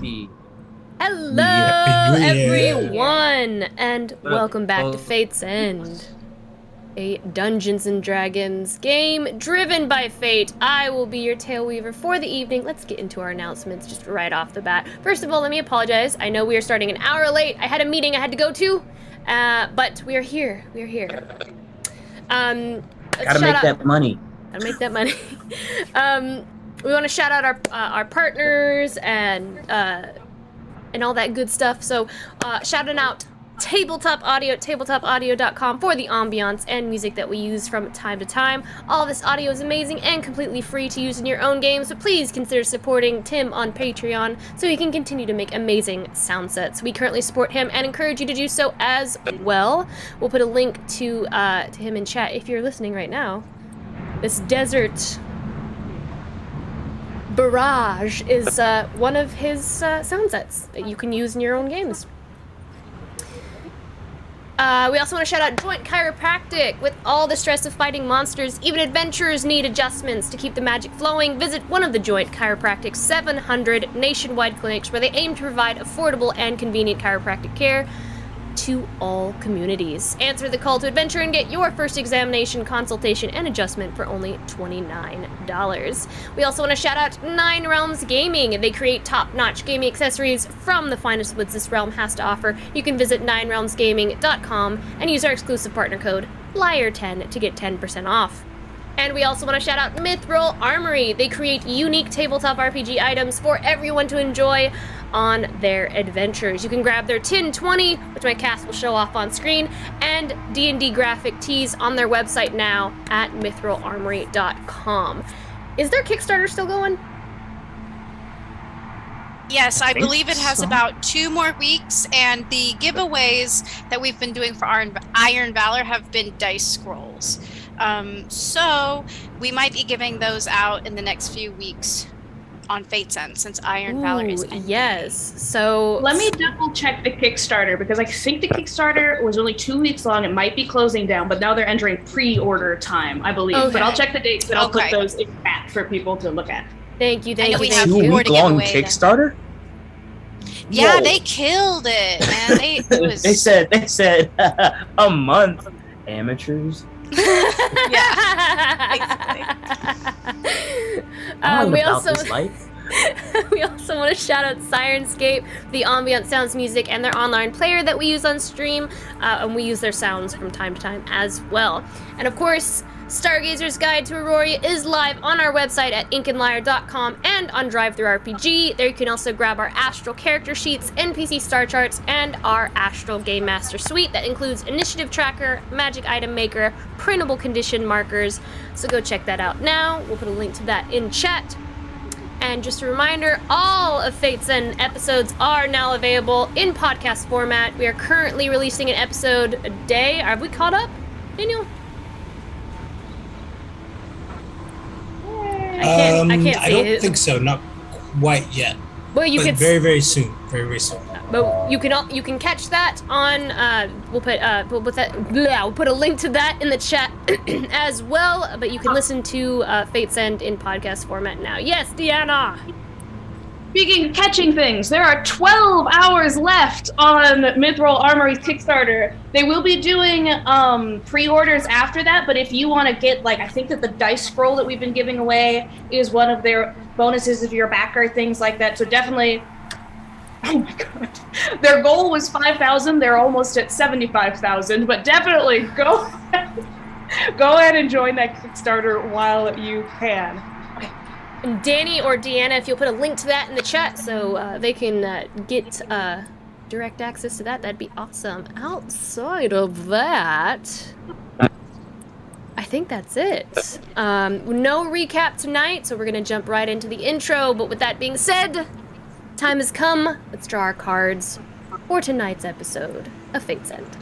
happy. Hello, everyone, and welcome back to Fate's End, a Dungeons & Dragons game driven by fate. I will be your tale weaver for the evening. Let's get into our announcements just right off the bat. First of all, let me apologize. I know we are starting an hour late. I had a meeting I had to go to, but we are here. We are here. Gotta make that money. Gotta make that money. We want to shout out our partners and all that good stuff. So shouting out Tabletop Audio at tabletopaudio.com for the ambiance and music that we use from time to time. All this audio is amazing and completely free to use in your own game, so please consider supporting Tim on Patreon so he can continue to make amazing sound sets. We currently support him and encourage you to do so as well. We'll put a link to him in chat if you're listening right now. This desert barrage is one of his sound sets that you can use in your own games. We also want to shout out Joint Chiropractic. With all the stress of fighting monsters, even adventurers need adjustments to keep the magic flowing. Visit one of the Joint Chiropractic's 700 nationwide clinics where they aim to provide affordable and convenient chiropractic care to all communities. Answer the call to adventure and get your first examination, consultation, and adjustment for only $29. We also want to shout out 9 Realms Gaming. They create top-notch gaming accessories from the finest woods this realm has to offer. You can visit 9realmsgaming.com and use our exclusive partner code LIAR10 to get 10% off. And we also want to shout out Mithril Armory. They create unique tabletop RPG items for everyone to enjoy on their adventures. You can grab their Tin 20, which my cast will show off on screen, and D&D graphic tees on their website now at mithrilarmory.com. Is their Kickstarter still going? Yes, I believe it has about 2 more weeks, and the giveaways that we've been doing for our Iron Valor have been dice scrolls. So we might be giving those out in the next few weeks on Fate's End, since Iron Valor is ending. Yes, so let me double check the Kickstarter, because I think the Kickstarter was only 2 weeks long. It might be closing down, but now they're entering pre-order time, I believe. Okay. But I'll check the dates and I'll put those in chat for people to look at. Thank you. We have 2-week-long Kickstarter? Yeah, whoa. They killed it, man. They said a month. Amateurs. Yeah. We also want to shout out Sirenscape, the ambient sounds, music, and their online player that we use on stream, and we use their sounds from time to time as well. And of course, Stargazer's Guide to Aurora is live on our website at inkandlyre.com and on DriveThruRPG. There you can also grab our Astral character sheets, NPC star charts, and our Astral Game Master Suite that includes Initiative Tracker, Magic Item Maker, printable condition markers. So go check that out now. We'll put a link to that in chat. And just a reminder, all of Fate's End episodes are now available in podcast format. We are currently releasing an episode a day. Have we caught up, Daniel? I can't see I don't think so. Not quite yet. Well, you can very soon. Very soon. But you can catch that on. We'll put a link to that in the chat as well. But you can listen to Fate's End in podcast format now. Yes, Deanna. Speaking of catching things, there are 12 hours left on Mithril Armory's Kickstarter. They will be doing pre-orders after that, but if you want to get, I think that the dice scroll that we've been giving away is one of their bonuses if you're a backer, things like that. So definitely, oh my god, their goal was 5,000. They're almost at 75,000, but definitely go ahead and join that Kickstarter while you can. And Danny or Deanna, if you'll put a link to that in the chat so they can get direct access to that, that'd be awesome. Outside of that, I think that's it. No recap tonight, so we're going to jump right into the intro. But with that being said, time has come. Let's draw our cards for tonight's episode of Fate's End.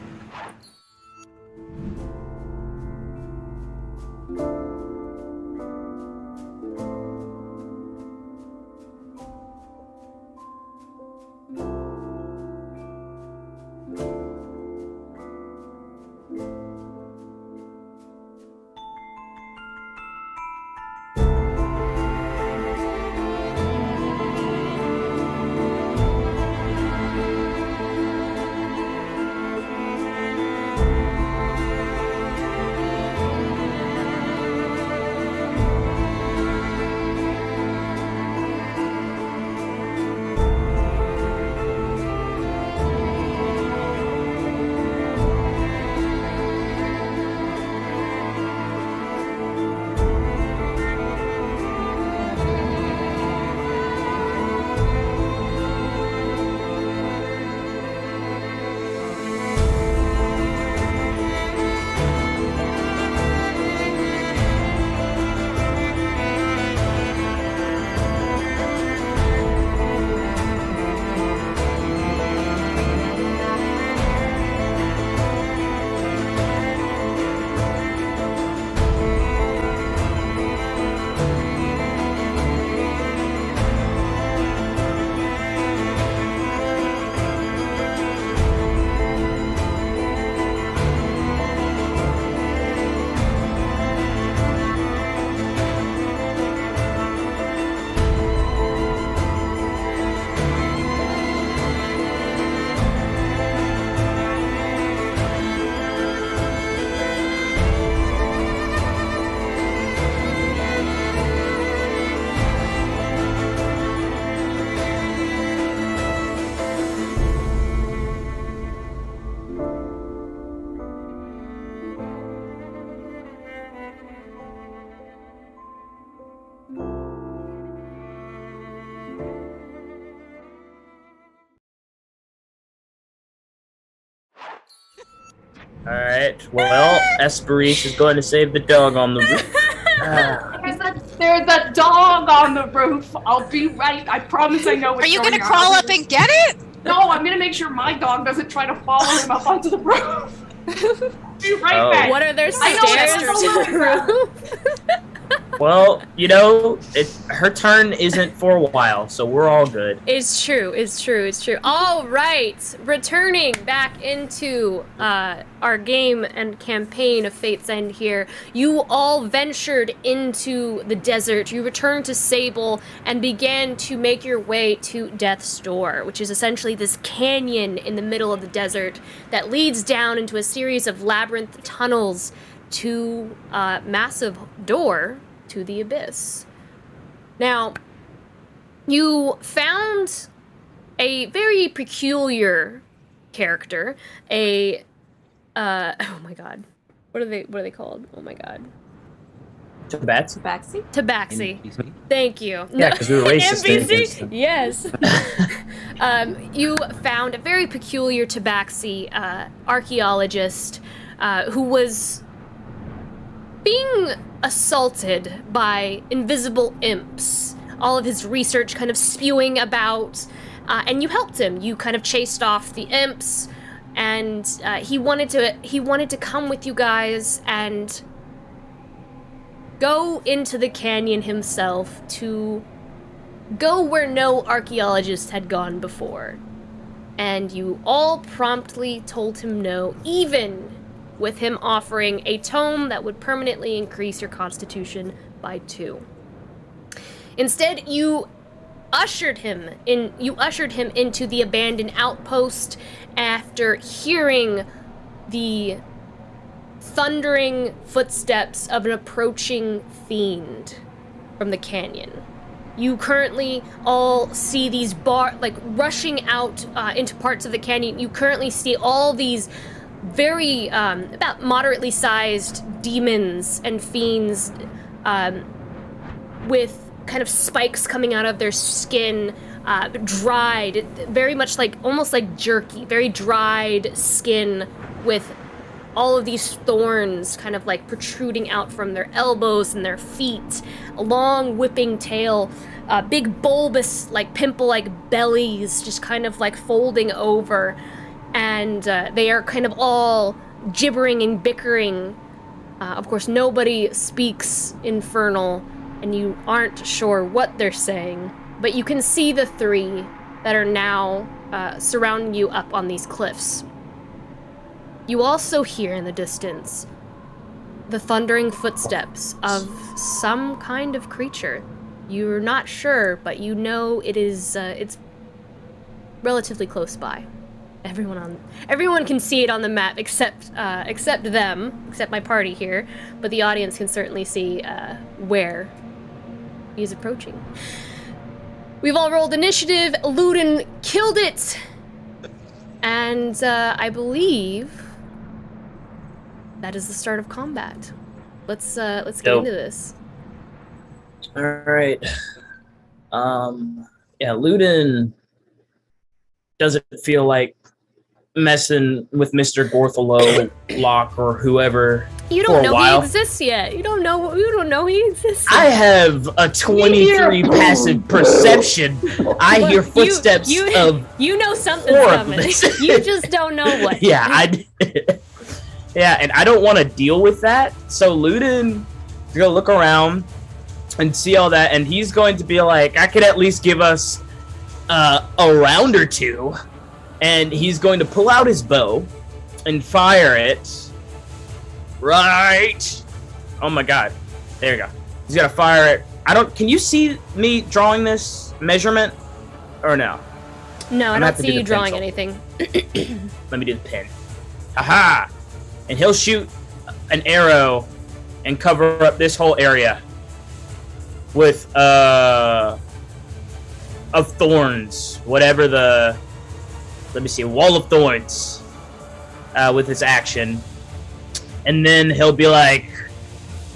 Alright, well, Esperice is going to save the dog on the roof. There's a dog on the roof. I'll be right. I promise I know what's Are you going gonna on. crawl up and get it? No, I'm gonna make sure my dog doesn't try to follow him up onto the roof. Be right back. What are there I know stairs it's to the roof? Well, her turn isn't for a while, so we're all good. It's true. All right, returning back into our game and campaign of Fate's End here, you all ventured into the desert. You returned to Sable and began to make your way to Death's Door, which is essentially this canyon in the middle of the desert that leads down into a series of labyrinth tunnels to a massive door to the abyss. Now, you found a very peculiar character, oh my god. What are they called? Oh my god. Tabaxi? Tabaxi. Thank you. Yeah, because we were racist against them. Yes. You found a very peculiar Tabaxi archaeologist who was being assaulted by invisible imps. All of his research kind of spewing about, and you helped him. You kind of chased off the imps, and he wanted to come with you guys and go into the canyon himself, to go where no archaeologist had gone before. And you all promptly told him no, even with him offering a tome that would permanently increase your constitution by 2. Instead, you ushered him into the abandoned outpost after hearing the thundering footsteps of an approaching fiend from the canyon. You currently all see these rushing out into parts of the canyon. You currently see all these very about moderately sized demons and fiends with kind of spikes coming out of their skin, dried, very much almost like jerky, very dried skin with all of these thorns kind of protruding out from their elbows and their feet, a long whipping tail, big bulbous pimple bellies just kind of folding over. And they are kind of all gibbering and bickering. Of course, nobody speaks Infernal, and you aren't sure what they're saying, but you can see the 3 that are now surrounding you up on these cliffs. You also hear in the distance the thundering footsteps of some kind of creature. You're not sure, but you know it's relatively close by. Everyone can see it on the map except my party here, but the audience can certainly see where he's approaching. We've all rolled initiative. Ludin killed it, and I believe that is the start of combat. Let's get into this. All right. Yeah, Ludin doesn't feel like messing with Mr. Gorthalo, Locke, or whoever. You don't know he exists yet. You don't know he exists yet. I have a 23 passive perception. I hear footsteps of. You know something's coming. You just don't know what. Yeah, yeah, and I don't want to deal with that. So Ludin is gonna look around and see all that, and he's going to be like, I could at least give us a round or two. And he's going to pull out his bow and fire it. Right. Oh my god. There you go. He's gonna fire it. Can you see me drawing this measurement? Or no? No, I don't see you drawing anything. Let me do the pin. Aha! And he'll shoot an arrow and cover up this whole area with of thorns. Whatever the... Let me see, wall of thorns with his action. And then he'll be like,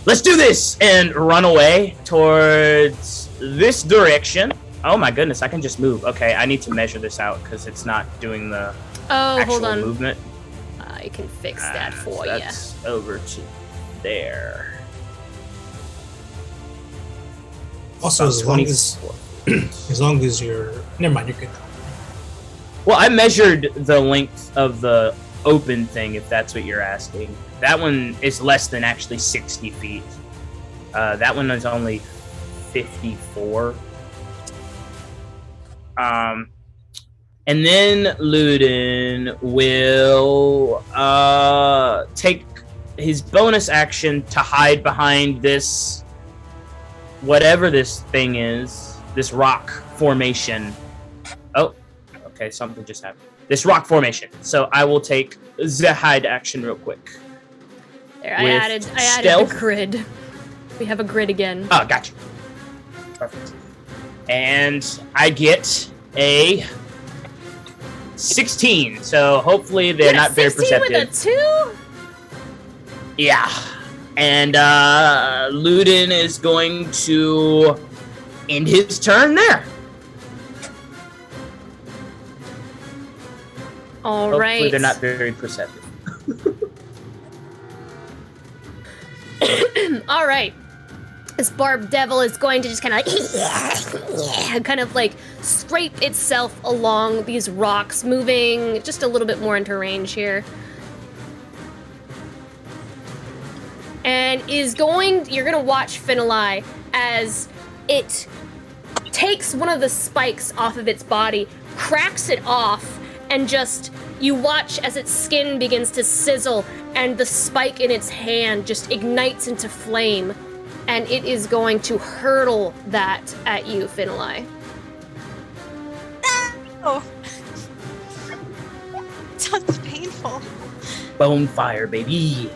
let's do this! And run away towards this direction. Oh my goodness, I can just move. Okay, I need to measure this out because it's not doing the actual movement. I can fix that for you. That's over to there. Also, as long as you're never mind, you're good. Well, I measured the length of the open thing, if that's what you're asking. That one is less than actually 60 feet. That one is only 54. And then Luden will take his bonus action to hide behind this, whatever this thing is, this rock formation. Oh, okay, something just happened. This rock formation. So I will take the hide action real quick. There, I added the grid. We have a grid again. Oh, gotcha. Perfect. And I get a 16. So hopefully they're not very perceptive. 16 with a 2? Yeah. And Luden is going to end his turn there. All Hopefully right. they're not very perceptive. All right. This barb devil is going to just kind of like scrape itself along these rocks, moving just a little bit more into range here. And you're gonna watch Finalai as it takes one of the spikes off of its body, cracks it off, and you watch as its skin begins to sizzle and the spike in its hand just ignites into flame, and it is going to hurtle that at you, Finalai. Oh. Sounds painful. Bone fire, baby.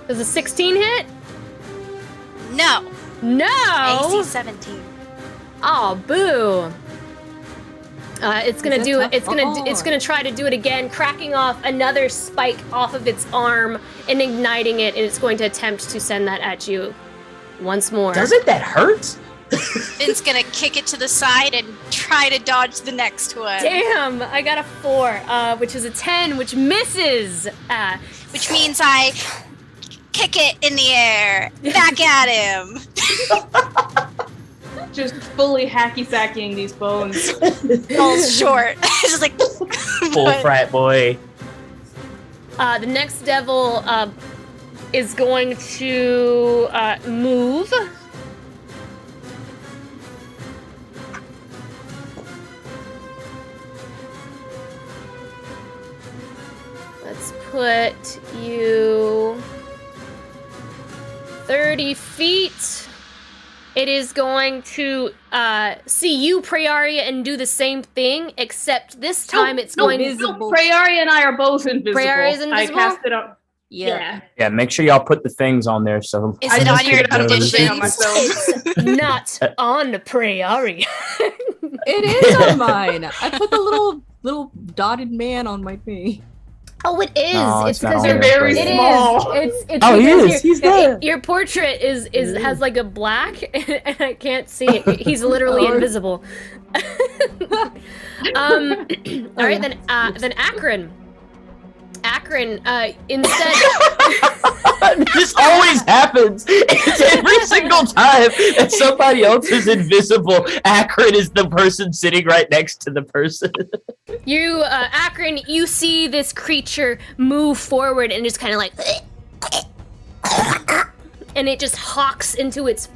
Does a 16 hit? No. No! AC 17. Oh, boo. It's gonna try to do it again, cracking off another spike off of its arm and igniting it, and it's going to attempt to send that at you once more. Doesn't that hurt? Finn's gonna kick it to the side and try to dodge the next one. Damn, I got a 4, which is a 10, which misses. Which means I kick it in the air, back at him. Just fully hacky-sacking these bones. Falls short. Just like Full frat boy. The next devil is going to move. Let's put you 30 feet. It is going to see you, Prayaria, and do the same thing, except this time it's going visible. Prayaria and I are both invisible. Prayaria's invisible? I cast it up. Yeah. Yeah, make sure y'all put the things on there. So Is it on your condition? It's not on Prayaria. It is on mine. I put the little dotted man on my thing. Oh, it is. No, it's not because on you're there. very It small. is. It's Oh, he because is. He's there. Your portrait has like a black, and I can't see it. He's literally invisible. All right, then Akron. Akron, instead. This always happens. It's every single time that somebody else is invisible. Akron is the person sitting right next to the person. You, Akron, you see this creature move forward and just kind of like, and it just hawks into its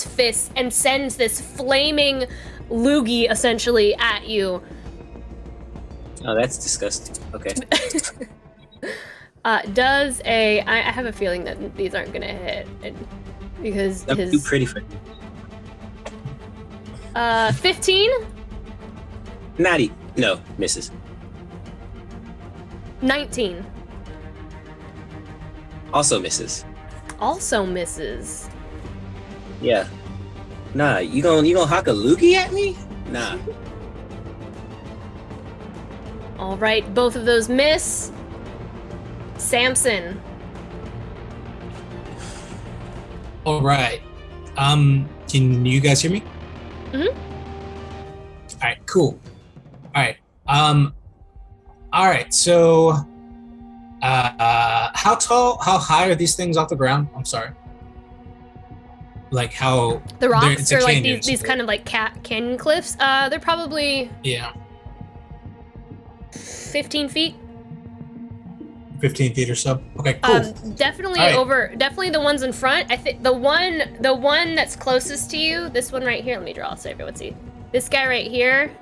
fist and sends this flaming loogie essentially at you. Oh, that's disgusting. Okay. I have a feeling that these aren't gonna hit because I'm too pretty for you. 15, No, misses. 19, Also misses. also misses. Yeah. Nah, you gonna hawk a loogie at me? Nah. All right, both of those miss. Samson. All right. Can you guys hear me? Mhm. All right. Cool. All right. All right, so how high are these things off the ground? I'm sorry. Like how The rocks are like canyon, these kind of like canyon cliffs. They're probably 15 feet. 15 feet or so. Okay, cool. Definitely right. definitely the ones in front. I think the one that's closest to you, this one right here. Let me draw so everyone see. This guy right here.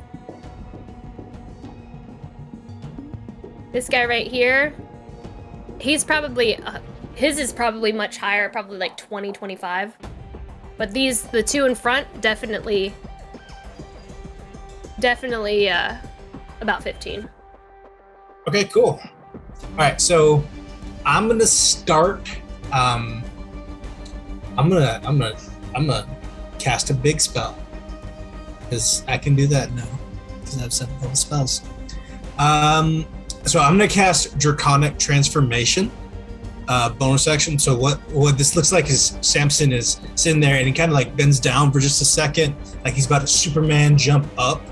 This guy right here. He's probably his is probably much higher, probably like 20, 25. But the two in front, definitely about 15. Okay, cool. All right, so I'm gonna start. I'm gonna cast a big spell because I can do that now because I have 7 level spells. So I'm gonna cast Draconic Transformation. Bonus action. So what this looks like is Samson is sitting there and he kind of like bends down for just a second, like he's about to Superman jump up.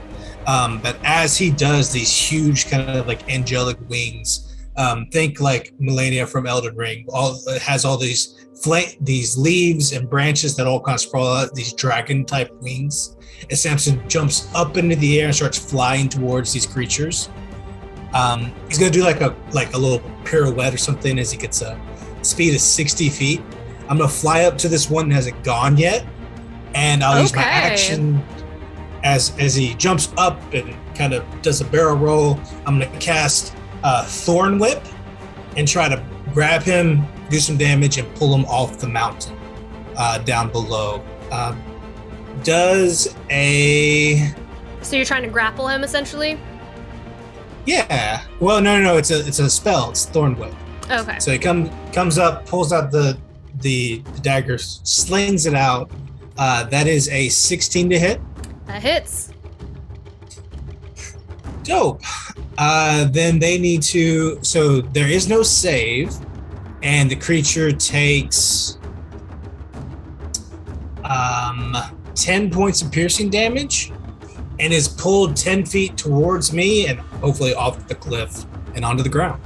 But as he does, these huge kind of like angelic wings. Think like Melania from Elden Ring. It has all these leaves and branches that all kind of sprawl out, these dragon type wings. As Samson jumps up into the air and starts flying towards these creatures. He's gonna do like a little pirouette or something as he gets a speed of 60 feet. I'm gonna fly up to this one that hasn't gone yet, and I'll use my action as he jumps up and kind of does a barrel roll. I'm gonna cast Thorn Whip and try to grab him, do some damage, and pull him off the mountain down below. So you're trying to grapple him essentially? Yeah. Well, no. It's a spell. It's Thorn Whip. Okay. So he comes up, pulls out the dagger, slings it out. That is a 16 to hit. That hits. Dope. Then they need to. So there is no save, and the creature takes 10 points of piercing damage. And is pulled 10 feet towards me and hopefully off the cliff and onto the ground.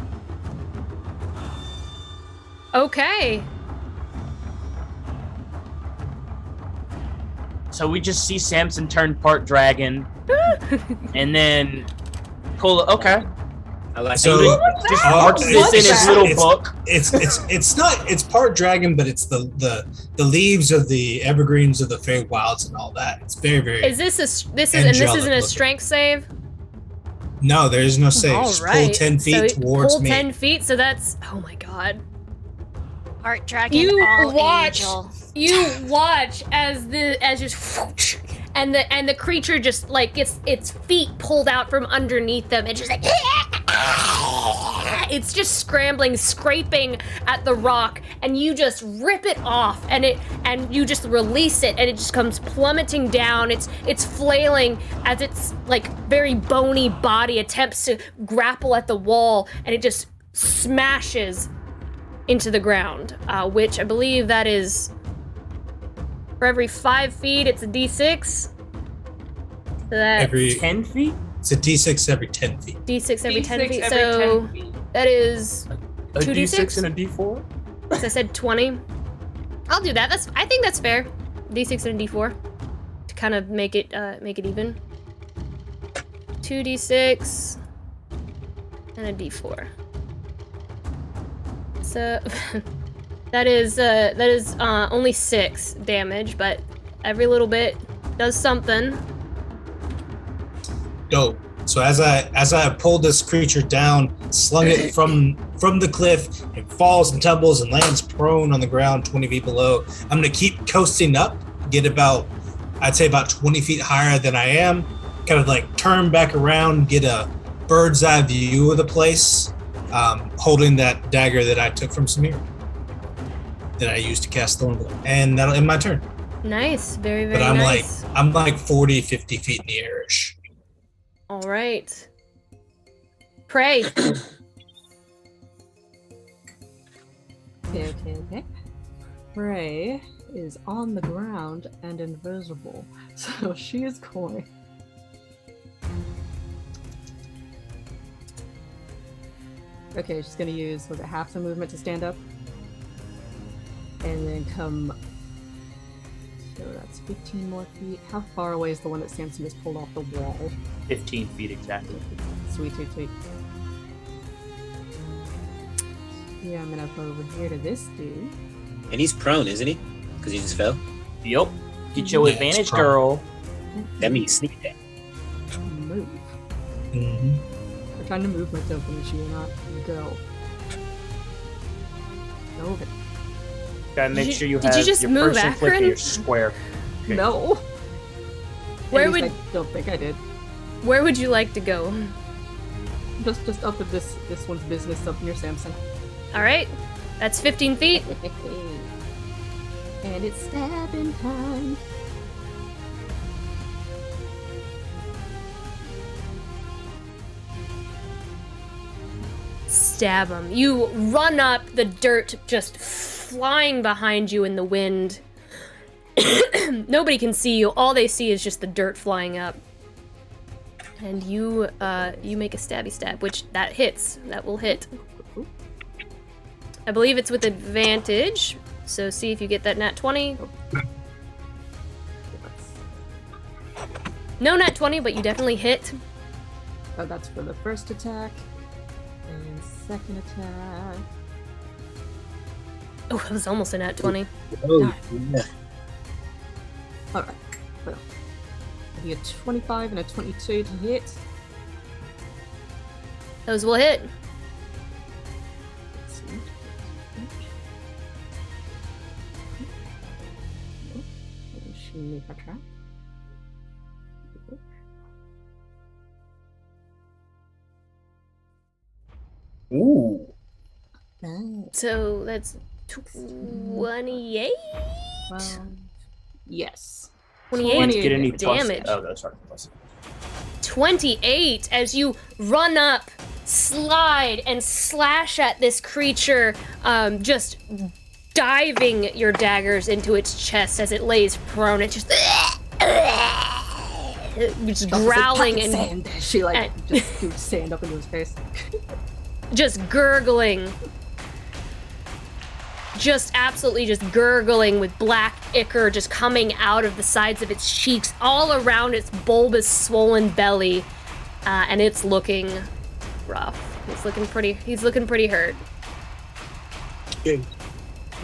Okay. So we just see Samson turn part dragon, and then pull. Okay. I like So just marks this in his little book. It's part dragon, but it's the leaves of the evergreens of the Feywilds and all that. It's very, very. This isn't a strength save? No, there is no save. All Just right. pull 10 feet towards me. Pull 10 feet, so that's oh my god. Art dragon, angel. You watch as just whoosh, and the creature just like gets its feet pulled out from underneath them and just like it's just scrambling, scraping at the rock, and you just rip it off and you just release it and it just comes plummeting down. It's flailing as its like very bony body attempts to grapple at the wall, and it just smashes into the ground, which I believe that is for every 5 feet, it's a D6. So that's Every 10 feet? It's a D6 every 10 feet. D6 every 10 feet. every So 10 feet. that is A 2d6 D6 and a D4? So I said 20. I'll do that. I think that's fair. D6 and a D4 to kind of make it even. 2d6 and a D4. So that is only 6 damage, but every little bit does something. Dope. So as I pulled this creature down, slung it from the cliff, it falls and tumbles and lands prone on the ground 20 feet below. I'm gonna keep coasting up, get about 20 feet higher than I am, kind of like turn back around, get a bird's eye view of the place, holding that dagger that I took from Samir that I used to cast Thornblade. And that'll end my turn. Nice. Very, very But I'm nice. like 40, 50 feet in the airish. All right. Pray. Okay. Ray is on the ground and invisible, so she is going Okay, she's gonna use half the movement to stand up, and then come. So that's 15 more feet. How far away is the one that Samson has pulled off the wall? 15 feet exactly. Sweet. Yeah, I'm gonna go over here to this dude. And he's prone, isn't he? Because he just fell. Yup. Get your Yeah, advantage, it's prone. girl. That means sneak attack. Move. Mm-hmm. I'm trying to move myself and she will not go. Move it. Gotta make Did you- sure you did you have just your move person click Akron? your square. Okay. No. Where At least would- I don't think I did. Where would you like to go? Just up at this one's business up near Samson. All right, that's 15 feet. And it's stabbing time. Stab him. You run up, the dirt just flying behind you in the wind. Nobody can see you. All they see is just the dirt flying up. And you make a stabby stab, which that hits. That will hit. I believe it's with advantage. So see if you get that nat 20. No nat 20, but you definitely hit. Oh, that's for the first attack. And second attack. Oh, that was almost a nat 20. Oh, yeah. Alright. Well. It'll be a 25 and a 22 to hit. Those will hit. Let's see. She made her trap. Ooh. So that's 28? Well, yes. 28 Get any damage. plus? Oh, no, sorry. Plus. 28 as you run up, slide, and slash at this creature, just diving your daggers into its chest as it lays prone. It just growling and sand. She just shoots sand up into his face. just gurgling. Just absolutely just gurgling with black ichor just coming out of the sides of its cheeks, all around its bulbous, swollen belly, and it's looking rough. He's looking pretty hurt. Am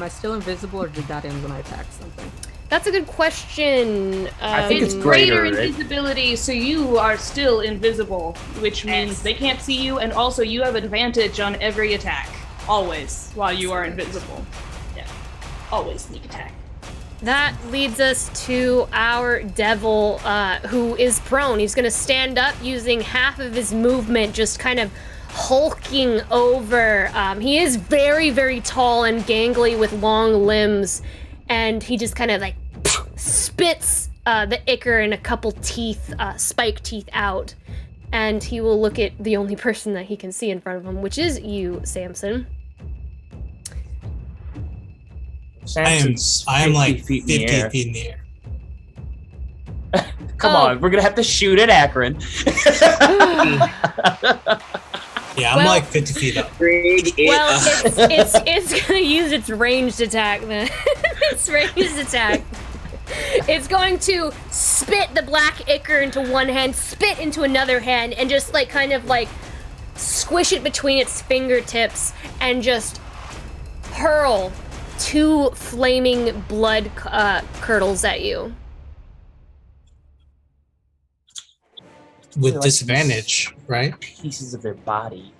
I still invisible, or did that end when I attacked something? That's a good question. I think It's it's greater greater, right? invisibility, so you are still invisible, which means they can't see you, and also you have advantage on every attack. Always, while you are invisible. Yeah. Always sneak attack. That leads us to our devil, who is prone. He's gonna stand up using half of his movement, just kind of hulking over. He is very, very tall and gangly with long limbs, and he just kind of like spits the ichor and a couple teeth, spike teeth out. And he will look at the only person that he can see in front of him, which is you, Samson. Samson's I am like 50 50 feet in the air. feet in the air. Come on, we're gonna have to shoot at Akron. Yeah, I'm Well- like 50 feet up. Bring it Well, up. it's gonna use its ranged attack then. Its ranged attack. It's going to spit the black ichor into one hand, spit into another hand, and just like kind of like squish it between its fingertips and just hurl two flaming blood curdles at you. With Like disadvantage, right? Pieces of their body.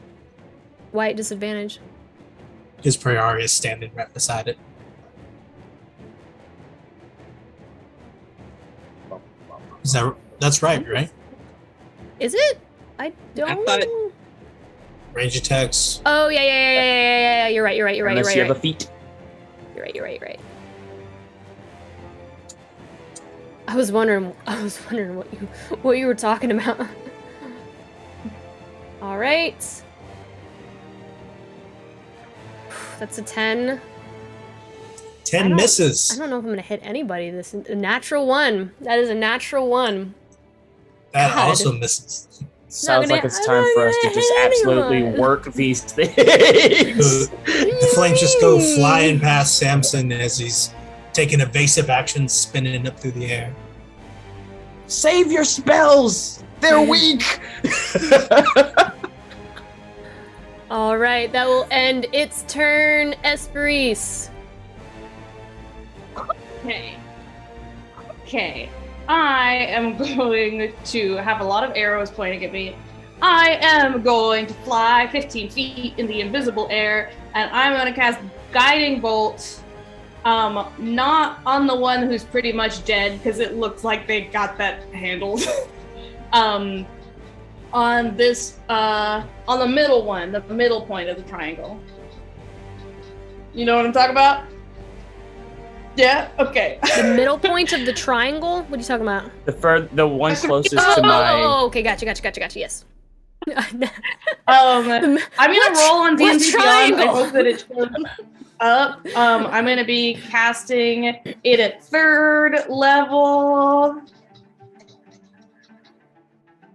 Why at disadvantage? His priority is standing right beside it. That's right, right? Is it? I don't. thought Range attacks. Oh yeah. You're right. Unless you have a feat. You're right. I was wondering what you were talking about. All right. That's a 10. 10 I misses. don't know if I'm gonna hit anybody. A natural one. That is a natural one. That God. also misses. Sounds like gonna- it's I'm time not for us to gonna just hit absolutely anyone. work these things. The flames just go flying past Samson as he's taking evasive action, spinning up through the air. Save your spells! They're weak! All right, that will end its turn, Esperise. Okay. I am going to have a lot of arrows pointing at me. I am going to fly 15 feet in the invisible air, and I'm going to cast Guiding Bolt. Not on the one who's pretty much dead, because it looks like they got that handled. On this, on the middle one, the middle point of the triangle. You know what I'm talking about? Yeah? Okay. The middle point of the triangle? What are you talking about? The one closest Oh, to my. okay, gotcha, yes. I'm gonna roll on what D&D Beyond. I triangle? hope that it shows up. I'm gonna be casting it at 3rd level.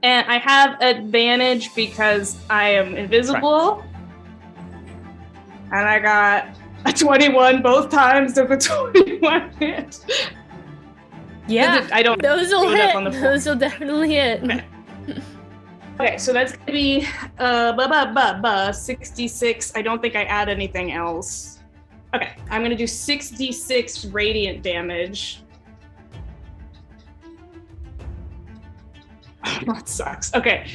And I have advantage because I am invisible. And I got a 21 both times of a 21 hit. Yeah, I don't those will put it up hit. on the floor. Those will definitely hit. Okay, so that's gonna be 66. I don't think I add anything else. Okay, I'm gonna do 6d6 radiant damage. Oh, that sucks. Okay,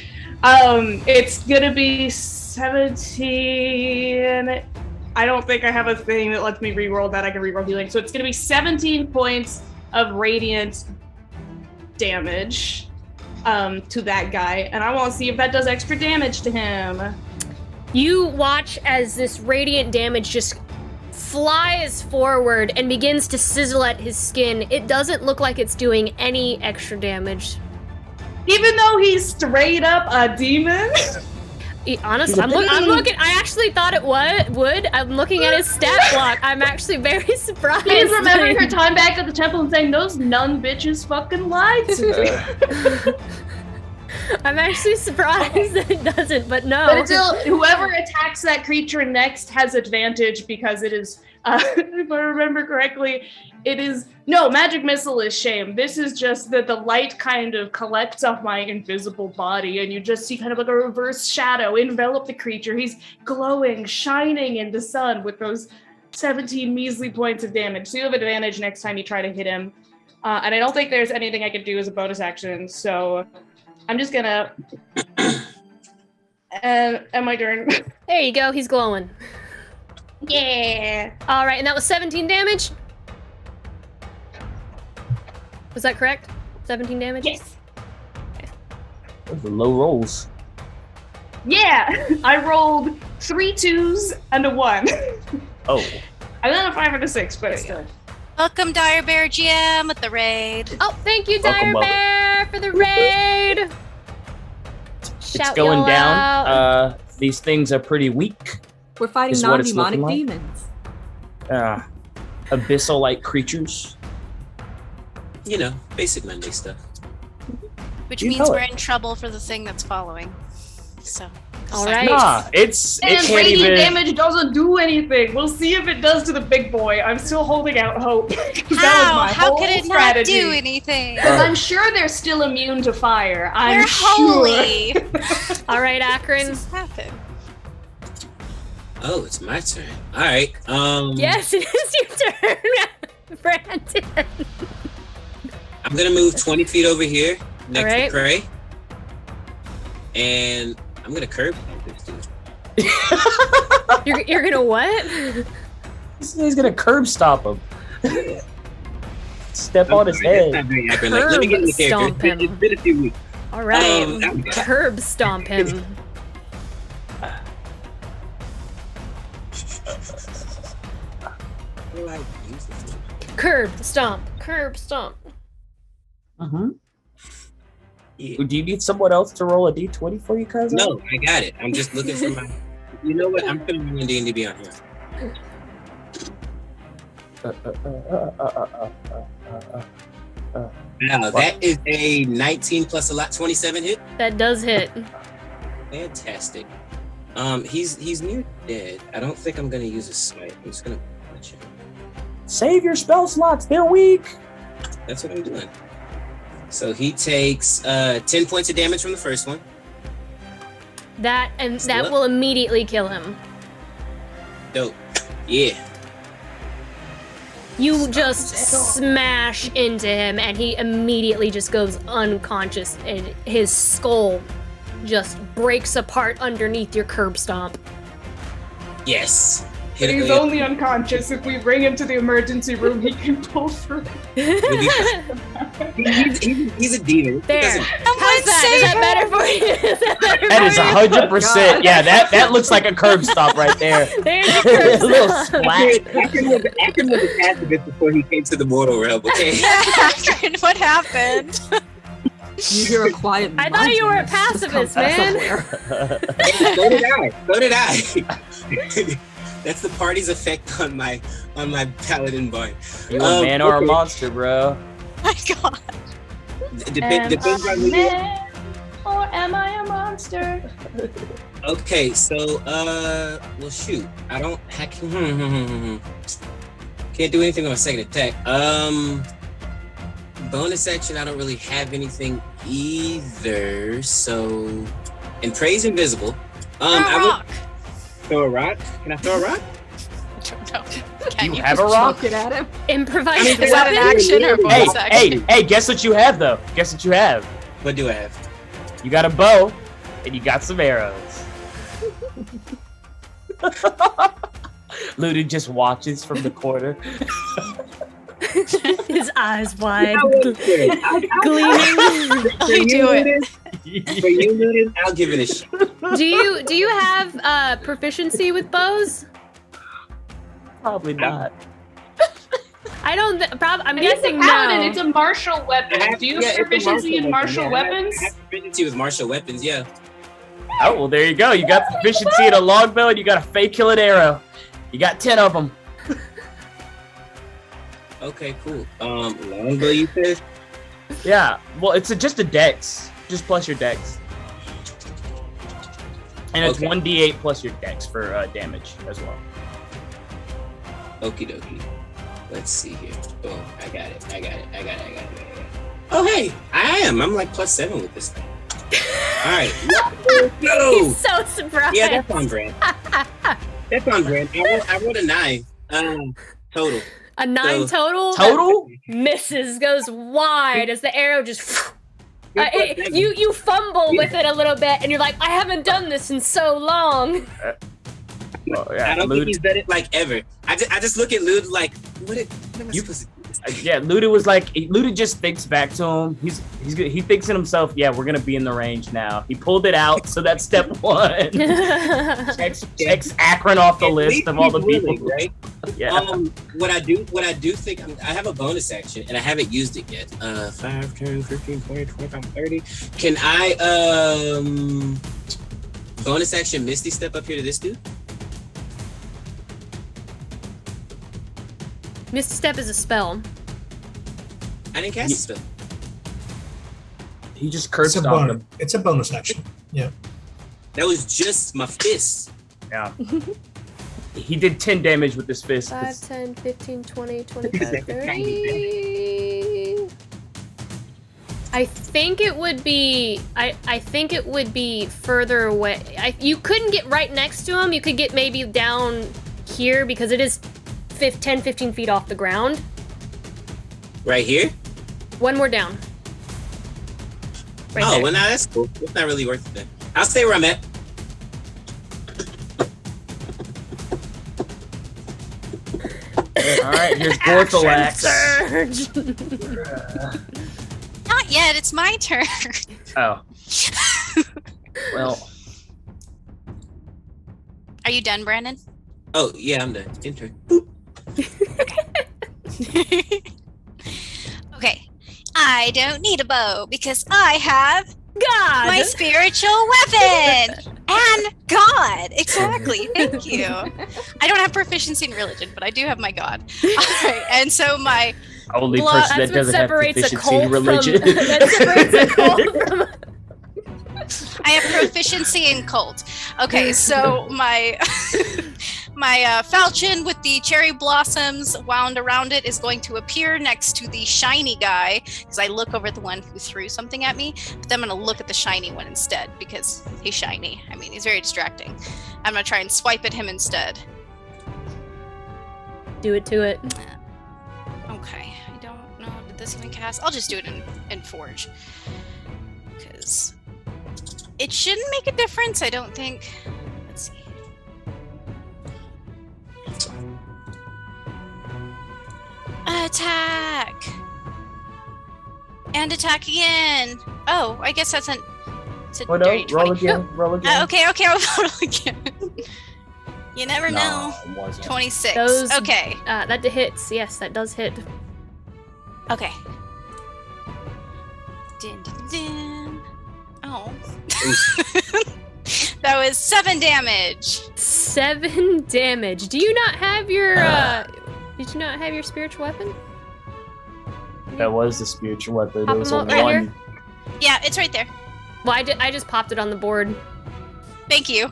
it's gonna be 17. I don't think I have a thing that lets me reroll that. I can reroll healing, so it's gonna be 17 points of radiant damage. To that guy, and I want to see if that does extra damage to him. You watch as this radiant damage just flies forward and begins to sizzle at his skin. It doesn't look like it's doing any extra damage. Even though he's straight up a demon? Honestly, I'm looking. I actually thought it would. I'm looking at his stat block. I'm actually very surprised. He's remembering her time back at the temple and saying, those nun bitches fucking lied to me. I'm actually surprised that it doesn't, but no. But until whoever attacks that creature next has advantage because it is, if I remember correctly, it is, no, magic missile is shame. This is just that the light kind of collects off my invisible body and you just see kind of like a reverse shadow envelop the creature. He's glowing, shining in the sun with those 17 measly points of damage. So you have advantage next time you try to hit him. And I don't think there's anything I could do as a bonus action, so I'm just gonna end my turn. There you go. He's glowing. Yeah. All right, and that was 17 damage. Was that correct? 17 damage? Yes. Those are low rolls. Yeah. I rolled 3 2s and a 1. Oh. I got a 5 and a 6, but it's still. Welcome, Dire Bear GM, with the raid. Oh, thank you, Dire Welcome, Bear, for the raid. It's going down. These things are pretty weak. We're fighting Is what it's non-demonic looking like? demons. Abyssal-like creatures. You know, basic Monday stuff. Which You means know we're it. in trouble for the thing that's following. So. All right. Nah, it And can't radiant even. damage doesn't do anything. We'll see if it does to the big boy. I'm still holding out hope. 'Cause that was my How whole could it strategy. not do anything? I'm sure they're still immune to fire. I'm We're sure. holy. All right, What Akron. just happened? Oh, it's my turn. All right. Yes, it is your turn, Brandon. I'm gonna move 20 feet over here next Alright. to Prey, and I'm gonna curb this dude. You're gonna what? He's gonna curb stop him. Step on his Sorry, that's head. not very accurate. Let me get in the Curb character. stomp him. It's been a few weeks. All right, that was- curb stomp him. What do I use this for? Curb stomp. Curb stomp. Yeah. Do you need someone else to roll a d20 for you, cousin? No, I got it. I'm just looking for my. You know what? I'm putting my D&D Beyond here. Now, that is a 19 plus a lot, 27 hit. That does hit. Fantastic. He's near dead. I don't think I'm gonna use a smite. I'm just gonna punch him. Save your spell slots. They're weak. That's what I'm doing. So he takes 10 points of damage from the first one. That will immediately kill him. Dope. Yeah. You just smash into him, and he immediately just goes unconscious, and his skull just breaks apart underneath your curb stomp. Yes. But he's only unconscious. If we bring him to the emergency room, he can pull through. He's a demon. There. How's that? Is that better for you? That is 100%. Yeah, that looks like a curb stop right there. There's your curb stop. A little splat. Akron was a pacifist before he came to the mortal realm, okay? Akron, what happened? You hear a quiet. I thought you were a pacifist, man. So did I. That's the party's effect on my paladin boy. You a man or a monster, bro? My God. Depends on who you are. Or am I a monster? Okay, so well shoot. I can't do anything on my second attack. Bonus action, I don't really have anything either. So, and Prey's invisible. I will throw a rock. Can I throw a rock? I don't know. Can you? Have a rock? Chuck it at him. Improvise. Is that an action or bonus action? Hey, guess what you have though? Guess what you have? What do I have? You got a bow, and you got some arrows. Ludi just watches from the corner. His eyes wide, Gleaming. Do it. For you, Luden, I'll give it a shot. Do you have proficiency with bows? Probably not. I don't. I'm It's guessing a paladin. no. It's a martial weapon. Do you have proficiency in martial weapons? I have proficiency with martial weapons, yeah. Oh well, there you go. You got proficiency in a longbow, and you got a fake killing arrow. You got 10 of them. Okay, cool. Longbow, you said? Yeah. Well, it's just a dex. Just plus your dex. And it's Okay. 1d8 plus your dex for damage as well. Okie dokie. Let's see here. Boom. I got it. Oh, hey. I'm like +7 with this thing. All right. Let's go. He's so surprised. Yeah, that's on brand. That's on brand. I rolled a 9. Total. A 9 total. Total? Misses, goes wide as the arrow just. You fumble with it a little bit, and you're like, I haven't done this in so long. Well, yeah, I don't think he's done it like ever. I just look at Lude like, what am I supposed to do? Yeah, Luda just thinks back to him. He thinks in himself, yeah, we're gonna be in the range now. He pulled it out, so that's step 1. checks Akron off the list of all the people. Willing, right? Yeah. What I do think I have a bonus action and I haven't used it yet. 5, 10, 15, 20, 25, 30. Can I bonus action Misty step up here to this dude? Misty Step is a spell. I didn't cast a spell. He just cursed It's a on bonus. him. It's a bonus action. Yeah. That was just my fist. Yeah. He did 10 damage with his fist. 5, 10, 15, 20, 25, 30. I think it would be. I think it would be further away. You couldn't get right next to him. You could get maybe down here because it is 10, 15 feet off the ground. Right here? One more down. Right there. Well, now that's cool. It's not really worth it then. I'll stay where I'm at. All right, here's Gorthalax. Surge. Not yet. It's my turn. Oh. Well. Are you done, Brandon? Oh, yeah, I'm done. Enter. Okay. I don't need a bow because I have God. my spiritual weapon and God. Exactly. Thank you. I don't have proficiency in religion, but I do have my God. All right. And so my Only Blah, person That's that what doesn't have separates a proficiency in cult religion. from. That separates a cult from. I have proficiency in cult. Okay, so my my falchion with the cherry blossoms wound around it is going to appear next to the shiny guy, because I look over at the one who threw something at me, but then I'm going to look at the shiny one instead, because he's shiny. I mean, he's very distracting. I'm going to try and swipe at him instead. Do it to it. Okay, I don't know. Did this even cast? I'll just do it in Forge. Because it shouldn't make a difference, I don't think. Let's see. Attack! And attack again! Oh, I guess that's it's a Oh, dirty no, roll 20. again, roll again. Okay, I'll roll again. You never know. No, it wasn't. 26. Those- Okay. That hits. Yes, that does hit. Okay. Din, din, din. Oh. That was 7 damage. 7 damage. Do you not have your? Did you not have your spiritual weapon? That was the spiritual weapon. Pop It was them a up right one. here. Yeah, it's right there. Well, I just popped it on the board. Thank you.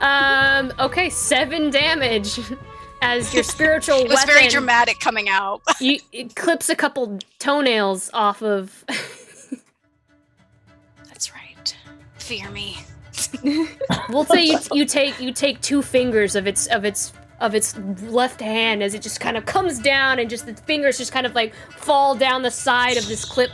Okay, 7 damage as your spiritual It was weapon. very dramatic coming out. It clips a couple toenails off of. That's right. Fear me. We'll say you take 2 fingers of its left hand as it just kind of comes down, and just the fingers just kind of like fall down the side of this cliff,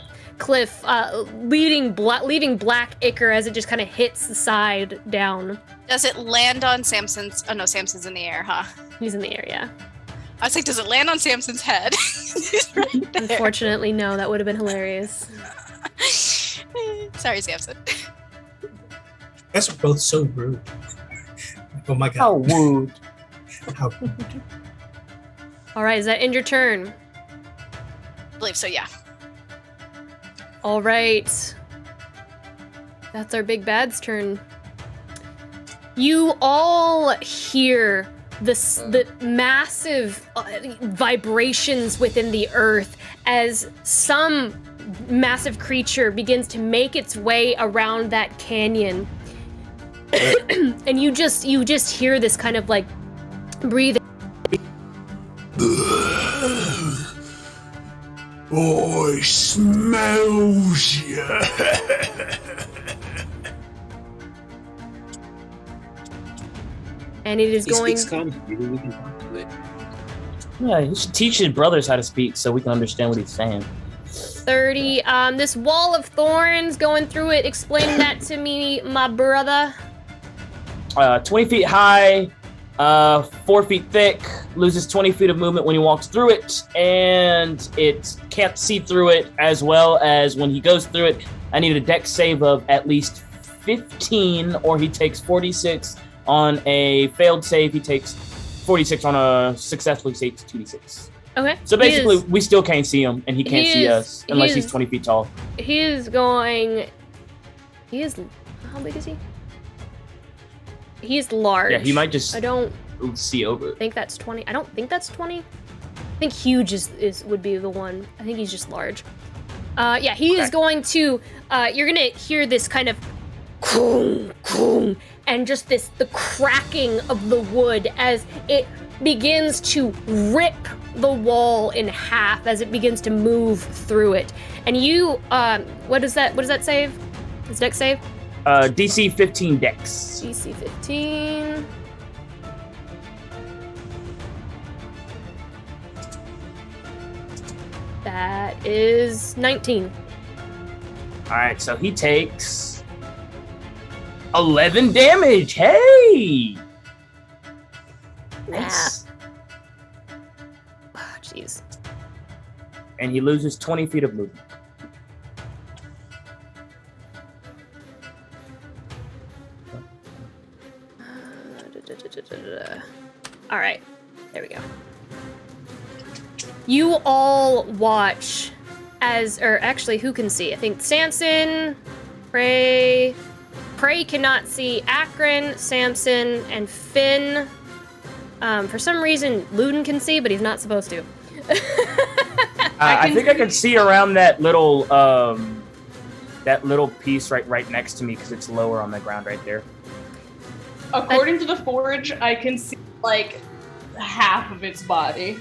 leaving black ichor as it just kind of hits the side down. Does it land on Samson's? Oh no, Samson's in the air, huh? He's in the air, yeah. I was like, does it land on Samson's head? He's right there. Unfortunately, no. That would have been hilarious. Sorry, Samson. You guys are both so rude. Oh my god. How rude. How All right, is that end your turn? I believe so, yeah. All right. That's our big bad's turn. You all hear the massive vibrations within the earth as some massive creature begins to make its way around that canyon. And you just hear this kind of like breathing. I smells ya. And it is He going. speaks common. Maybe we can talk to it. Yeah, you should teach his brothers how to speak so we can understand what he's saying. 30. This wall of thorns going through it. Explain that to me, my brother. 20 feet high, 4 feet thick, loses 20 feet of movement when he walks through it, and it can't see through it as well as when he goes through it. I need a dex save of at least 15, or he takes 46 on a failed save. He takes 46 on a successfully saved 2d6. Okay. So basically, we still can't see him, and he can't he see is- us unless he he's is- 20 feet tall. He is going. He is. How big is he? He's large. Yeah, he might just I don't see over. think that's 20. I don't think that's 20. I think huge is would be the one. I think he's just large. Yeah, he is Okay. going to. You're gonna hear this kind of, kroong, kroong, and just the cracking of the wood as it begins to rip the wall in half as it begins to move through it. And you, what does that save? Does dex save? DC 15 dex. DC 15. That is 19. All right, so he takes 11 damage. Hey! Nice. Ah, jeez. And he loses 20 feet of movement. All right, there we go. You all watch or actually, who can see? I think Samson, Prey cannot see Akron, Samson, and Finn. For some reason, Luden can see, but he's not supposed to. I think I can see around that little piece right next to me because it's lower on the ground right there. According to the forge, I can see like half of its body.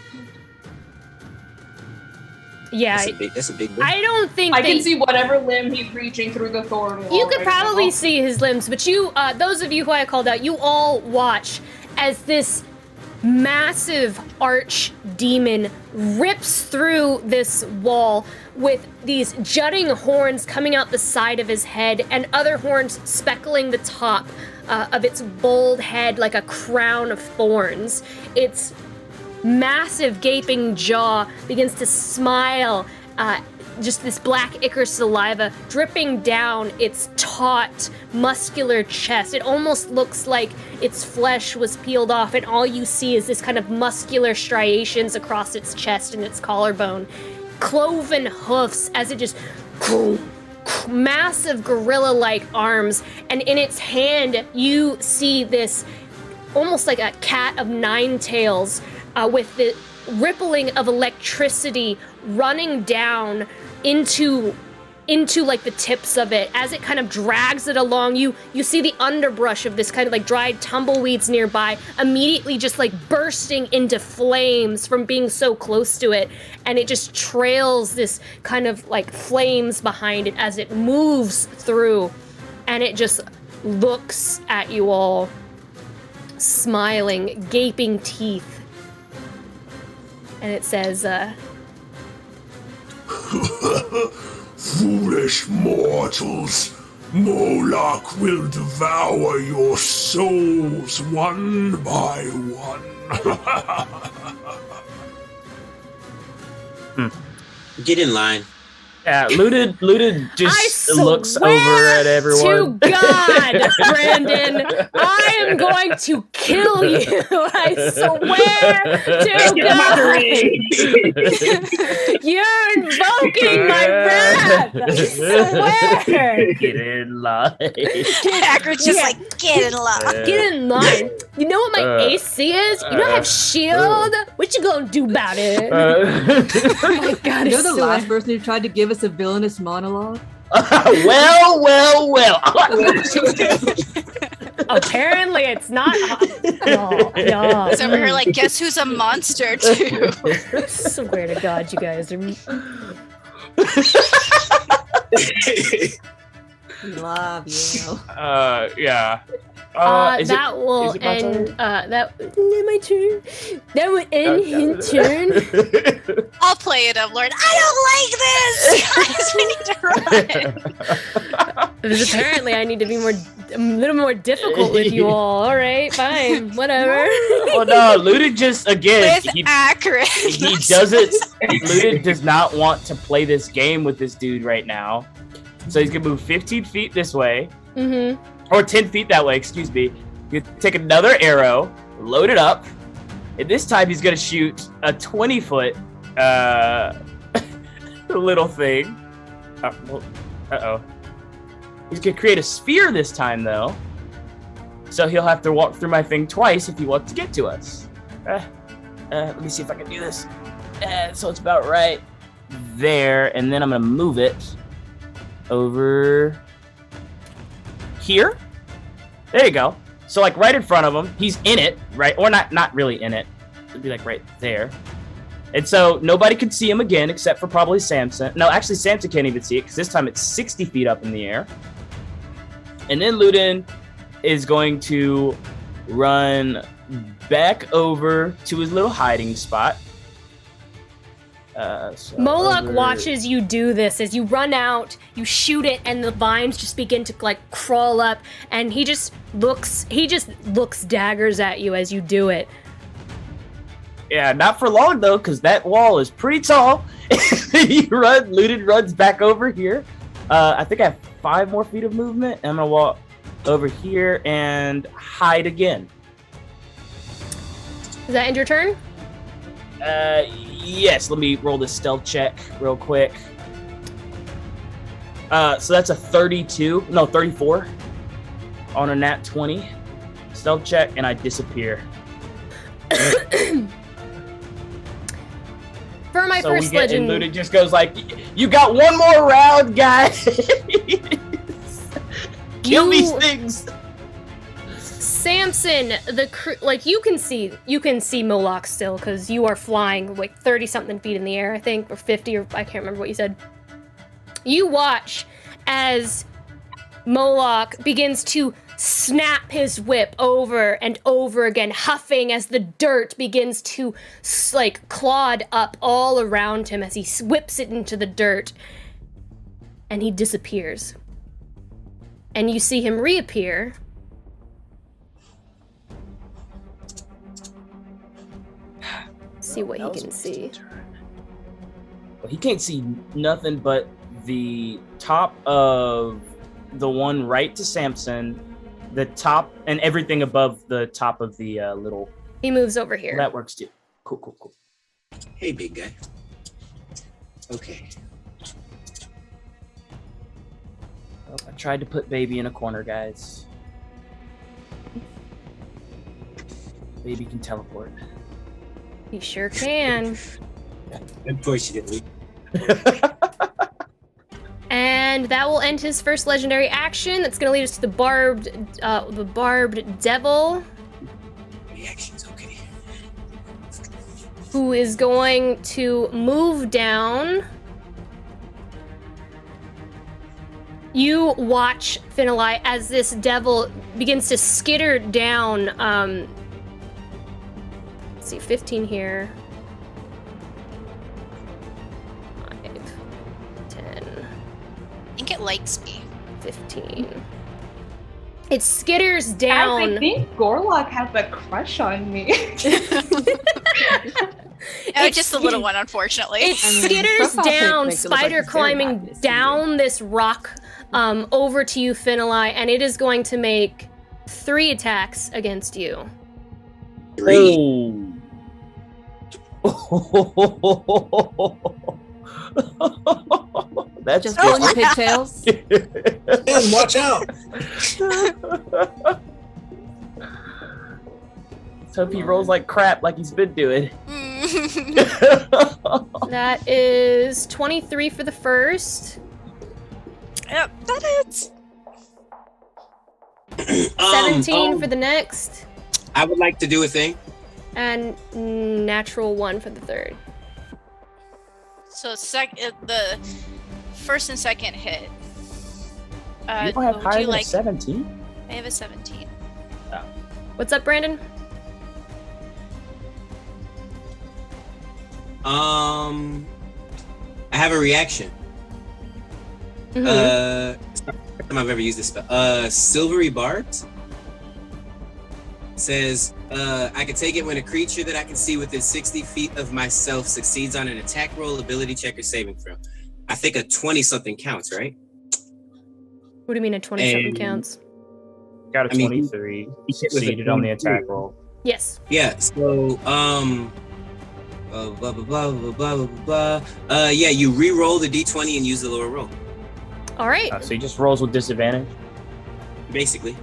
Yeah. That's a big one. I don't think I can see whatever limb he's reaching through the thorn wall. You could right probably now. see his limbs, but you, those of you who I called out, you all watch as this massive arch demon rips through this wall with these jutting horns coming out the side of his head and other horns speckling the top of its bold head like a crown of thorns. Its massive gaping jaw begins to smile, just this black ichor saliva dripping down its taut, muscular chest. It almost looks like its flesh was peeled off, and all you see is this kind of muscular striations across its chest and its collarbone. Cloven hoofs as it just massive gorilla-like arms, and in its hand you see this almost like a cat of nine tails with the rippling of electricity running down into like the tips of it. As it kind of drags it along, you see the underbrush of this kind of like dried tumbleweeds nearby immediately just like bursting into flames from being so close to it, and it just trails this kind of like flames behind it as it moves through, and it just looks at you all, smiling, gaping teeth. And it says, Foolish mortals, Moloch will devour your souls one by one. Get in line. Yeah, Looted just looks over at everyone. To God, Brandon, I am going to kill you. I swear to God. You're invoking my wrath. I swear. Get in line. Hagrid's just like, get in line. Get in line. You know what my AC is? You know I have shield? What you gonna do about it? Oh my God, You're it's the so last person who tried to give us a villainous monologue. Well. Apparently it's not. Oh, yeah. He's over here like, guess who's a monster too? I swear to God, you guys are. We love you. Yeah. That will end. My turn. That would end his turn. I'll play it up, Lord. I don't like this! Guys, we need to run. Because apparently I need to be a little more difficult with you all. All right, fine, whatever. Oh no, Looted just again. With accurate. He doesn't. Looted does not want to play this game with this dude right now, so he's gonna move 15 feet this way. Mm-hmm. Or 10 feet that way, excuse me. You take another arrow, load it up, and this time he's gonna shoot a 20-foot little thing. Uh-oh. He's gonna create a sphere this time, though. So he'll have to walk through my thing twice if he wants to get to us. Let me see if I can do this. So it's about right there, and then I'm gonna move it over here. There you go. So like right in front of him, he's in it, right? Or not really in it. It'd be like right there. And so nobody can see him again except for probably Samson. No, actually Samson can't even see it because this time it's 60 feet up in the air. And then Ludin is going to run back over to his little hiding spot. So Moloch watches you do this as you run out, you shoot it, and the vines just begin to like crawl up, and he just looks daggers at you as you do it. Yeah, not for long though, because that wall is pretty tall. Looted runs back over here. I think I have 5 more feet of movement, and I'm gonna walk over here and hide again. Does that end your turn? Yes, let me roll this stealth check real quick. So that's a 34 on a nat 20 stealth check, and I disappear. For my My first legend. And Luda just goes like, "You got one more round, guys. Kill these things." Samson, you can see Moloch still because you are flying like 30 something feet in the air, I think, or 50, or I can't remember what you said. You watch as Moloch begins to snap his whip over and over again, huffing as the dirt begins to clod up all around him as he whips it into the dirt, and he disappears. And you see him reappear. See what he can see. Well, he can't see nothing but the top of the one right to Samson, the top, and everything above the top of the little. He moves over here. That works too. Cool. Hey, big guy. Okay. Oh, I tried to put baby in a corner, guys. Baby can teleport. He sure can. Unfortunately. And that will end his first legendary action. That's going to lead us to the barbed devil. Reaction's okay. Who is going to move down. You watch, Finalai, as this devil begins to skitter down. Let's see, 15 here. 5, 10. I think it likes me. 15. It skitters down. I think Gorlock has a crush on me. It's just a little one, unfortunately. It skitters down, spider climbing down this rock over to you, Finalai, and it is going to make 3 attacks against you. 3. That's Just pulling your pigtails. Man, watch out! Let's hope he rolls like crap like he's been doing. That is 23 for the first. Yep, that hits. 17 for the next. I would like to do a thing. And natural 1 for the third. So the first and second hit. You don't have would higher you than like? 17? I have a 17. What's up, Brandon? I have a reaction. Mhm. It's not the first time I've ever used this spell. Silvery Barbs says, I can take it when a creature that I can see within 60 feet of myself succeeds on an attack roll, ability check, or saving throw. I think a 20-something counts, right? What do you mean a 20-something counts? Got a 23. He succeeded on the attack roll. Yes. Yeah, so, blah, blah, blah, blah, blah, blah, blah. Yeah, you re-roll the d20 and use the lower roll. All right. So he just rolls with disadvantage? Basically.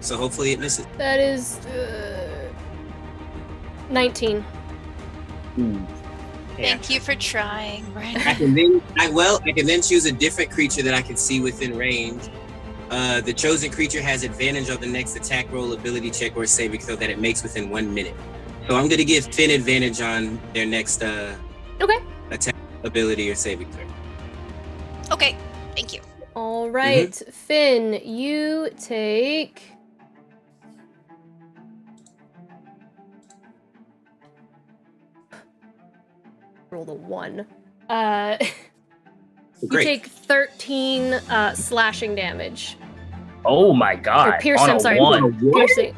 So hopefully it misses. That is 19. Ooh. Thank you for trying, Brandon. I can then choose a different creature that I can see within range. The chosen creature has advantage on the next attack roll, ability check, or saving throw that it makes within 1 minute. So I'm gonna give Finn advantage on their next attack, ability, or saving throw. Okay, thank you. All right, Finn, you take... Roll the 1. You Great. take 13 slashing damage. Oh my god. Or piercing, on a I'm sorry. 1. Piercing.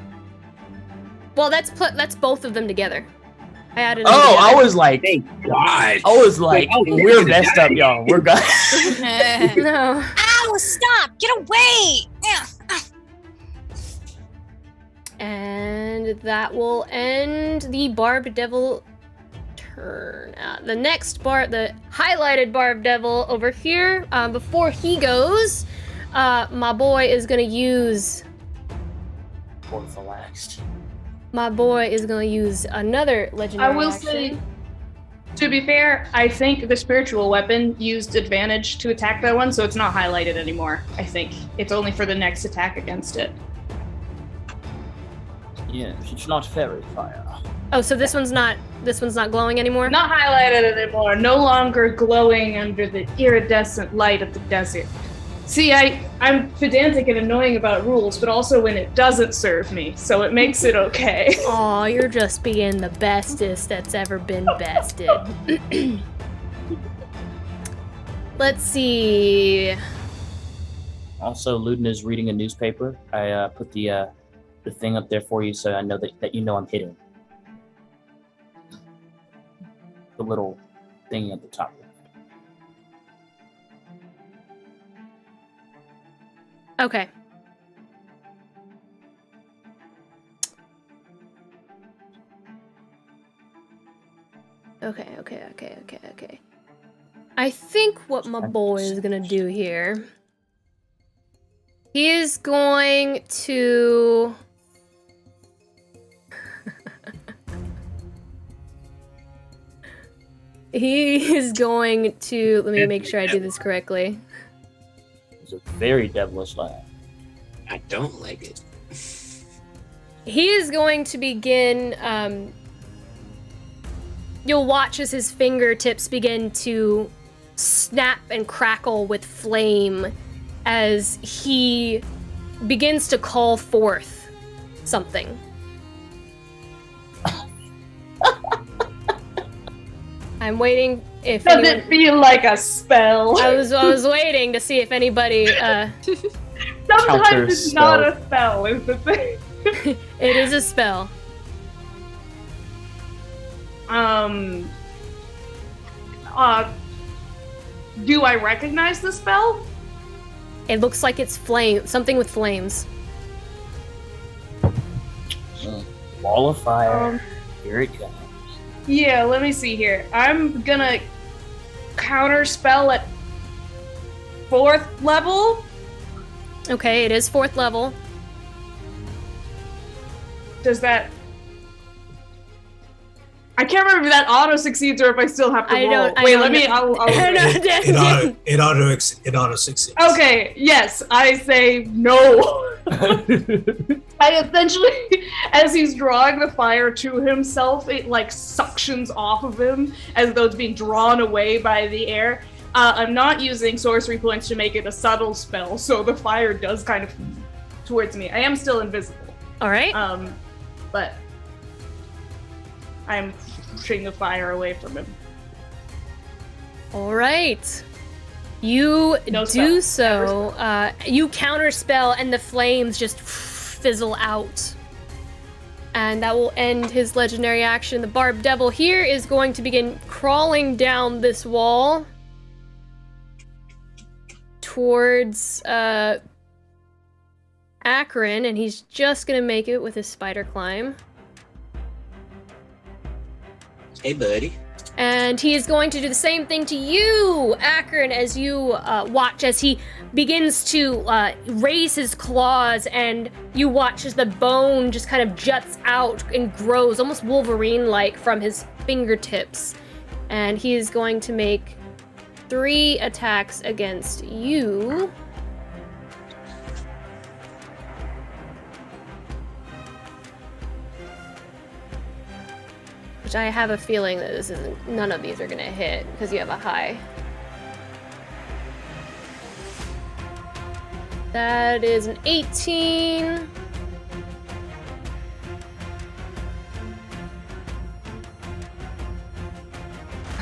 Well, that's both of them together. I added them Oh, I together. was like, Thank God. I was like, we're messed up, y'all. We're good. No. Ow, stop! Get away! Yeah. And that will end the Barbed Devil turn. The next the highlighted Barbed Devil over here, before he goes, my boy is gonna use... Ortholaxed. My boy is gonna use another legendary I will action. say, To be fair, I think the spiritual weapon used advantage to attack that one, so it's not highlighted anymore. I think it's only for the next attack against it. Yes, it's not fairy fire. Oh, so this one's not glowing anymore? Not highlighted anymore. No longer glowing under the iridescent light of the desert. See, I'm pedantic and annoying about rules, but also when it doesn't serve me, so it makes it okay. Aw, you're just being the bestest that's ever been bested. Let's see. Also, Luden is reading a newspaper. I put the thing up there for you so I know that you know I'm hitting. The little thing at the top. Okay. Okay. I think what my boy is gonna do here, he is going to let me make sure I do this correctly. It's a very devilish laugh. I don't like it. He is going to begin, you'll watch as his fingertips begin to snap and crackle with flame as he begins to call forth something. I'm waiting if Does it feel like a spell? I was waiting to see if anybody Sometimes it's not a spell, is the thing. It is a spell. Do I recognize the spell? It looks like it's flame, something with flames. Wall of fire. Here it comes. Yeah, let me see here. I'm gonna counter spell at 4th level. Okay, it is 4th level. Does that... I can't remember if that auto succeeds or if I still have to roll. It auto succeeds. Okay, yes, I say no. I essentially, as he's drawing the fire to himself, it like suctions off of him as though it's being drawn away by the air. I'm not using sorcery points to make it a subtle spell, so the fire does kind of towards me. I am still invisible. All right. But I'm pushing the fire away from him. All right. You do so. You counterspell, and the flames just fizzle out. And that will end his legendary action. The Barbed Devil here is going to begin crawling down this wall towards Akron, and he's just going to make it with his spider climb. Hey, buddy. And he is going to do the same thing to you, Akron, as you watch as he begins to raise his claws, and you watch as the bone just kind of juts out and grows, almost Wolverine-like, from his fingertips. And he is going to make 3 attacks against you. Which I have a feeling that none of these are gonna hit because you have a high. That is an 18.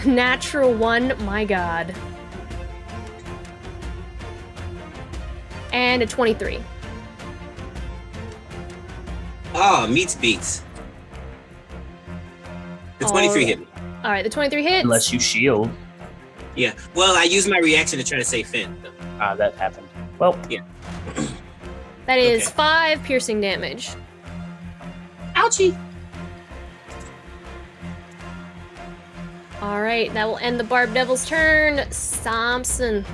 Natural 1, my god. And a 23. Ah, meets beats. The 23 hit me. Alright, the 23 hits. Unless you shield. Yeah. Well, I used my reaction to try to save Finn. That happened. Well, yeah. That is 5 piercing damage. Ouchie. Alright, that will end the Barbed Devil's turn. Samson.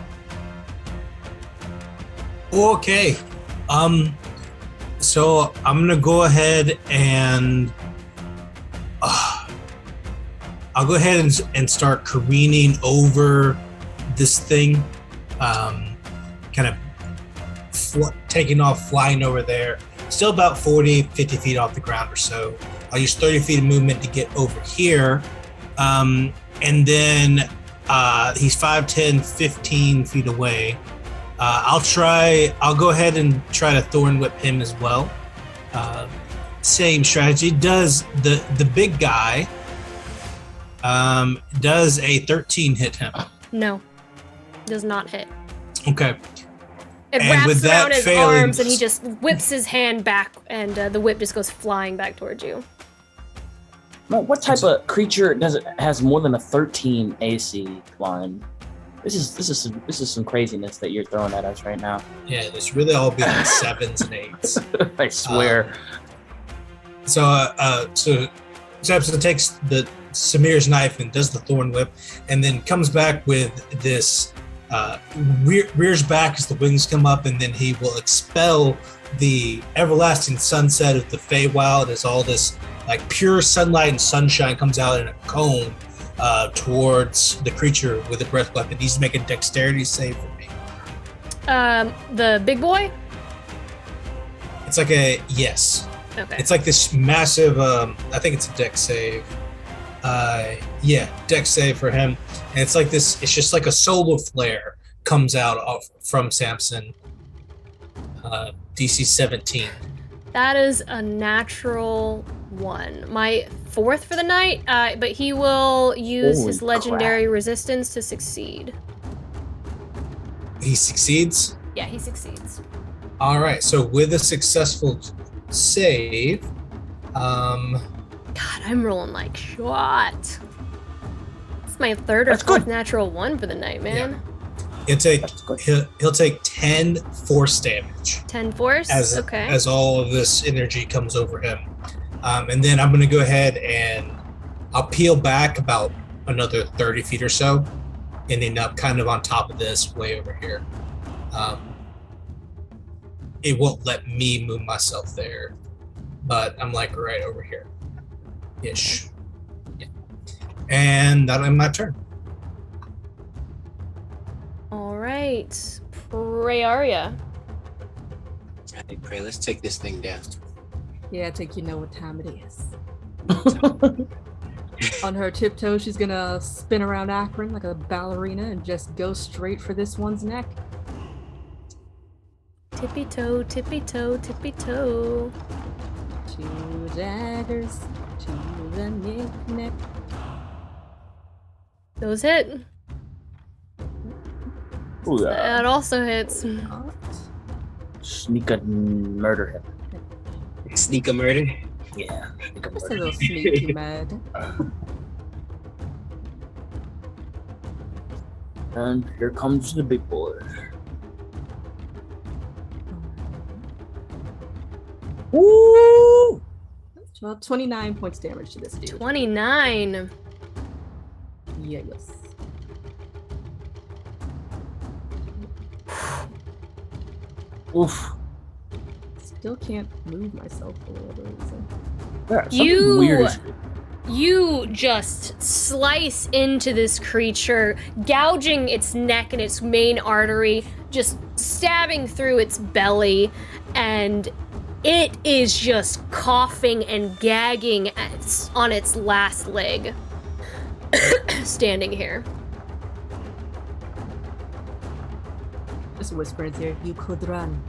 Okay. So I'm gonna go ahead and I'll go ahead and start careening over this thing, kind of taking off, flying over there. Still about 40, 50 feet off the ground or so. I'll use 30 feet of movement to get over here. And then he's 5, 10, 15 feet away. I'll go ahead and try to Thorn Whip him as well. Same strategy. Does the big guy, does a 13 hit him? No, does not hit. Okay. It And wraps with that around his failing- arms, and he just whips his hand back, and the whip just goes flying back towards you. What type of creature has more than a 13 AC line? This is some craziness that you're throwing at us right now. Yeah, it's really all be like 7s and 8s. I swear. So Samson takes the Samir's knife and does the Thorn Whip, and then comes back with this rears back as the wings come up, and then he will expel the everlasting sunset of the Feywild as all this like pure sunlight and sunshine comes out in a cone towards the creature with a breath weapon. He's making a dexterity save for me. The big boy? It's like a yes. Okay. It's like this massive. I think it's a dex save. Yeah, dex save for him. And it's like this. It's just like a solar flare comes out from Samson. DC 17. That is a natural 1. My 4th for the night, but he will use Holy his legendary resistance to succeed. He succeeds. Yeah, he succeeds. All right. So with a successful save, God, I'm rolling like shot. It's my 3rd or That's 4th good. natural 1 for the night, man. he'll take 10 force damage 10 force? as Okay. as all of this energy comes over him. And then I'm going to go ahead and I'll peel back about another 30 feet or so, ending up kind of on top of this way over here. It won't let me move myself there, but I'm like right over here ish. Yeah. And that'll end my turn. All right. Prearia. I think, Pray, let's take this thing down. Yeah, I think you know what time it is. On her tiptoe, she's gonna spin around Akron like a ballerina and just go straight for this one's neck. Tippy toe, tippy toe, tippy toe. 2 daggers to the neck. Those hit. Ooh, That also hits. Not. sneak and murder him. Sneak a murder. Yeah. Sneak and Just a murder. little sneaky mad. And here comes the big boy. Woo! Well, 29 points damage to this dude. 29. Yes. Oof. Still can't move myself for whatever reason. Yeah, something You- weird is- You just slice into this creature, gouging its neck and its main artery, just stabbing through its belly, and it is just coughing and gagging on its last leg. Standing here. Just whisper in his ear, you could run.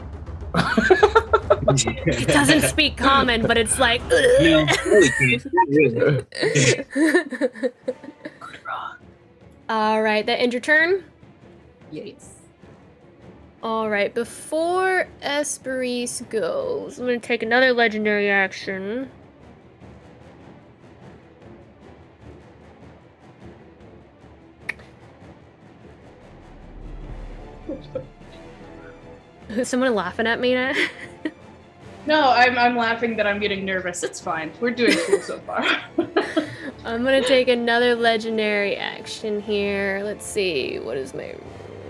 It doesn't speak common, but it's like. No, really can't. Really. All right, that end your turn. Yes. All right, before Esperise goes, I'm gonna take another legendary action. Is someone laughing at me now? No, I'm laughing that I'm getting nervous. It's fine. We're doing cool so far. I'm gonna take another legendary action here. Let's see, what is my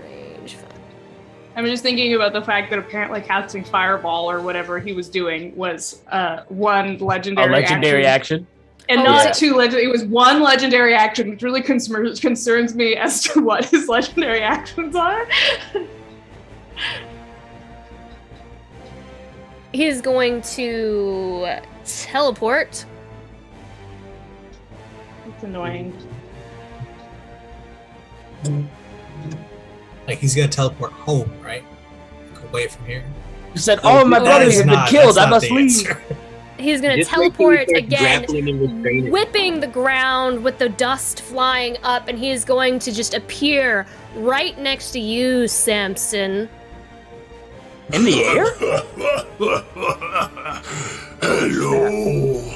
range? I'm just thinking about the fact that apparently casting Fireball or whatever he was doing was one A legendary legendary action. And Oh, not yeah. 2 legend. It was 1 legendary action, which really concerns me as to what his legendary actions are. He's going to teleport. It's annoying. Like he's gonna teleport home, right? Like away from here. You said all of my That brothers is have not- been killed. that's I not must the leave. answer. He's going to Just wait till teleport we start again, grappling and restraining. whipping the ground with the dust flying up, and he is going to just appear right next to you, Samson. In the air? Hello.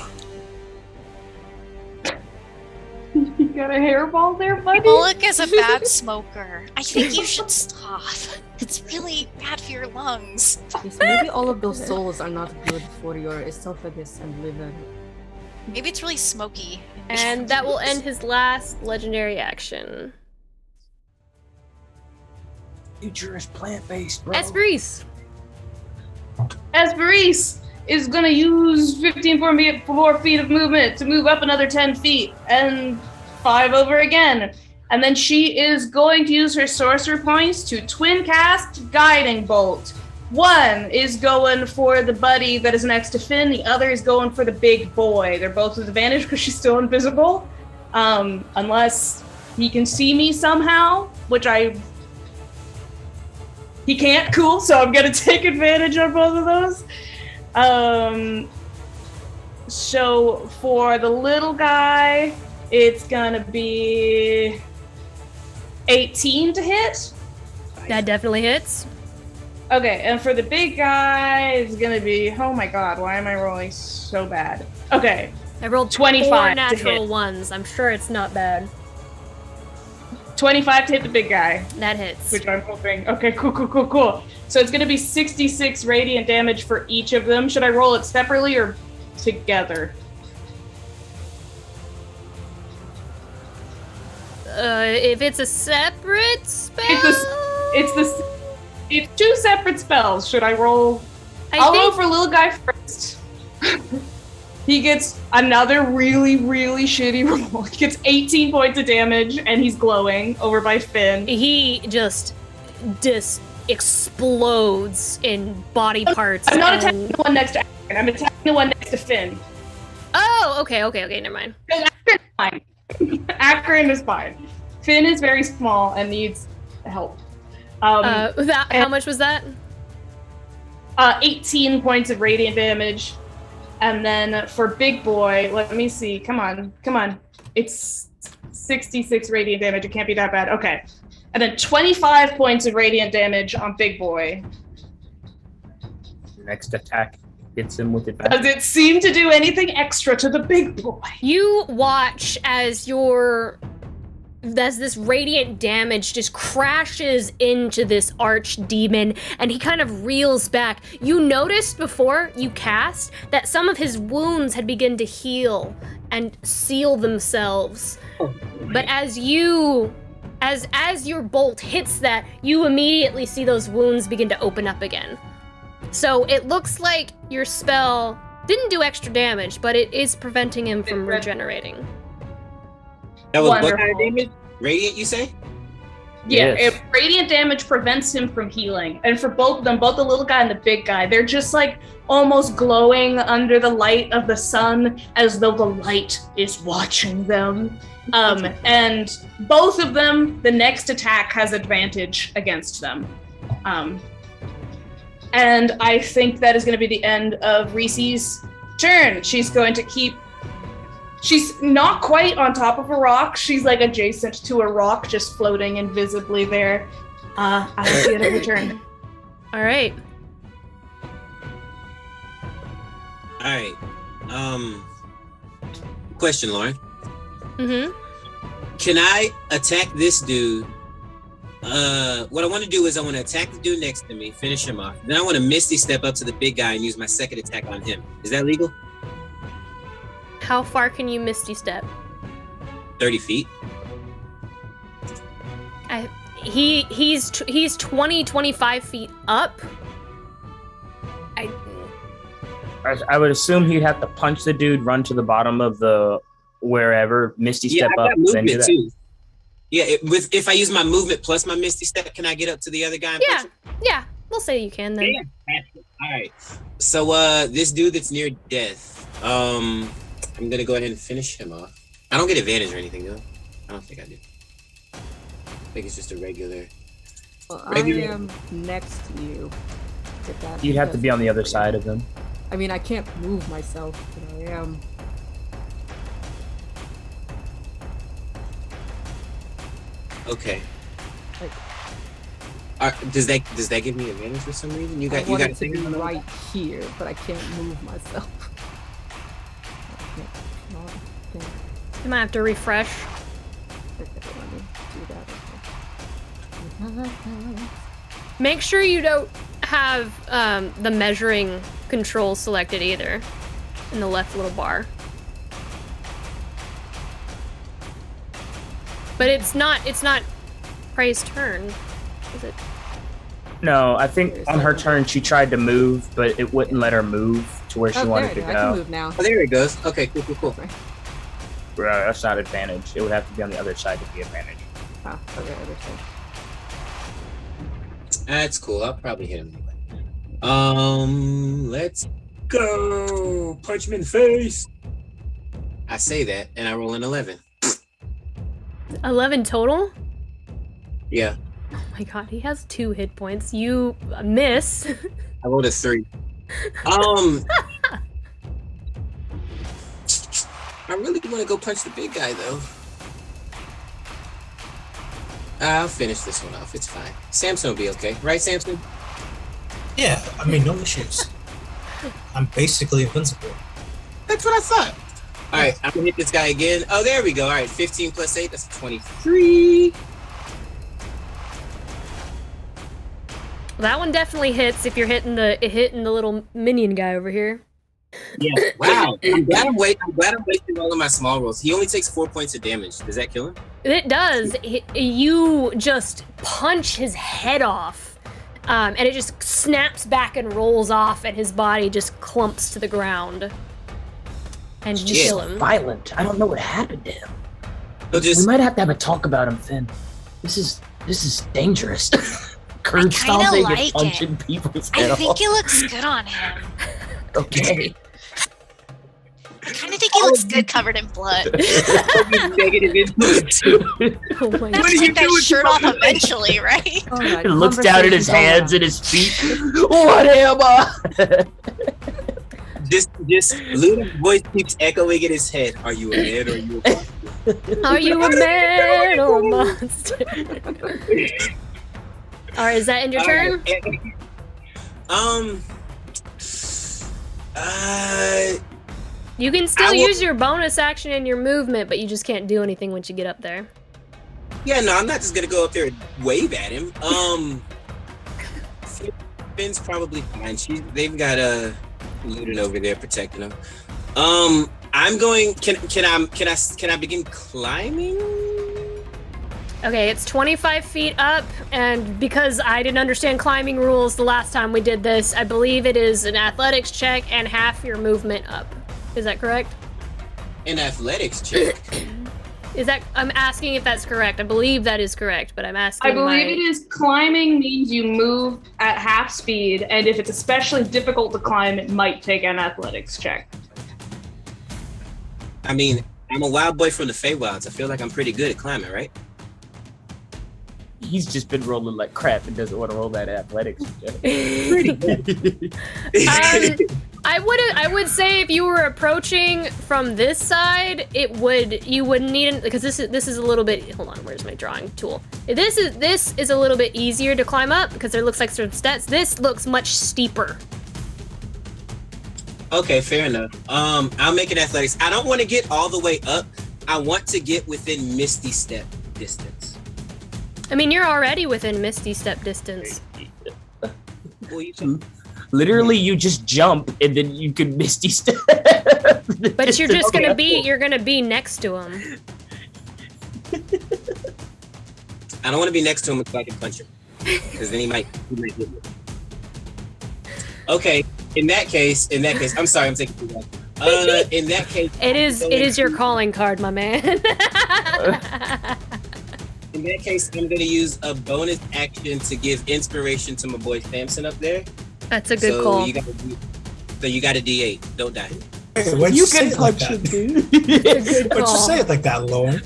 You got a hairball there, buddy? Bullock is a bad smoker. I think you should stop. It's really bad for your lungs. Yes, maybe all of those souls are not good for your esophagus and liver. Maybe it's really smoky. And that will end his last legendary action. Future is plant-based, bro. Esperise. Esperise is gonna use 15 more feet of movement to move up another 10 feet and 5 over again. And then she is going to use her sorcerer points to twin cast Guiding Bolt. One is going for the buddy that is next to Finn. The other is going for the big boy. They're both with advantage because she's still invisible. Unless he can see me somehow, which he can't. Cool. So I'm gonna take advantage of both of those. So for the little guy, it's gonna be 18 to hit. That definitely hits. Okay, and for the big guy, it's gonna be, oh my god, why am I rolling so bad? Okay, I rolled 25 4 to natural hit. ones. I'm sure it's not bad. 25 to hit the big guy, That hits. which I'm hoping. Okay, cool. So it's gonna be 66 radiant damage for each of them. Should I roll it separately or together? If it's a separate spell, It's 2 separate spells. Should I roll? I'll roll for little guy first. He gets another really, really shitty roll. He gets 18 points of damage, and he's glowing over by Finn. he just explodes in body parts. I'm not and- attacking the one next to Akron. I'm attacking the one next to Finn. Oh, okay, never mind. Akron's fine. Akron is fine. Finn is very small and needs help. How much was that? 18 points of radiant damage. And then for Big Boy, let me see. Come on. It's 66 radiant damage. It can't be that bad. Okay. And then 25 points of radiant damage on Big Boy. Next attack hits him with Does advantage. it seem to do anything extra to the Big Boy? You watch as this radiant damage just crashes into this archdemon, and he kind of reels back. You noticed before you cast that some of his wounds had begun to heal and seal themselves. But as your bolt hits that, you immediately see those wounds begin to open up again. So it looks like your spell didn't do extra damage, but it is preventing him from regenerating. That was what Wonderful. kind of damage? Radiant, you say? Yeah, Yes. radiant damage prevents him from healing. And for both of them, both the little guy and the big guy, they're just like almost glowing under the light of the sun as though the light is watching them. And both of them, the next attack has advantage against them. And I think that is going to be the end of Reese's turn. She's going to keep... She's not quite on top of a rock. She's like adjacent to a rock, just floating invisibly there. At the end of her turn. All right. Alright. Question, Lauren. Mm-hmm. Can I attack this dude? What I want to do is I want to attack the dude next to me, finish him off. Then I want to Misty step up to the big guy and use my second attack on him. Is that legal? How far can you Misty Step? 30 feet. He's 20, 25 feet up. I would assume he'd have to punch the dude, run to the bottom of the wherever, Misty Step I up, got then do movement that. too. Yeah, if I use my movement plus my Misty Step, can I get up to the other guy? And punch him? Yeah, we'll say you can then. Yeah. All right. So this dude that's near death, I'm gonna go ahead and finish him off. I don't get advantage or anything, do I? I don't think I do. I think it's just a regular. Well, Regular. I am next to you. Get that, You'd have to because- be on the other side of them. I mean, I can't move myself, but I am. Okay. Like, Does that give me advantage for some reason? You I got want a it to thing be on the- right here, but I can't move myself. I can't. No, I can't. You might have to refresh. Okay, let me do that. Okay. Make sure you don't have the measuring control selected either in the left little bar. But it's not Prey's turn, is it? No, I think on her turn she tried to move, but it wouldn't let her move to where she Oh, wanted there to it is. I can go. move now. Oh, there it goes. Okay, cool. That's not advantage. It would have to be on the other side to be advantage. Oh, okay, other side. That's cool. I'll probably hit him anyway. Let's go. Punch him in the face. I say that, and I roll an 11. 11 total? Yeah, Oh my god, he has 2 hit points. You miss. I rolled a 3. I really want to go punch the big guy, though. I'll finish this one off. It's fine. Samson will be okay. Right, Samson? Yeah, I mean, no issues. I'm basically invincible. That's what I thought. All right, I'm going to hit this guy again. Oh, there we go. All right, 15 plus 8. That's 23. That one definitely hits if you're hitting the little minion guy over here. Yeah. Wow. I'm glad I'm wasting all of my small rolls. He only takes 4 points of damage. Does that kill him? It does. You just punch his head off, and it just snaps back and rolls off, and his body just clumps to the ground. And you Shit. kill him. Violent. I don't know what happened to him. He'll We just. might have to have a talk about him, Finn. This is dangerous. Curb kinda stomping like and it. punching people's I head think off. it looks good on him. Okay. I kind of think he looks good covered in blood. Negative influence. Oh my Have What to are you take that doing shirt to off my eventually, right? All right, He looks down at his hands and his feet. What am I? Just Luna's voice keeps echoing in his head. Are you a man or are you a monster? Are you a man or a monster? Alright, is that in your turn? You can still I will- use your bonus action and your movement, but you just can't do anything once you get up there. Yeah, no, I'm not just gonna go up there and wave at him. Finn's probably fine. They've got Luden over there protecting him. I'm going. Can I begin climbing? Okay, it's 25 feet up, and because I didn't understand climbing rules the last time we did this, I believe it is an athletics check and half your movement up. Is that correct? An athletics check. I'm asking if that's correct. I believe that is correct, but I'm asking. I believe it is climbing means you move at half speed, and if it's especially difficult to climb, it might take an athletics check. I mean, I'm a wild boy from the Feywilds. I feel like I'm pretty good at climbing, right? He's just been rolling like crap and doesn't want to roll that athletics. I would say if you were approaching from this side, you wouldn't need it because this is a little bit. Hold on, where's my drawing tool? This is a little bit easier to climb up because there looks like some steps. This looks much steeper. Okay, fair enough. I'll make an athletics. I don't want to get all the way up. I want to get within Misty Step distance. I mean, you're already within Misty Step distance. Well, you Literally, you just jump and then you can Misty Step. But you're just gonna be next to him. I don't want to be next to him so I can punch him, because then he might hit me. Okay, In that case, I'm sorry, I'm taking too long. In that case, It is your calling card, my man. In that case, I'm going to use a bonus action to give inspiration to my boy Samson up there. That's a good call. You got a D8. Don't die. Hey, why'd you say it like that? Good Why'd call. you say it like that, Lauren?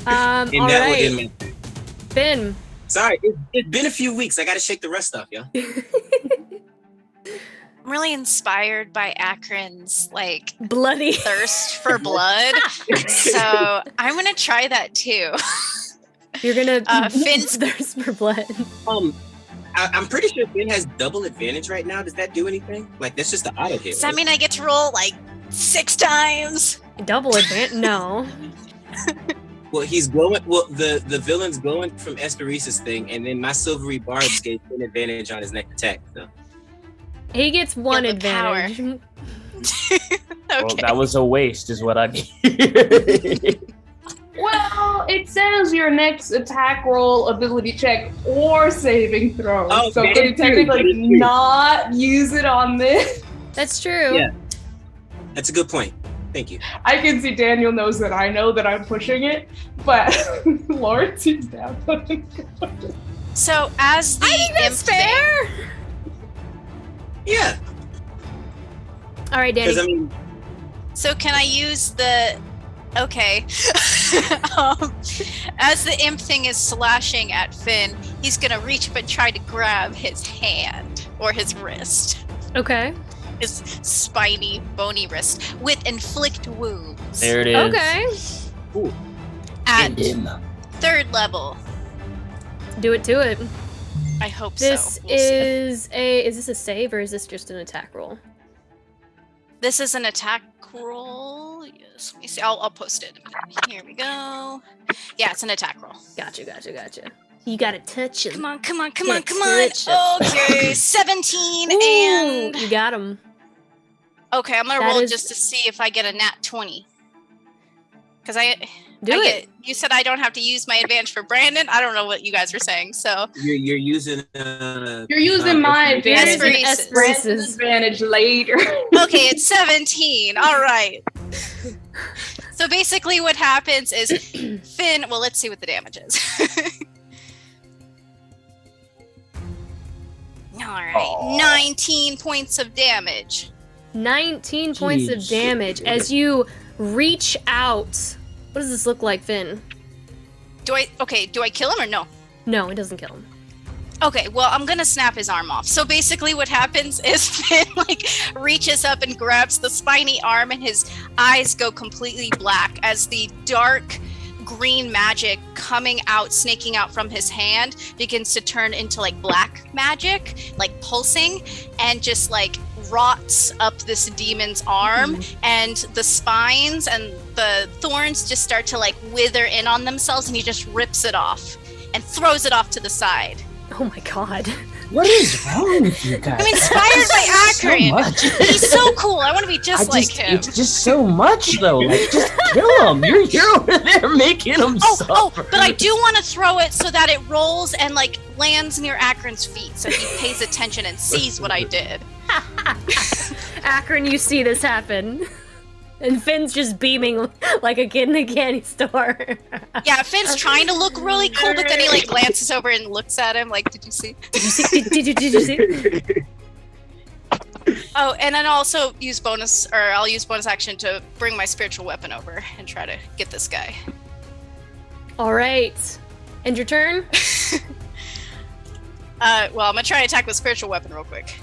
All And that will right, end my Finn. Sorry, it's been a few weeks. I got to shake the rust off, yo. I'm really inspired by Akron's like Bloody. thirst for blood. So I'm gonna try that too. You're gonna Finn's thirst for blood. I'm pretty sure Finn has double advantage right now. Does that do anything? Like, that's just the auto hit. Does that mean I get to roll like 6 times? Double advantage? No. Well, he's glowing. Well, the villain's glowing from Esperis's thing, and then my silvery barbs gave Finn advantage on his next attack. So. He gets one Yeah, the power. advantage. Okay. Well, that was a waste, is what I mean. Well, it says your next attack roll, ability check, or saving throw. Oh, so that can is you true, technically that is true. not use it on this? That's true. Yeah. That's a good point. Thank you. I can see Daniel knows that I know that I'm pushing it, but Lauren seems down. So as the I think that's imp thing- fair. Yeah. All right, Danny. Because I mean, So can I use the? Okay. As the imp thing is slashing at Finn, he's gonna reach up and try to grab his hand or his wrist, Okay. his spiny, bony wrist, with inflict wounds. There it is. Okay. At End him. 3rd level. Do it to it. I hope This so. We'll see. is this a save or is this just an attack roll? This is an attack roll. Yes, let me see. I'll post it. Here we go. Yeah, it's an attack roll. Gotcha. You gotta touch him. Come on. Yeah, touch Okay, 17 Ooh, and you got him. okay, I'm gonna That roll is- just to see if I get a nat 20. Because Do it. you said I don't have to use my advantage for Brandon. I don't know what you guys were saying. So you're using. You're using my advantage. Esperis's. Brandon's advantage later. okay, it's 17. All right. So basically, what happens is Finn. Well, let's see what the damage is. All right, Aw. 19 points of damage. 19 points of Jeez. damage as you reach out. What does this look like, Finn? Do I kill him or no? No, it doesn't kill him. Okay, well, I'm gonna snap his arm off. So basically what happens is Finn, reaches up and grabs the spiny arm and his eyes go completely black as the dark green magic coming out, snaking out from his hand begins to turn into, black magic, pulsing, and just, rots up this demon's arm, and the spines and the thorns just start to, wither in on themselves, and he just rips it off and throws it off to the side. Oh my god. What is wrong with you guys? I'm inspired by Akron. So much. He's so cool. I want to be just like him. It's just so much, though. Just kill him. You're over there making him suffer. But I do want to throw it so that it rolls and lands near Akron's feet, so he pays attention and sees what I did. Akron, you see this happen. And Finn's just beaming like a kid in a candy store. Yeah, Finn's trying to look really cool, but then he glances over and looks at him did you see? Did you see? Oh, and then I'll also use I'll use bonus action to bring my spiritual weapon over and try to get this guy. All right. End your turn. Well, I'm gonna try to attack with spiritual weapon real quick,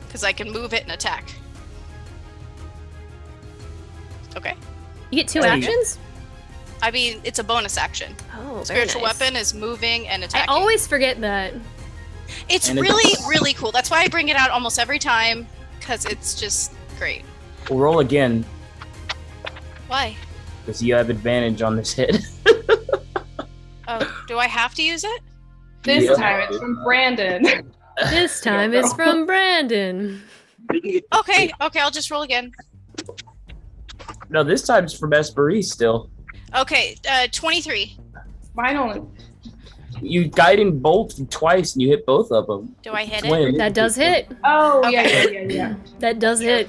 because I can move it and attack. Okay. You get 2 There you go. actions? I mean, it's a bonus action. Oh, very Spiritual nice. weapon is moving and I attacking. always forget that. It's And it- really, really cool. That's why I bring it out almost every time, because it's just great. We'll roll again, Why? because you have advantage on this hit. Oh, do I have to use it? This Yeah. time it's from Brandon. This time it's from Brandon. Okay, I'll just roll again. No, this time's from Esperis still. Okay, 23. Finally. you guiding bolt twice and you hit both of them. Do I hit it? Twin. That does hit. Oh, Okay. yeah. That does hit.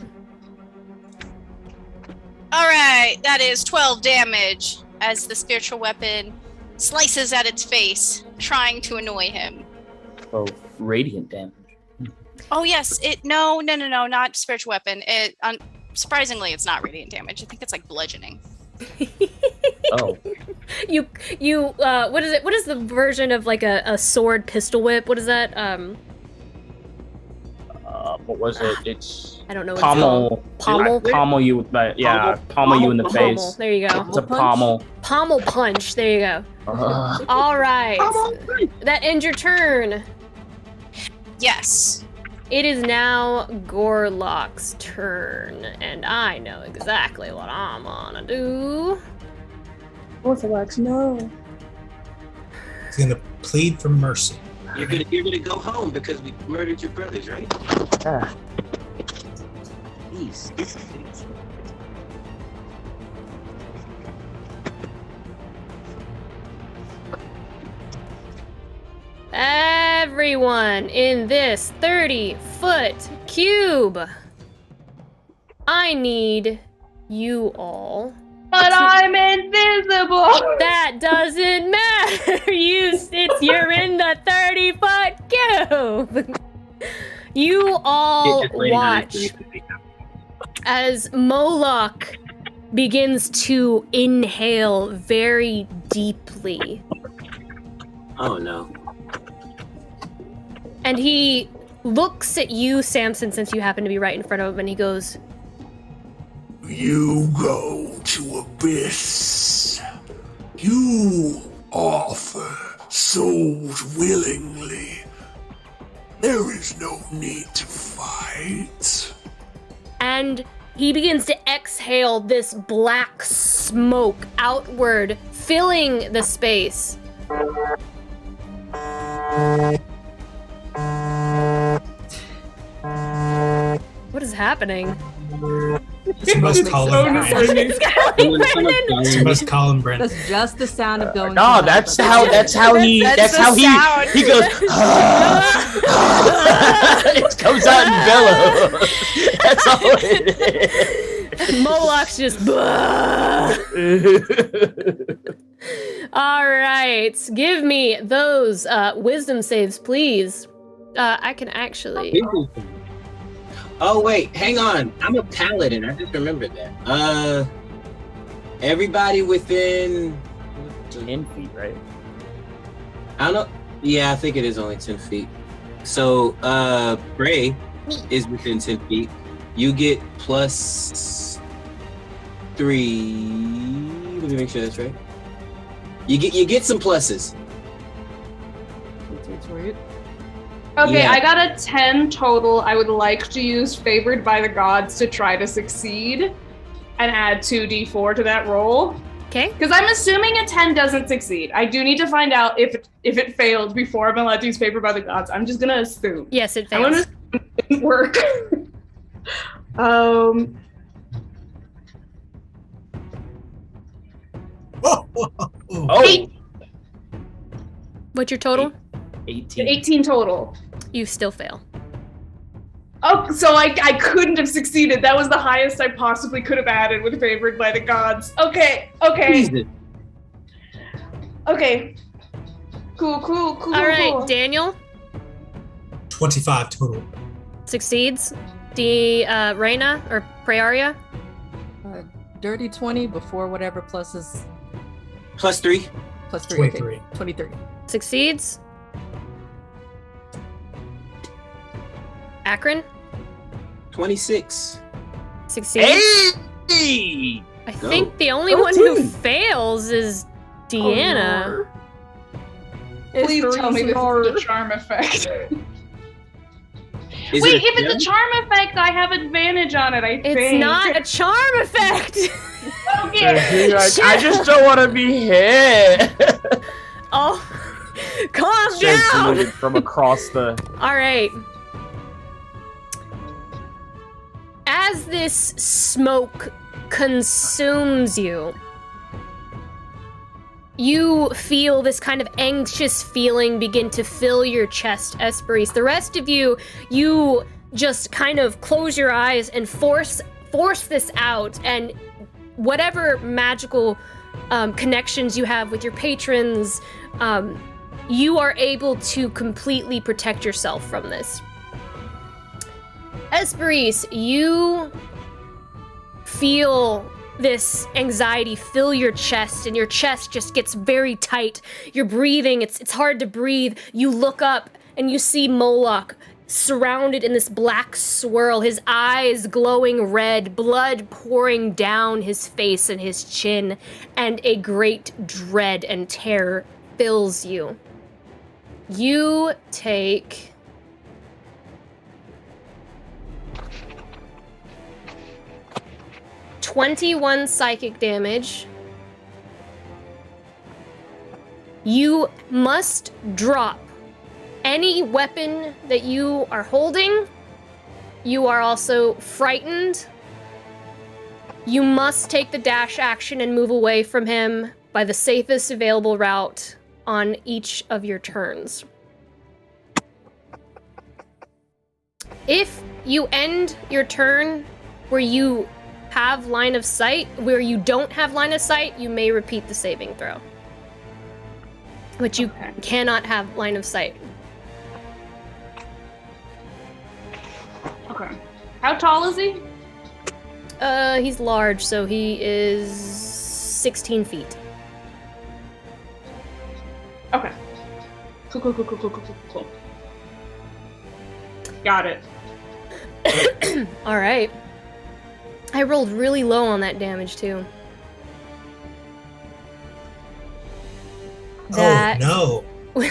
All right, that is 12 damage as the spiritual weapon slices at its face, trying to annoy him. Oh, radiant damage. Oh yes, no, not spiritual weapon. Surprisingly, it's not radiant damage. I think it's like bludgeoning. Oh. You what is it? What is the version of like a sword pistol whip? What is that? What was it? It's I don't know what it's called. Pommel? Pommel you with the pommel you in the Pommel. face. There you go. It's a pommel. Pommel punch. There you go. All right. That ends your turn. Yes. It is now Gorlock's turn, and I know exactly what I'm gonna do. Orthodox, no. He's gonna plead for mercy. You're gonna go home because we murdered your brothers, right? Ah. Please. Everyone in this 30-foot cube, I need you all. But I'm invisible! That doesn't matter. You're in the 30-foot cube. You all watch as Moloch begins to inhale very deeply. Oh no. And he looks at you, Samson, since you happen to be right in front of him, and he goes, You go to abyss. You offer souls willingly. There is no need to fight. and he begins to exhale this black smoke outward, filling the space. What is happening? Somebody's calling Brandon. Somebody's calling Brandon. That's just the sound of going. No, that's how he he goes. It comes out in bellow. That's all it is. Moloch's just. All right, give me those wisdom saves, please. I can actually. Oh wait, hang on. I'm a paladin. I just remembered that. Everybody within 10 feet, right? I don't know. Yeah, I think it is only 10 feet. So Bray is within 10 feet. You get +3. Let me make sure that's right. You get some pluses. Sweet. Okay, Yeah. I got a 10 total. I would like to use Favored by the Gods to try to succeed and add 2d4 to that roll. Okay. Because I'm assuming a 10 doesn't succeed. I do need to find out if it failed before I'm allowed to use Favored by the Gods. I'm just gonna assume. Yes, it I want fails. to assume it didn't work. Oh, Eight. What's your total? 18. 18 total. You still fail. Oh, so I couldn't have succeeded. That was the highest I possibly could have added with Favored by the Gods. Okay. Jesus. Okay. Cool. All right, Daniel 25 total. succeeds. Reyna or Praeria. Dirty 20 before whatever pluses +3. plus 3. 23. Okay. 23. Succeeds. Akron 26. succeeds. Hey! I think the only one who 13. fails is Deanna. Please tell me this is a charm effect. Is Wait, it if it's a charm effect, I have advantage on it, I think. It's not a charm effect. Okay. Like, I just don't want to be hit. Oh, calm Shed down. saluted from across the. All right. As this smoke consumes you, You feel this kind of anxious feeling begin to fill your chest, Esperise. The rest of you just kind of close your eyes and force this out, and whatever magical connections you have with your patrons, you are able to completely protect yourself from this. Esperise, you feel this anxiety fill your chest, and your chest just gets very tight. You're breathing, it's hard to breathe. You look up and you see Moloch surrounded in this black swirl, his eyes glowing red, blood pouring down his face and his chin, and a great dread and terror fills you. You take 21 psychic damage. You must drop any weapon that you are holding. You are also frightened. You must take the dash action and move away from him by the safest available route on each of your turns. If you end your turn where you have line of sight, where you don't have line of sight, you may repeat the saving throw. But you cannot have line of sight. Okay. How tall is he? He's large, so he is 16 feet. Okay. Cool. Got it. All right. I rolled really low on that damage, too. That, oh, no.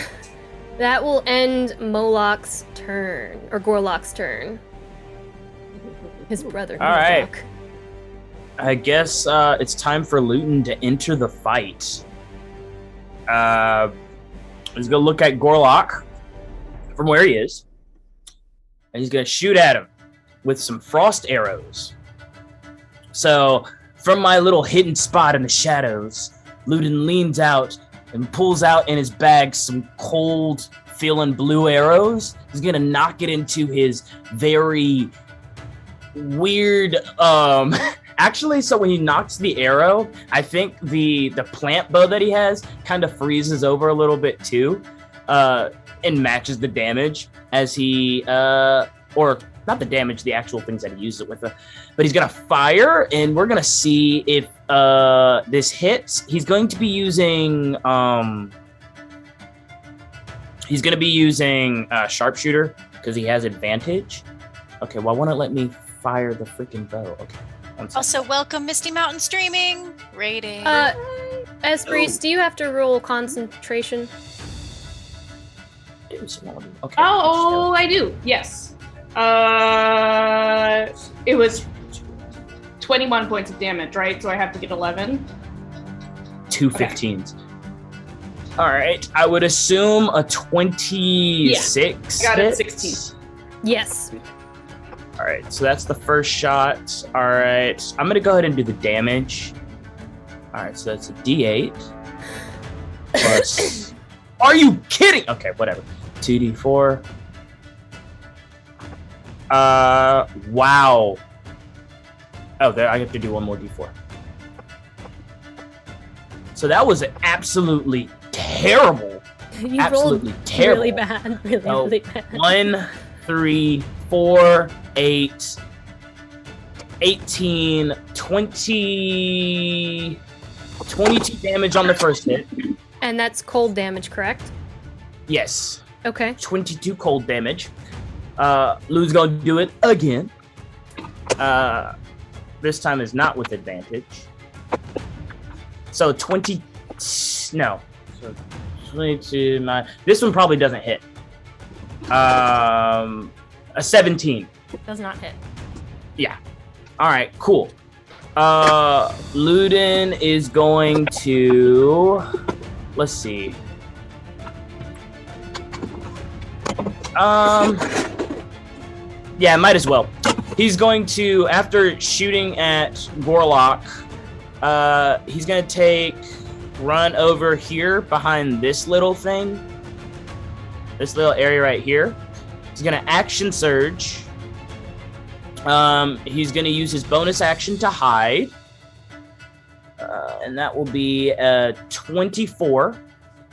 That will end Moloch's turn, or Gorlock's turn. His brother. All right. I guess it's time for Luton to enter the fight. He's gonna look at Gorlock from where he is, and he's gonna shoot at him with some frost arrows. So, from my little hidden spot in the shadows, Luton leans out and pulls out in his bag some cold feeling blue arrows. He's gonna knock it into his very weird actually, so when he knocks the arrow, I think the plant bow that he has kind of freezes over a little bit too, and matches the damage as he or not the damage, the actual things that he uses it with. But he's gonna fire, and we're gonna see if this hits. He's going to be using sharpshooter because he has advantage. Okay, well, why won't it let me fire the freaking bow? Okay. Also, welcome Misty Mountain streaming rating. Esperise, do you have to roll concentration? Okay. Oh, I do. Yes. It was 21 points of damage, right? So I have to get 11. 2 15s. All right. I would assume a 26. Yeah, I got it 16. Yes. All right. So that's the first shot. All right. I'm going to go ahead and do the damage. All right. So that's a D8 plus. Are you kidding? Okay, whatever. 2d4. Wow. Oh, there, I have to do one more d4. So that was absolutely terrible. You absolutely rolled terrible. Really bad. Really bad. 1, 3, 4, 8, 18, 20, 22 damage on the first hit. And that's cold damage, correct? Yes. Okay. 22 cold damage. Lou's gonna do it again. This time is not with advantage. So 20. No. So 22. This one probably doesn't hit. A 17. Does not hit. Yeah. All right. Cool. Luden is going to. Let's see. Yeah, might as well. He's going to, after shooting at Gorlock, he's going to take run over here behind this little thing. This little area right here. He's going to action surge. He's going to use his bonus action to hide. And that will be 24.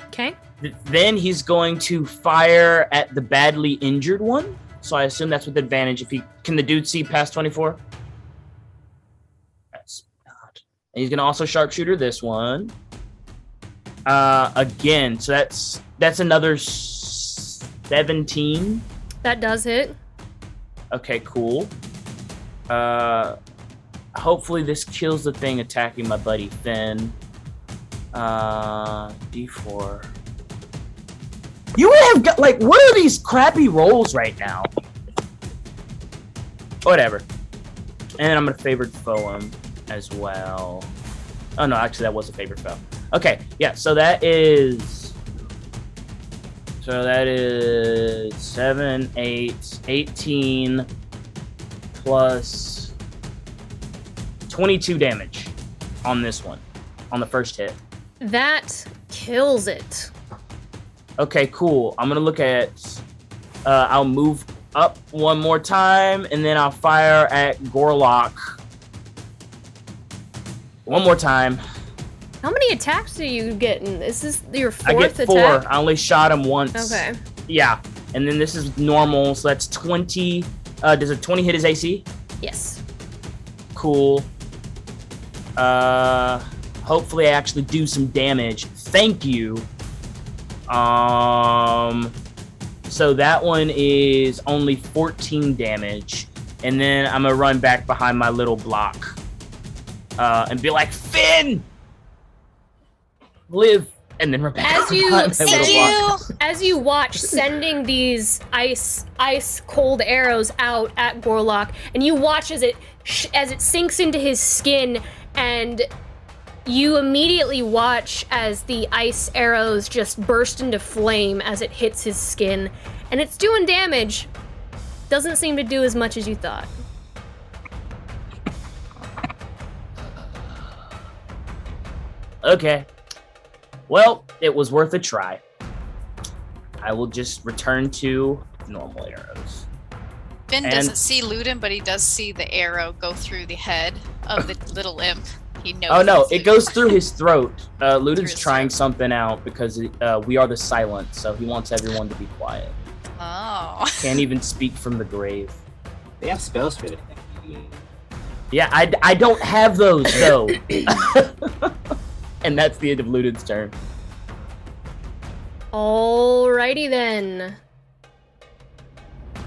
Okay. Then he's going to fire at the badly injured one. So I assume that's with advantage. Can the dude see past 24? That's not. And he's going to also sharpshooter this one. Again, so that's another 17. That does hit. Okay, cool. Hopefully this kills the thing attacking my buddy Finn. D4. You have got, like, what are these crappy rolls right now? Whatever. And I'm gonna favored foe him as well. Oh no, actually that was a favored foe. Okay, yeah, so that is 7, 8, 18 plus 22 damage on this one, on the first hit. That kills it. Okay, cool. I'm gonna look at, I'll move up one more time, and then I'll fire at Gorlock one more time. How many attacks are you getting? This is your fourth I get 4. attack? I only shot him once. Okay. Yeah, and then this is normal, so that's 20. Does a 20 hit his AC? Yes. Cool. Hopefully I actually do some damage. Thank you. So that one is only 14 damage. And then I'm gonna run back behind my little block. And be like, Finn! Live! And then run back As you behind my little block. as you watch sending these ice cold arrows out at Gorlock, and you watch as it sinks into his skin, and you immediately watch as the ice arrows just burst into flame as it hits his skin, and it's doing damage. Doesn't seem to do as much as you thought. Okay. Well, it was worth a try. I will just return to normal arrows. Finn And- doesn't see Ludin, but he does see the arrow go through the head of the little imp. He knows. Oh no, it's it Ludin. goes through his throat. Ludin's his trying throat. something out because we are the silent, so he wants everyone to be quiet. Oh. Can't even speak from the grave. They have spells for that. Yeah, I don't have those though. And that's the end of Ludin's turn. Alrighty then.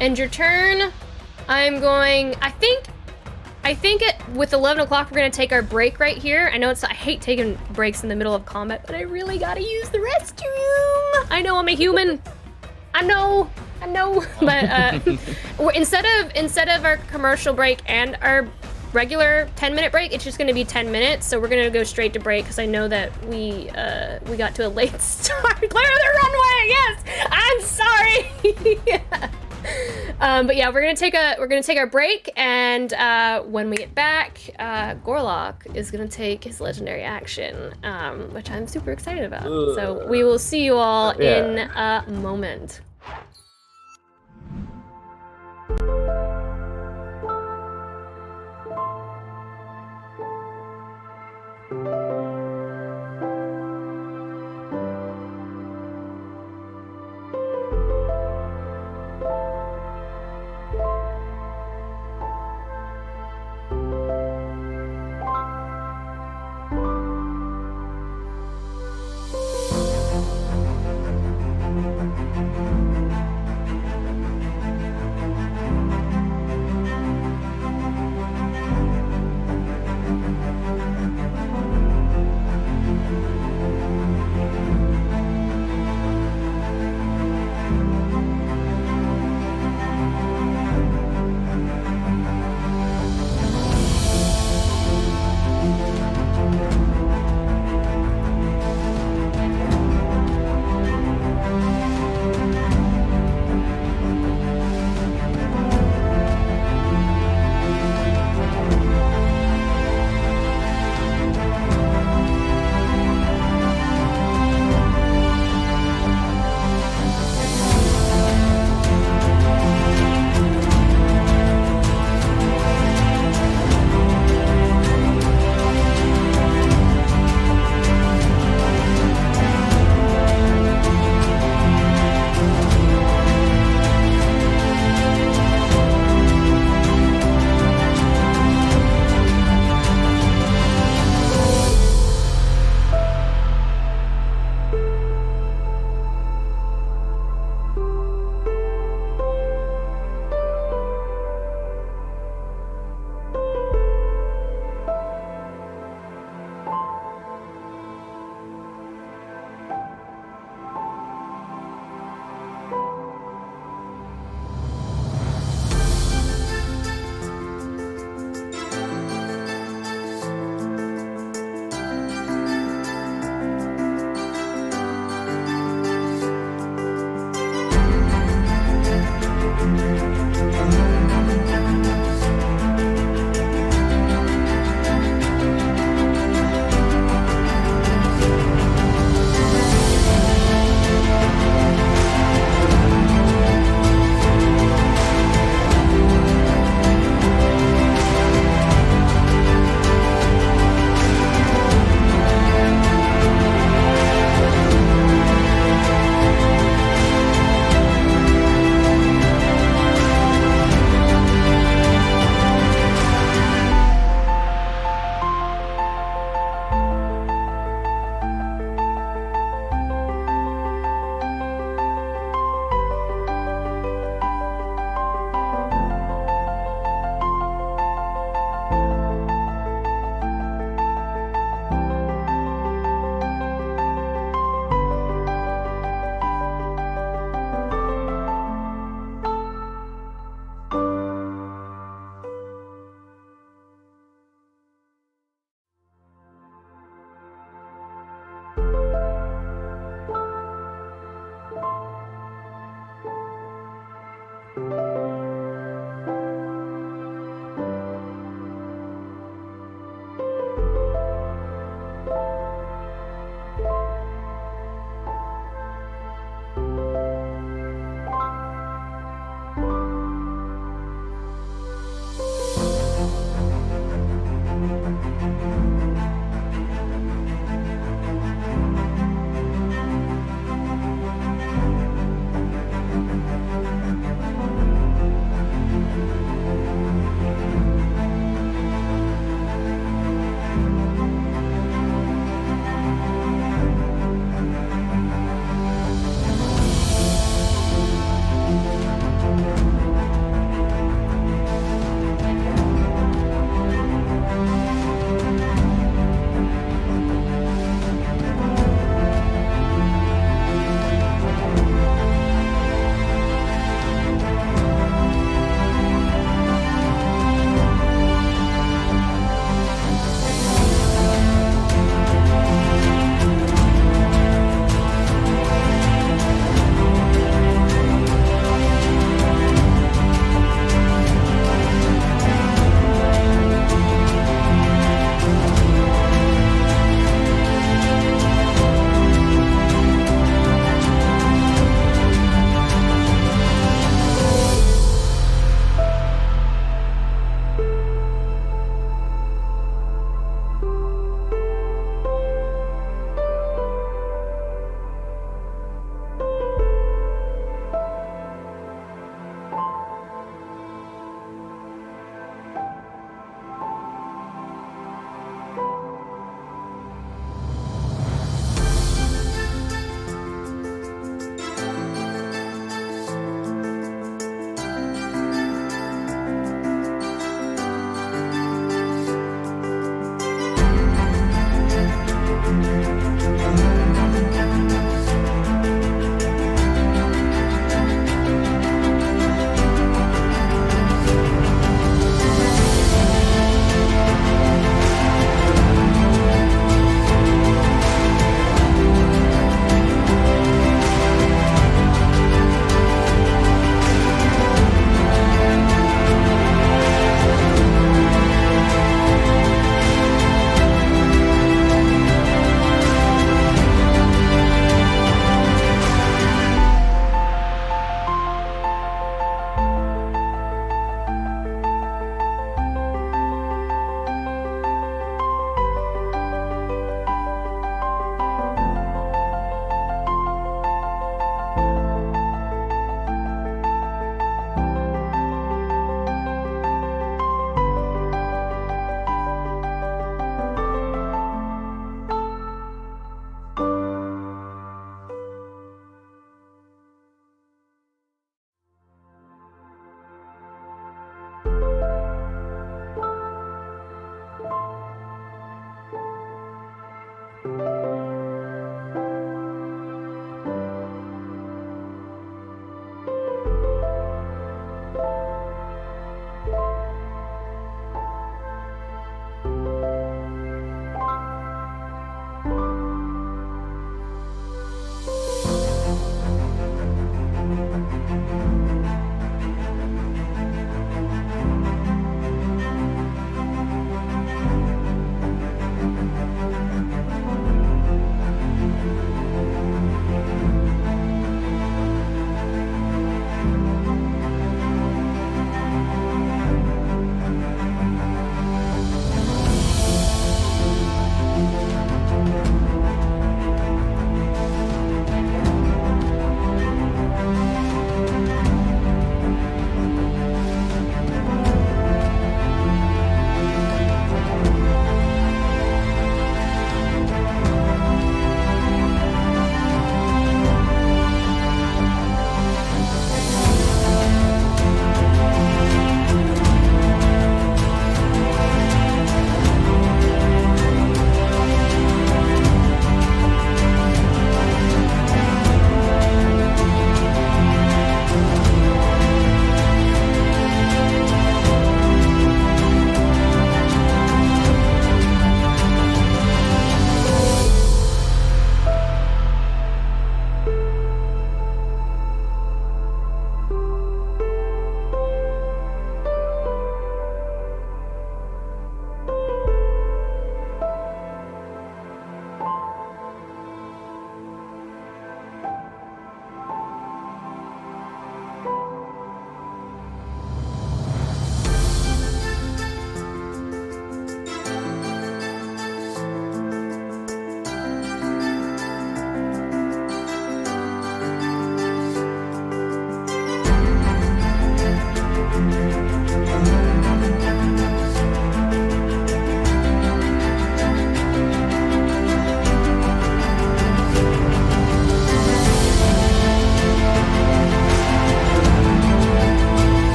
End your turn. I'm going. I think with 11 o'clock we're gonna take our break right here. I know I hate taking breaks in the middle of combat, but I really gotta use the restroom. I know I'm a human. I know. But instead of our commercial break and our regular 10-minute break, it's just going to be 10 minutes, so we're going to go straight to break because I know that we got to a late start. Clear the runway. Yes, I'm sorry. But yeah, we're gonna take our break, and when we get back, Gorlock is gonna take his legendary action, which I'm super excited about. So we will see you all in a moment.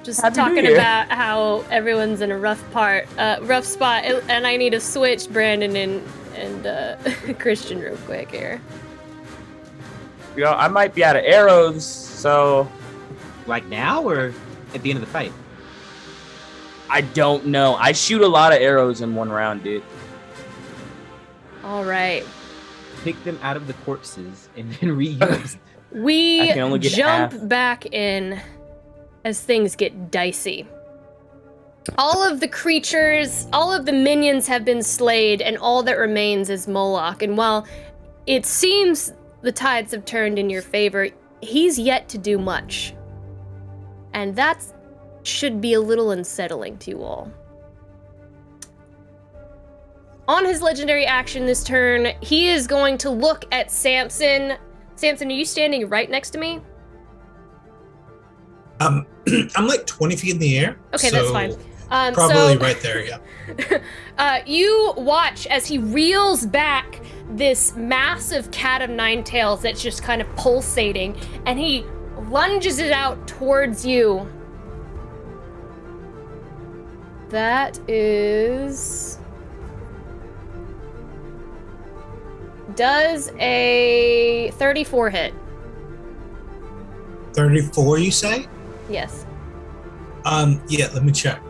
Just Happy New talking Year. about how everyone's in a rough spot, and I need to switch Brandon and Christian real quick here. You know, I might be out of arrows, so Like now or at the end of the fight? I don't know. I shoot a lot of arrows in one round, dude. All right. Pick them out of the corpses and then reuse. We I can only get jump half. back in as things get dicey. All of the creatures, all of the minions have been slayed, and all that remains is Moloch. And while it seems the tides have turned in your favor, he's yet to do much. And that should be a little unsettling to you all. On his legendary action this turn, he is going to look at Samson. Samson, are you standing right next to me? I'm like 20 feet in the air. Okay, so that's fine. Probably right there, yeah. You watch as he reels back this massive cat of nine tails that's just kind of pulsating, and he lunges it out towards you. That is... Does a 34 hit? 34, you say? Yes. Yeah, let me check.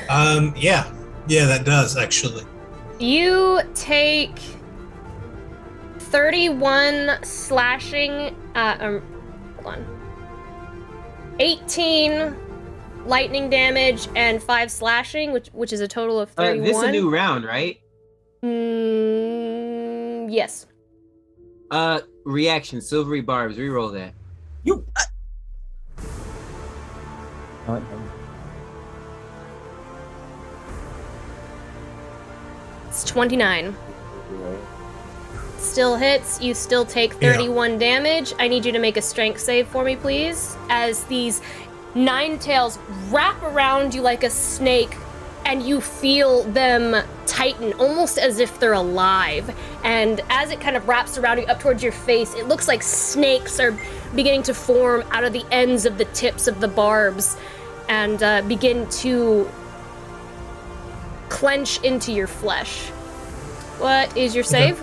Yeah, that does actually. You take 31 slashing, hold on. 18 lightning damage and 5 slashing, which is a total of 31. This is a new round, right? Yes. Reaction, silvery barbs, reroll that. You. It's 29. Still hits. You still take 31 damage. I need you to make a strength save for me, please. As these nine tails wrap around you like a snake, and you feel them tighten, almost as if they're alive. And as it kind of wraps around you up towards your face, it looks like snakes are beginning to form out of the ends of the tips of the barbs and begin to clench into your flesh. What is your save?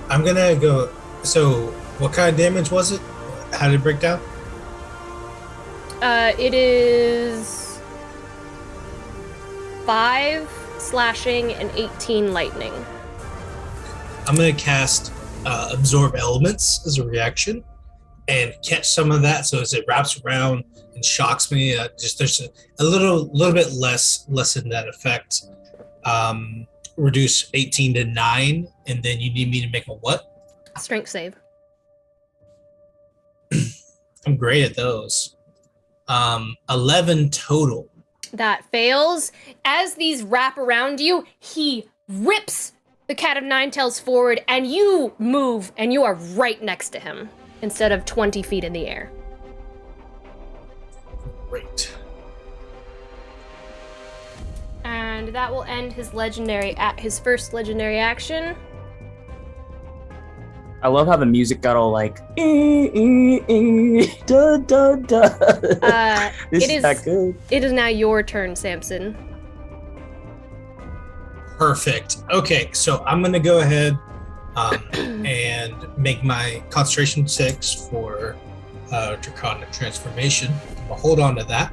I'm gonna go. So, what kind of damage was it? How did it break down? It is 5 slashing and 18 lightning. I'm gonna cast Absorb Elements as a reaction and catch some of that. So as it wraps around and shocks me, just there's a little bit lessen that effect. Reduce 18 to 9, and then you need me to make a what? Strength save. I'm great at those. 11 total. That fails. As these wrap around you, he rips the cat of nine tails forward, and you move, and you are right next to him instead of 20 feet in the air. Great. And that will end his his first legendary action. I love how the music got all like, da da da. This is that good. It is now your turn, Samson. Perfect. Okay, so I'm gonna go ahead and make my concentration 6 for Draconic Transformation. I'll hold on to that.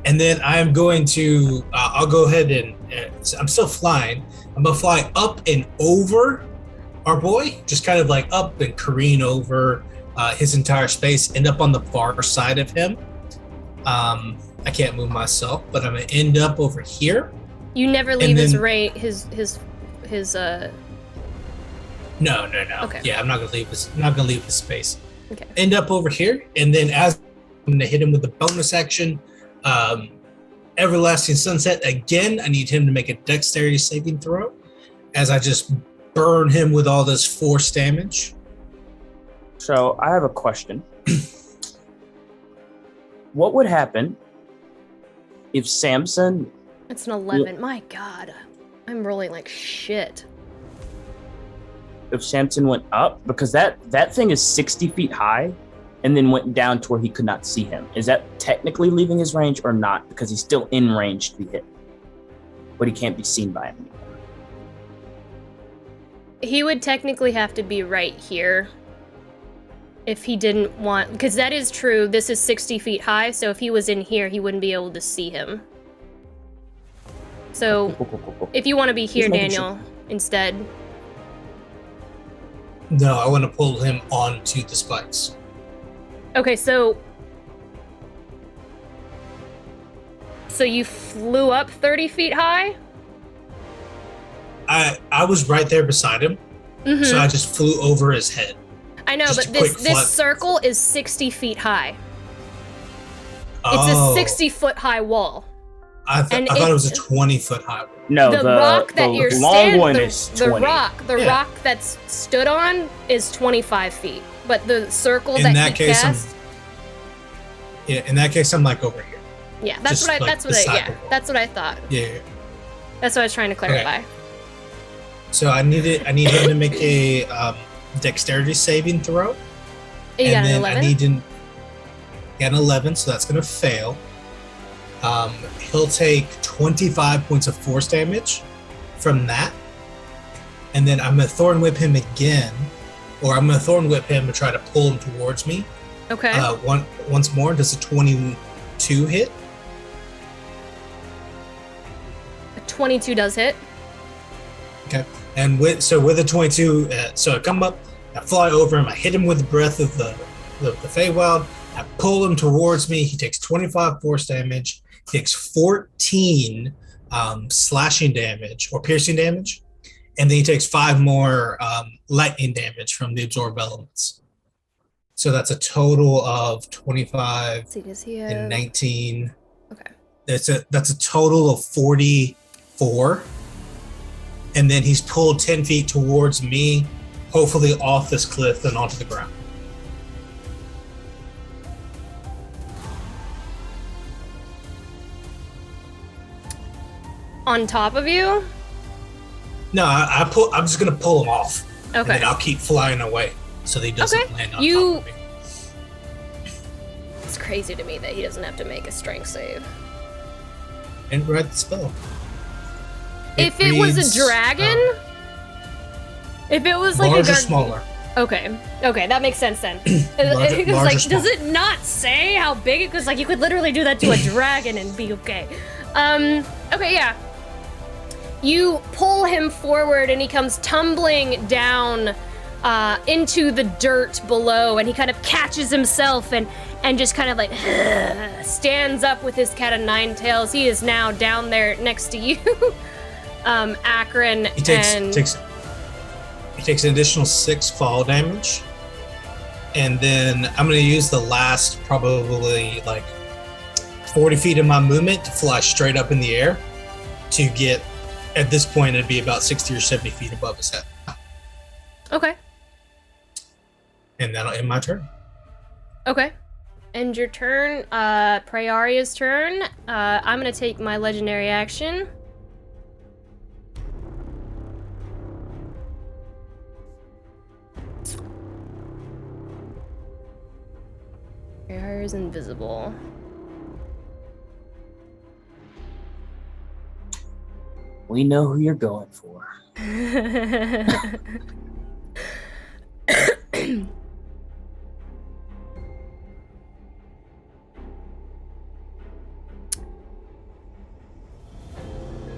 And then I'm going to, I'll go ahead and, I'm still flying. I'm gonna fly up and over our boy, just kind of like up and careen over his entire space, end up on the far side of him. I can't move myself, but I'm gonna end up over here. You never leave then, No. Okay. Yeah, I'm not gonna leave this space. Okay. End up over here, and then as I'm gonna hit him with the bonus action, Everlasting Sunset again. I need him to make a dexterity saving throw as I just burn him with all this force damage. So I have a question. What would happen if Samson... It's an 11. My God. I'm rolling like shit. If Samson went up? Because that thing is 60 feet high. and then went down to where he could not see him. Is that technically leaving his range or not? Because he's still in range to be hit, but he can't be seen by him anymore. He would technically have to be right here if he didn't want, because that is true. This is 60 feet high, so if he was in here, he wouldn't be able to see him. So if you want to be here, Daniel, instead. No, I want to pull him onto the spikes. Okay, so you flew up 30 feet high? I was right there beside him, so I just flew over his head. I know, Just but a quick this flat- circle is 60 feet high. Oh, It's a 60-foot high wall. I thought it was a 20-foot high wall. No, the rock that you're long standing, one is 20. the rock that's stood on is 25 feet, but the circle In that that he case, cast, in that case, I'm like over here. yeah, that's just what I like beside the wall. that's what I thought. Yeah. That's what I was trying to clarify. So I need him to make a dexterity saving throw. You got and an then 11? I need to get an 11, so that's going to fail. He'll take 25 points of force damage from that. And then I'm going to Thorn Whip him again. Or I'm going to Thorn Whip him and try to pull him towards me. Okay. Once more, does a 22 hit? A 22 does hit. Okay. And with a 22, so I come up, I fly over him, I hit him with the breath of the Feywild, I pull him towards me, he takes 25 force damage, he takes 14 slashing damage or piercing damage, and then he takes 5 more lightning damage from the absorb elements. So that's a total of 25 Let's see, does he have... and 19. Okay. That's a total of 44. And then he's pulled 10 feet towards me, hopefully off this cliff and onto the ground. On top of you? No, I'm just gonna pull him off. And Okay. then I'll keep flying away so that he doesn't Okay. land on You- top of me. It's crazy to me that he doesn't have to make a strength save. And read the spell. If it was reads, a dragon? If it was like large a or smaller. Okay, that makes sense then. Large- Because large or like, small? does it not say how big? Because like, you could literally do that to a dragon and be okay. Okay, yeah. You pull him forward and he comes tumbling down into the dirt below, and he kind of catches himself and just kind of like stands up with his cat of nine tails. He is now down there next to you, Akron. He takes and he takes an additional 6 fall damage. And then I'm gonna use the last probably like 40 feet of my movement to fly straight up in the air to get, at this point, it'd be about 60 or 70 feet above his head. Okay. And that'll end my turn. Okay. End your turn. Prayaria's turn. I'm gonna take my legendary action. Prayaria's invisible. We know who you're going for.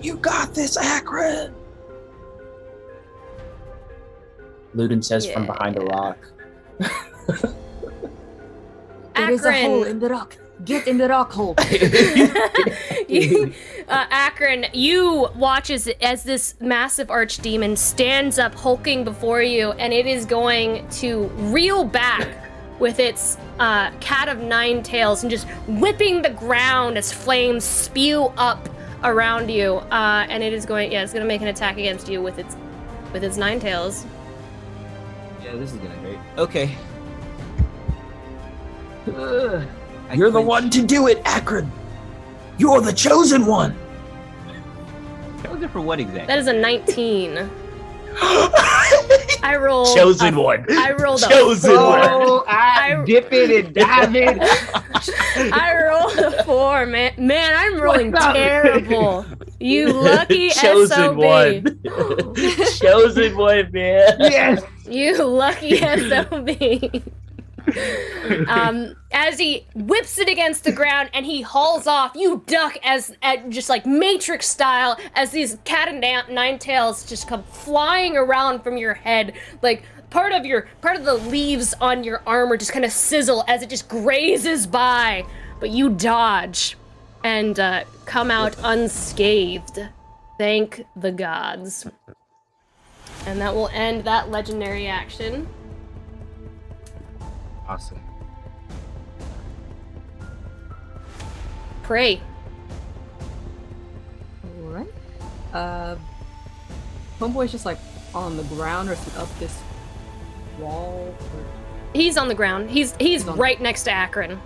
You got this, Akron! Ludin says from behind a rock. There is a hole Akron, in the rock. Get in the rock hole. Akron, you watch as this massive archdemon stands up hulking before you, and it is going to reel back with its cat of nine tails and just whipping the ground as flames spew up around you. And it is going, it's going to make an attack against you with its nine tails. Yeah, this is gonna hurt. Okay. You're the one to do it, Akron! You're the chosen one! Chosen for what exactly? That is a 19. I rolled Chosen one. I rolled a Chosen one. I dipping and diving. I rolled a 4, man. Man, I'm rolling What's up? terrible. You lucky Chosen SOB. one. Chosen one, man. Yes. You lucky SOB. As he whips it against the ground and he hauls off, you duck just like Matrix style as these cat and nine tails just come flying around from your head. Like part of the leaves on your armor just kind of sizzle as it just grazes by, but you dodge and come out unscathed. Thank the gods. And that will end that legendary action. Awesome. Pray. Alright. Homeboy's just like on the ground or is he up this wall? Or... He's on the ground. He's on- right next to Akron.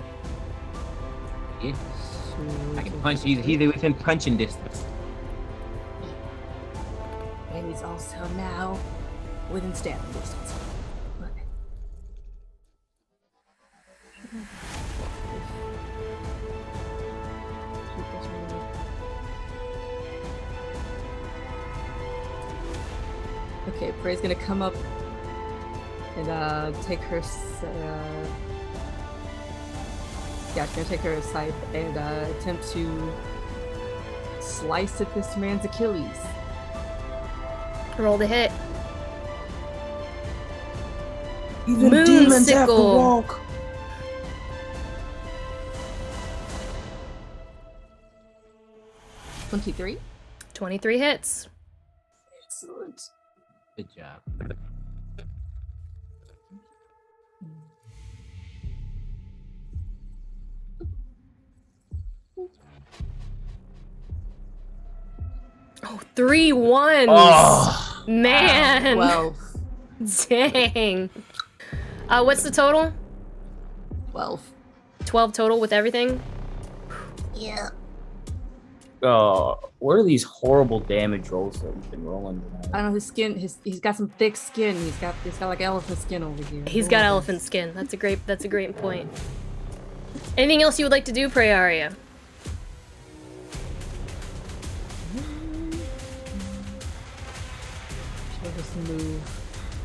Yes. I can punch. He's within punching distance. And he's also now within stabbing distance. Okay, Prey's gonna come up and take her. Yeah, she's gonna take her aside and attempt to slice at this man's Achilles. Roll the hit. Even demons have to walk. 23. 23 hits. Excellent. Good job. Oh, 3 ones. Oh, Man. Well, Dang. What's the total? 12. 12 total with everything? Yeah. what are these horrible damage rolls that we've been rolling tonight? I don't know, his skin, he's got some thick skin. He's got like elephant skin over here. He's got elephant skin. That's a great point. Anything else you would like to do, Prayaria? She'll just move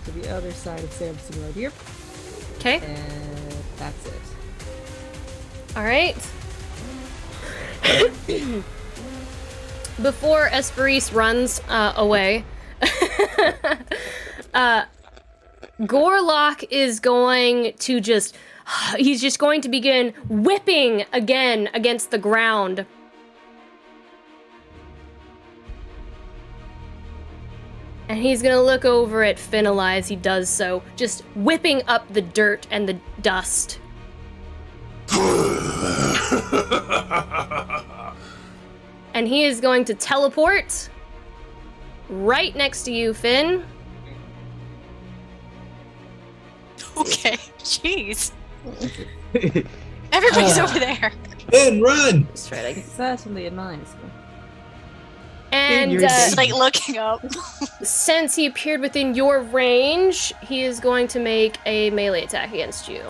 to the other side of Samson right here. Okay. And that's it. All right. Before Esperise runs away, Gorlock is going to he's just going to begin whipping again against the ground. And he's gonna look over at Finali as he does so, just whipping up the dirt and the dust. And he is going to teleport right next to you, Finn. Okay, jeez. Everybody's over there. Ben, run! Just try to... Certainly a nice one. And Just like looking up. since he appeared within your range, he is going to make a melee attack against you.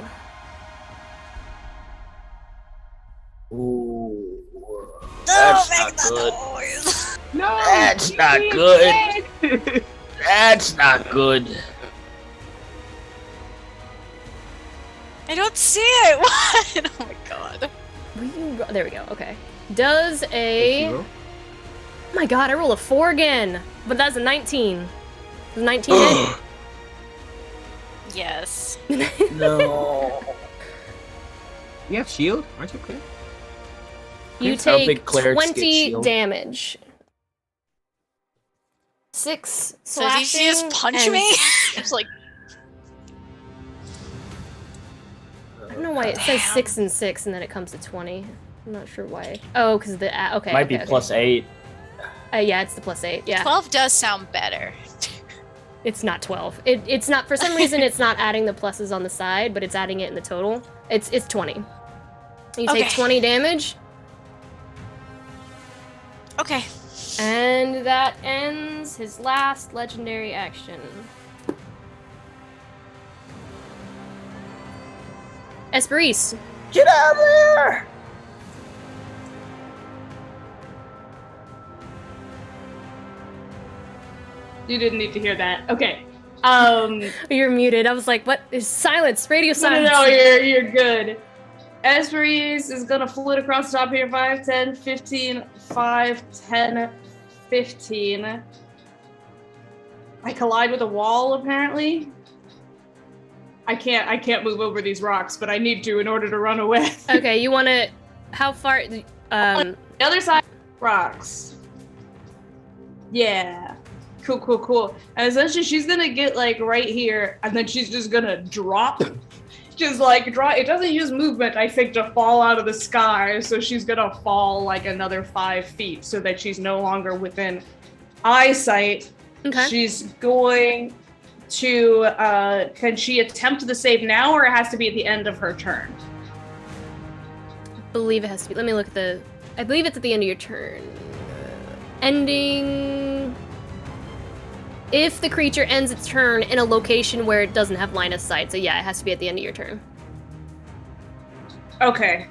Ooh, that's not good. No, That's not good. That's not good. I don't see it. What? Oh my god. There we go. Okay. Does a... Oh my god, I rolled a 4 again. But that's a 19. Does a 19 hit? Yes. No. You have shield? Aren't you clear? You I don't think take clerics get 20 shield. damage. 6 So did you slashing. just punch and- me? It's like, I don't know why it says 6 and 6 and then it comes to 20. I'm not sure why. Oh, because the... okay. Might be okay. +8. Yeah, it's the +8. Yeah. 12 does sound better. It's not 12. It's not... For some reason, it's not adding the pluses on the side, but it's adding it in the total. It's 20. You take Okay. 20 damage. Okay. And that ends his last legendary action. Esperise. Get out of there! You didn't need to hear that. Okay. You're muted. I was like, what is silence? Radio silence. No, you're good. Esperise is gonna float across the top here. 5, 10, 15, 5, 10, 15. I collide with a wall, apparently. I can't move over these rocks, but I need to in order to run away. Okay, you wanna... How far... The other side rocks. Yeah. Cool. And essentially she's gonna get like right here, and then she's just gonna drop. Just like drop. It doesn't use movement, I think, to fall out of the sky, so she's gonna fall like another 5 feet so that she's no longer within eyesight. Okay. She's going to can she attempt the save now, or it has to be at the end of her turn? I believe it has to be. Let me look at the... I believe it's at the end of your turn. Ending... If the creature ends its turn in a location where it doesn't have line of sight. So yeah, it has to be at the end of your turn. Okay.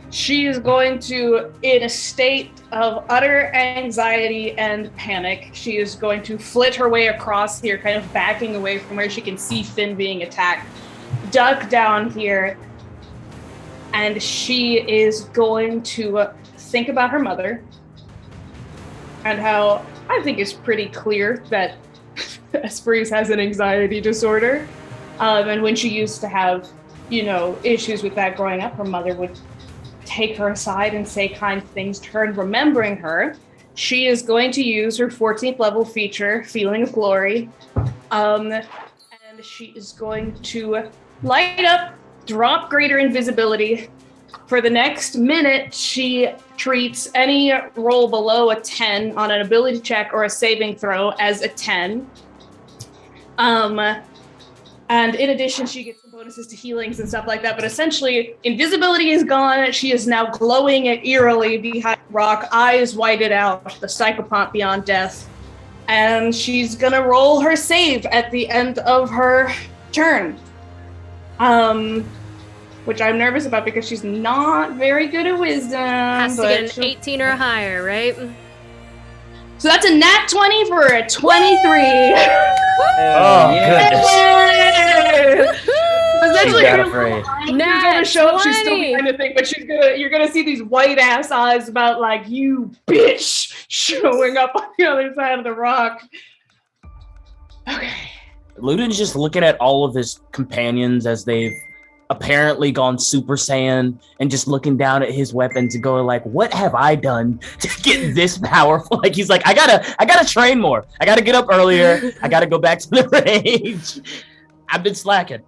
She is going to, in a state of utter anxiety and panic, she is going to flit her way across here, kind of backing away from where she can see Finn being attacked, duck down here, and she is going to think about her mother and how I think it's pretty clear that Esperise has an anxiety disorder. And when she used to have, issues with that growing up, her mother would take her aside and say kind things to her. And remembering her, she is going to use her 14th level feature, Feeling of Glory. And she is going to light up, drop greater invisibility. For the next minute, she treats any roll below a 10 on an ability check or a saving throw as a 10. And in addition, she gets some bonuses to healings and stuff like that. But essentially, invisibility is gone. She is now glowing eerily behind rock, eyes whited out, the psychopath beyond death. And she's gonna roll her save at the end of her turn. Which I'm nervous about because she's not very good at wisdom. Has to get an 18 or higher, right? So that's a nat 20 for a 23. Oh, goodness. Essentially, She's not afraid. you're gonna show up. She's still behind the thing, but you're gonna see these white ass eyes about like, you bitch, showing up on the other side of the rock. Okay. Ludin's just looking at all of his companions as they've apparently gone Super Saiyan and just looking down at his weapons and going like, what have I done to get this powerful? Like, he's like, I gotta train more. I gotta get up earlier. I gotta go back to the range. I've been slacking.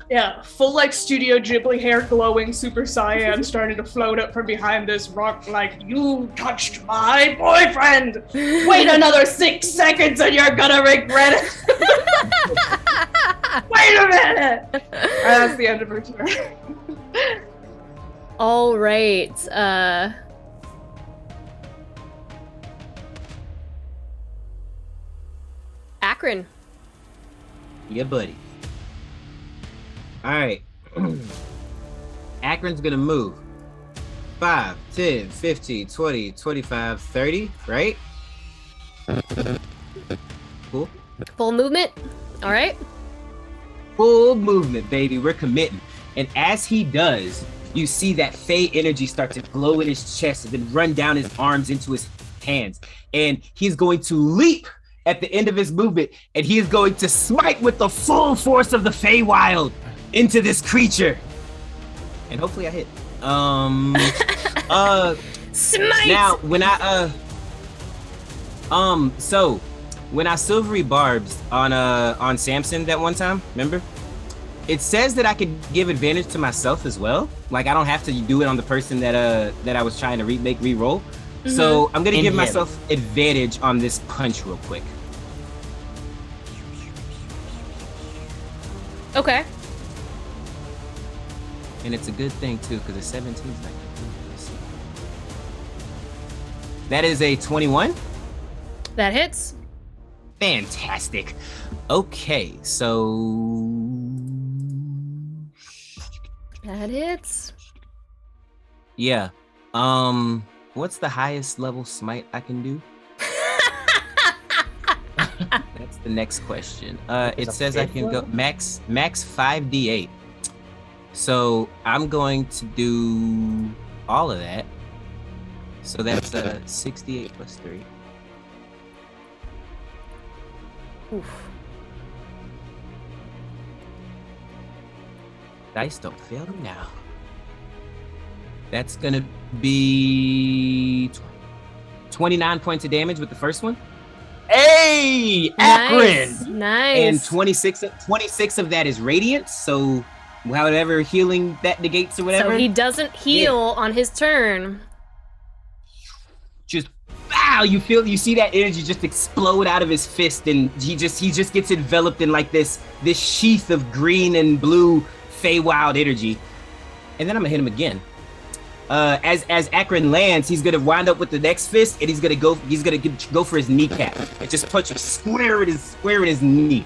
Yeah, full like Studio Ghibli hair glowing Super Saiyan starting to float up from behind this rock like, you touched my boyfriend! Wait another 6 seconds and you're gonna regret it! Wait a minute! That's the end of her turn. All right. Akron. Yeah, buddy. All right. Akron's gonna move 5, 10, 15, 20, 25, 30, right? Cool. Full movement. All right. Full movement, baby. We're committing. And as he does, you see that Fey energy start to glow in his chest and then run down his arms into his hands. And he's going to leap at the end of his movement, and he is going to smite with the full force of the Feywild into this creature. And hopefully I hit. Smite! Now, when when I silvery barbs on Samson that one time, remember? It says that I could give advantage to myself as well. Like, I don't have to do it on the person that I was trying to re-roll. Mm-hmm. So I'm gonna give myself advantage on this punch real quick. Okay. And it's a good thing too, because the 17 is like, that is a 21. That hits. Fantastic. Okay, so That hits. Yeah. What's the highest level smite I can do? That's the next question. It says I can go max 5d8. So I'm going to do all of that. So that's 68 plus 3. Oof. Dice don't fail me now. That's gonna be 29 points of damage with the first one. Hey, Akron! Nice. And 26 of that is radiant, so however healing that negates or whatever. So he doesn't heal on his turn. Just wow, you see that energy just explode out of his fist, and he just gets enveloped in like this sheath of green and blue Feywild energy. And then I'm gonna hit him again. As Akron lands, he's gonna wind up with the next fist, and he's gonna go for his kneecap and just punch him square in his knee.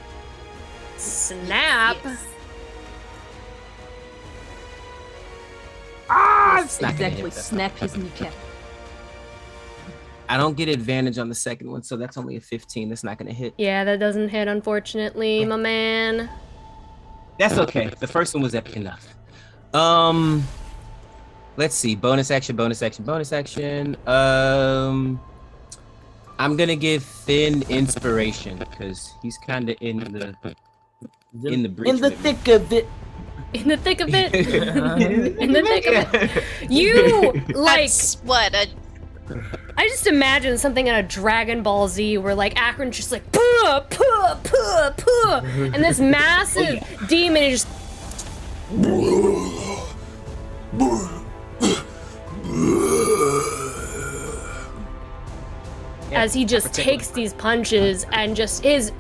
Snap. Ah, it's not gonna Exactly. hit, though. Snap his kneecap. I don't get advantage on the second one, so that's only a 15. That's not gonna hit. Yeah, that doesn't hit, unfortunately, my man. That's okay. The first one was epic enough. Let's see. Bonus action. I'm gonna give Finn inspiration because he's kind of in the breach. In the thick of it. In the thick of it. In the thick of it. You like That's what a I just imagine something in a Dragon Ball Z where like Akron's just like puh, puh, puh, puh, and this massive demon is just as he just takes these punches and just his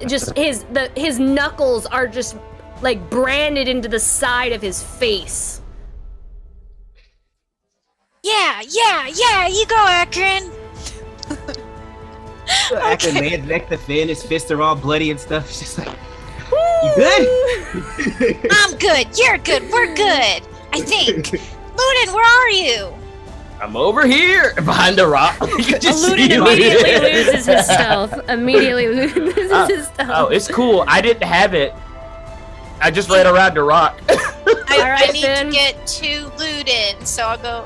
knuckles are just like branded into the side of his face. yeah, you go, Akron. Akron lands next to Finn. His fists are all bloody and stuff. It's just like, you good? I'm good, you're good, we're good. I think. Luden, where are you? I'm over here behind the rock. You can just Luden see immediately loses his stealth. Immediately loses his stealth. Oh, it's cool. I didn't have it. I just ran around the rock. I need Finn. to get to Luden, so I'll go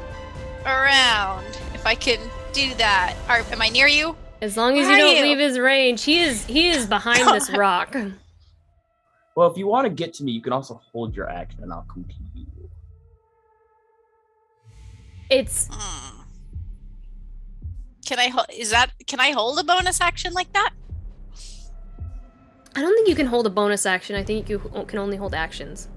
around if I can do that. Am I near you? As long as you Where are don't you? leave his range, he is behind this rock. Well, if you want to get to me, you can also hold your action, and I'll come to you. It's Can I hold a bonus action like that? I don't think you can hold a bonus action. I think you can only hold actions.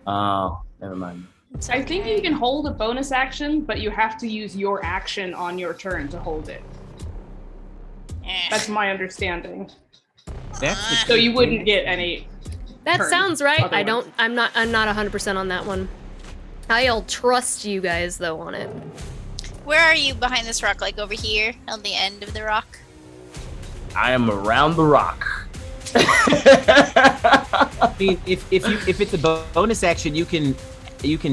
Oh, never mind. It's I think okay. you can hold a bonus action, but you have to use your action on your turn to hold it. That's my understanding. That's So you wouldn't get any. That turn sounds right. otherwise. I'm not 100% on that one. I'll trust you guys though on it. Where are you behind this rock? Like over here on the end of the rock? I am around the rock. I mean, if it's a bonus action, you can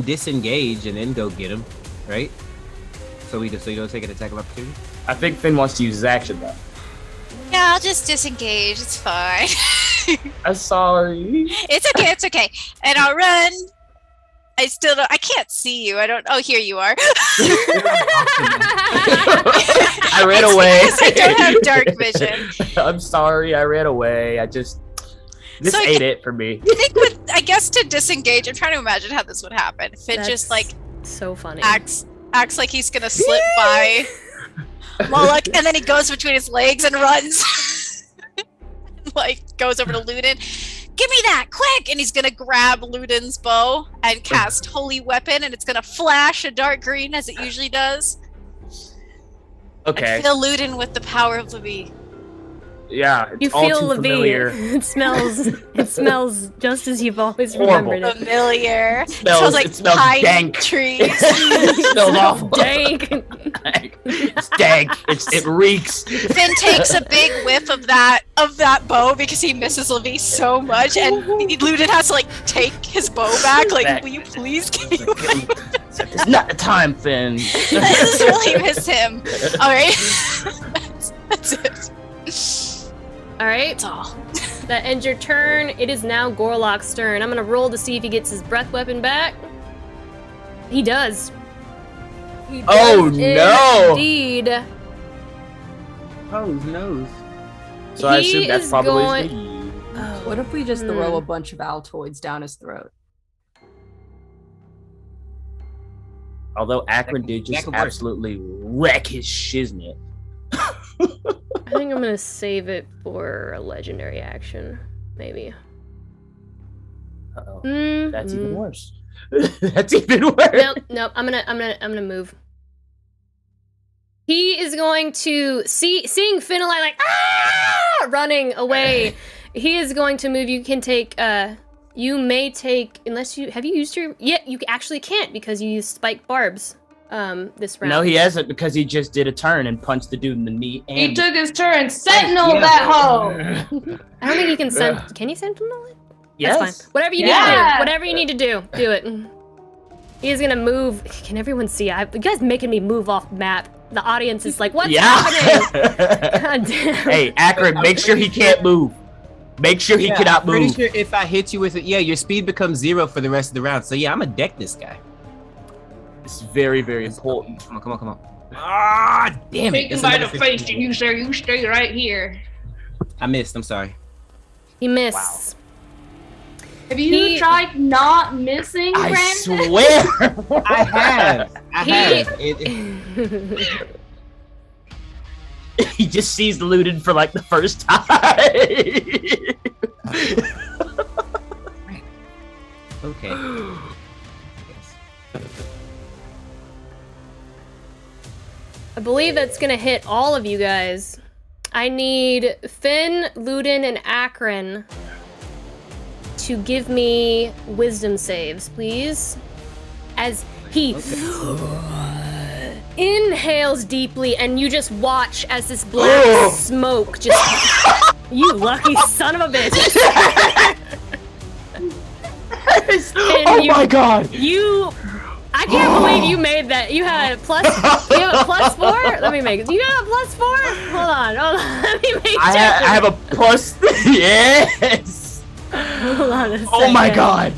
disengage and then go get him, right? So you don't take an attack of opportunity. I think Finn wants to use his action though. Yeah, I'll just disengage. It's fine. I'm sorry. It's okay. And I'll run. I can't see you. Oh, here you are. I ran away. I don't have dark vision. I'm sorry. I ran away. This So I ate can- it for me. I guess to disengage, I'm trying to imagine how this would happen. Finn just like so funny. acts like he's gonna slip by Moloch, and then he goes between his legs and runs. Like goes over to Luden. Give me that, quick! And he's gonna grab Luden's bow and cast Holy Weapon, and it's gonna flash a dark green as it usually does. Okay. And fill Luden with the power of Levi. Yeah. It's You all feel too Levi. familiar. It smells just as you've always Horrible. remembered it. Familiar. Smells- like it smells pine dank. trees. It smells awful. Dank. It's dank. It reeks. Finn takes a big whiff of that bow because he misses Levy so much, and Ludin has to like take his bow back. Like, will you please give me? It's not the time, Finn. I just really miss him. All right, that's it. All right. That's all. That ends your turn. It is now Gorlock's turn. I'm gonna roll to see if he gets his breath weapon back. He does. He does Oh, no. Indeed. Oh, nose. So I He assume that's is probably going- me. Oh, What if we just throw a bunch of Altoids down his throat? Although Akron did That just could work. absolutely wreck his shiznit. I think I'm gonna save it for a legendary action, maybe. Uh-oh. Mm, That's mm. even worse. That's even worse. Nope. I'm gonna move. He is going to seeing Finalai like running away. He is going to move. You can take. You may take unless you have you used your. Yeah, you actually can't because you used spiked barbs. This round. No, he hasn't because he just did a turn and punched the dude in the knee. And He took his turn. Sentinel that hoe. I don't think he can send. Can you sentinel it? Yes. That's fine. Whatever you need to do. Whatever you need to do, do it. He is gonna move. Can everyone see? You guys making me move off map. The audience is like, what's happening? God damn. Hey, Akron, make sure he can't move. Make sure he cannot I'm pretty move. sure if I hit you with it, your speed becomes 0 for the rest of the round. So yeah, I'm gonna deck this guy. It's very, very important. Come on. Ah, damn it. Take him That's by another the face 15. and you say, you stay right here. I missed. I'm sorry. He missed. Have you tried not missing, I Brandon? swear. I have. He just sees looted for like the first time. Okay. I believe that's gonna hit all of you guys. I need Finn, Ludin, and Akron to give me wisdom saves, please. As he inhales deeply, and you just watch as this black smoke just. You lucky son of a bitch! Oh my god! I can't believe you made that. You had a plus. You have a +4. Let me make it. You have a +4. Hold on. Let me make. I have a plus. Yes. Hold on a second. Oh my god!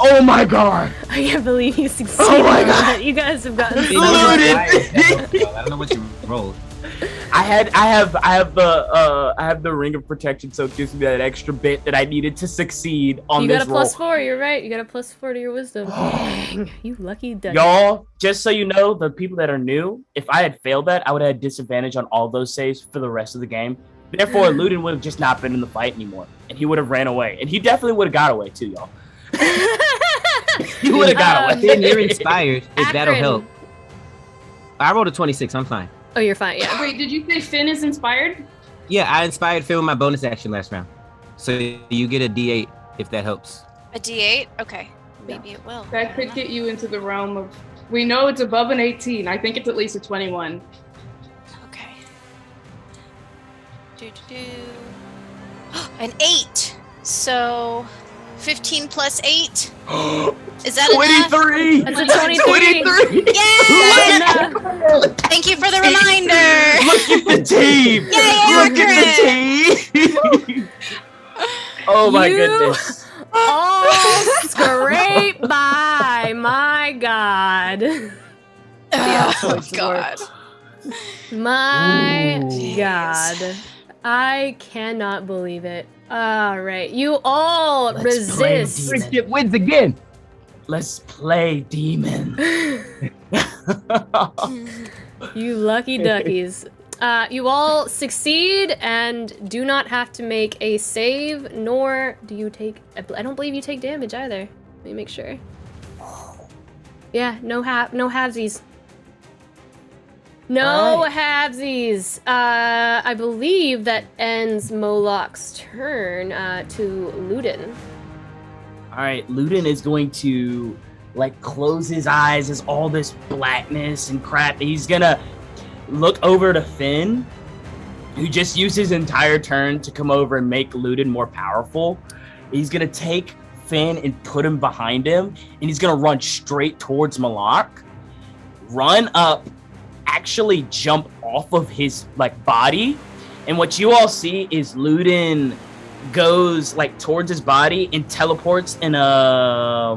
Oh my god! I can't believe you succeeded. Oh my on god. that. You guys have gotten so Looted. I don't know what you rolled. I have the ring of protection, so it gives me that extra bit that I needed to succeed on You this got a roll. +4. You're right. You got a +4 to your wisdom. Dang, you lucky duck. Y'all, just so you know, the people that are new, if I had failed that, I would have had disadvantage on all those saves for the rest of the game. Therefore, Ludin would have just not been in the fight anymore, and he would have ran away, and he definitely would have got away too, y'all. He would have got away. Then you're inspired. If that'll Akron. help. I rolled a 26. I'm fine. Oh, you're fine. Yeah. Wait, did you say Finn is inspired? Yeah, I inspired Phil with my bonus action last round. So you get a D8 if that helps. A D8? Okay. Maybe it will. That could get you into the realm of. We know it's above an 18. I think it's at least a 21. Okay. An 8. So 15 plus 8. Is that enough? 23! That's a 23. 23! Yay! Thank you for the reminder. Look at the team! Yay, Look at the team! Oh my You- goodness. Oh, scrape by. My God. Oh, God. My Ooh. God. I cannot believe it. All right. You all Let's play resist. demon. Friendship wins again. Let's play demon. You lucky duckies. You all succeed and do not have to make a save, nor do you take. I don't believe you take damage either. Let me make sure. Yeah, no halvesies. No halvesies. I believe that ends Moloch's turn to Ludin. All right, Ludin is going to like close his eyes as all this blackness and crap. He's gonna look over to Finn, who just used his entire turn to come over and make Ludin more powerful. He's gonna take Finn and put him behind him, and he's gonna run straight towards Malak, run up, actually jump off of his like body, and what you all see is Ludin goes like towards his body and teleports in a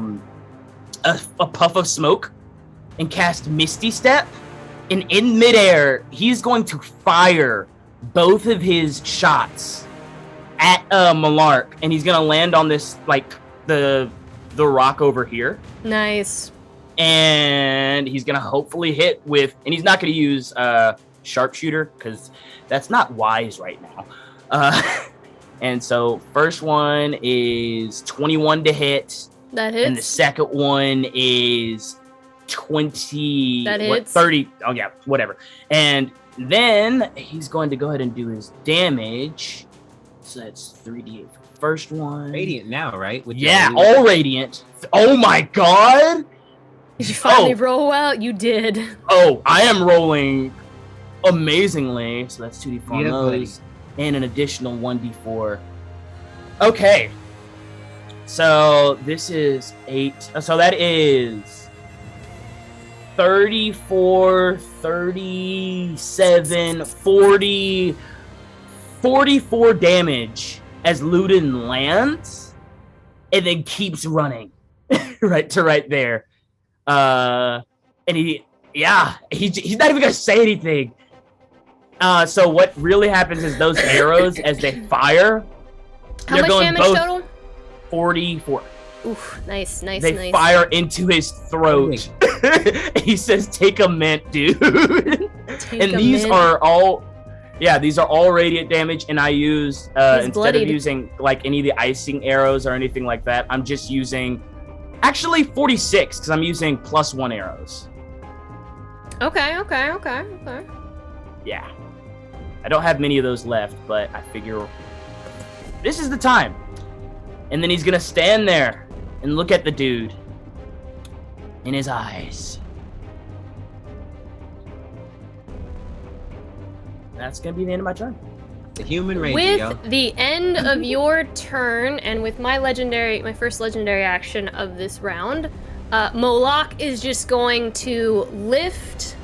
puff of smoke and cast Misty Step, and in midair he's going to fire both of his shots at Malark, and he's gonna land on this like the rock over here. Nice. And he's gonna hopefully hit with, and he's not gonna use sharpshooter because that's not wise right now. And so first one is 21 to hit. That hits. And the second one is 20. That hits. 30. Oh yeah, whatever. And then he's going to go ahead and do his damage. So that's 3d8 for the first one. Radiant now, right? With Yeah, your- all radiant. Oh my god! Did you finally roll well? You did. Oh, I am rolling amazingly. So that's 2d4 on Yeah, those, and an additional 1d4. Okay. So this is 8. So that is 34, 37, 40, 44 damage as Ludin lands and then keeps running right there. And he's not even gonna say anything. So what really happens is those arrows, as they fire, How they're much going damage both total? 44. Oof, nice. They fire into his throat. He says, "Take a mint, dude." And these are all radiant damage. And I use instead of using like any of the icing arrows or anything like that, I'm just using actually 46 because I'm using +1 arrows. Okay. Yeah, I don't have many of those left, but I figure this is the time. And then he's gonna stand there and look at the dude in his eyes. That's gonna be the end of my turn. The human ranger, With yo. the end of your turn, and with my first legendary action of this round, Moloch is just going to lift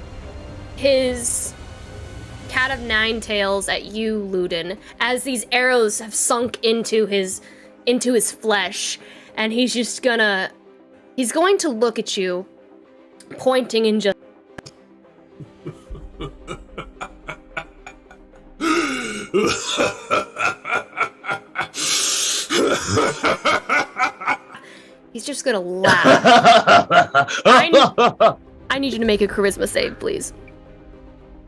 his cat of nine tails at you, Ludin, as these arrows have sunk into his flesh, and he's going to look at you, pointing and just he's just gonna laugh. I need you to make a charisma save, please.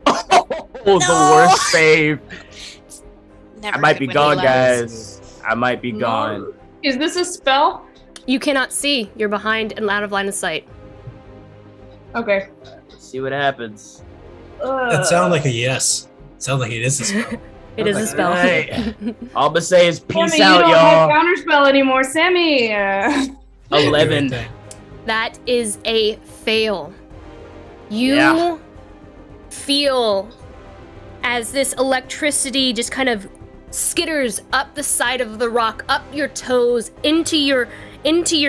The worst save. Never I might be good gone, when he laughs. guys. I might be gone. Is this a spell? You cannot see. You're behind and out of line of sight. Okay. Let's see what happens. That sounded like a yes. Sounds like it is a spell. It is a spell. Alright. All I'm gonna say is peace Sammy, out, you don't have y'all. counterspell anymore, Sammy. 11. That is a fail. You Yeah. feel as this electricity just kind of skitters up the side of the rock, up your toes, into your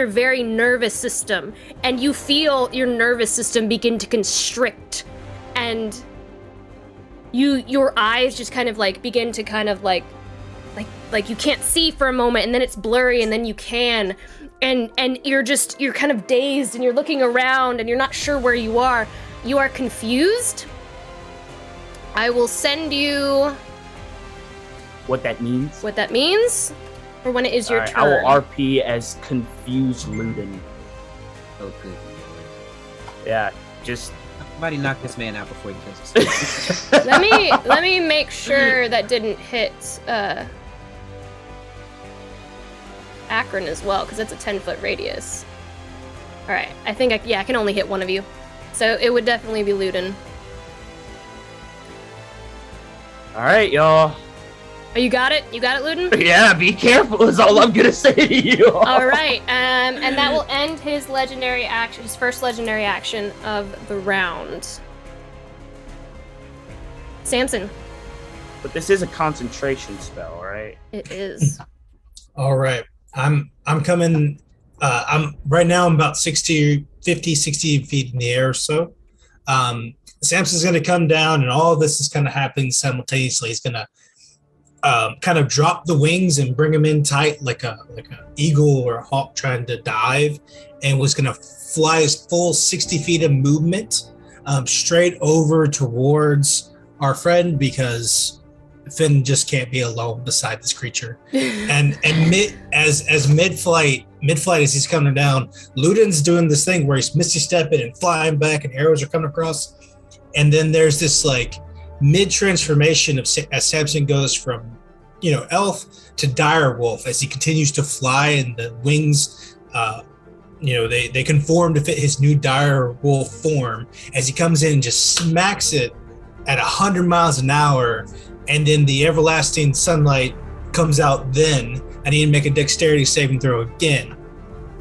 very nervous system, and you feel your nervous system begin to constrict, and your eyes just kind of like begin to kind of like you can't see for a moment, and then it's blurry, and then you can, and you're kind of dazed, and you're looking around, and you're not sure where you are. You are confused. I will send you What that means? what that means for when it is your Alright, turn. I will RP as confused Ludin. Oh, good. Yeah, just Somebody knock this man out before he kills us. Let me make sure that didn't hit Akron as well, because that's a 10-foot radius. All right, I think I can only hit one of you, so it would definitely be Ludin. Alright, y'all. Oh, you got it? You got it, Ludin? Yeah, be careful is all I'm gonna say to you. All right, and that will end his legendary action, his first legendary action of the round. Samson. But this is a concentration spell, right? It is. All right. I'm coming. I'm right now. I'm about 60 feet in the air or so. Samson's going to come down, and all this is kind of happening simultaneously. He's going to kind of drop the wings and bring them in tight, like a eagle or a hawk trying to dive, and was going to fly his full 60 feet of movement straight over towards our friend, because Finn just can't be alone beside this creature. and mid-flight as he's coming down, Ludin's doing this thing where he's misty stepping and flying back, and arrows are coming across. And then there's this like mid-transformation as Samson goes from, elf to dire wolf as he continues to fly, and the wings, they conform to fit his new dire wolf form as he comes in and just smacks it at 100 miles an hour. And then the everlasting sunlight comes out then. I need to make a dexterity saving throw again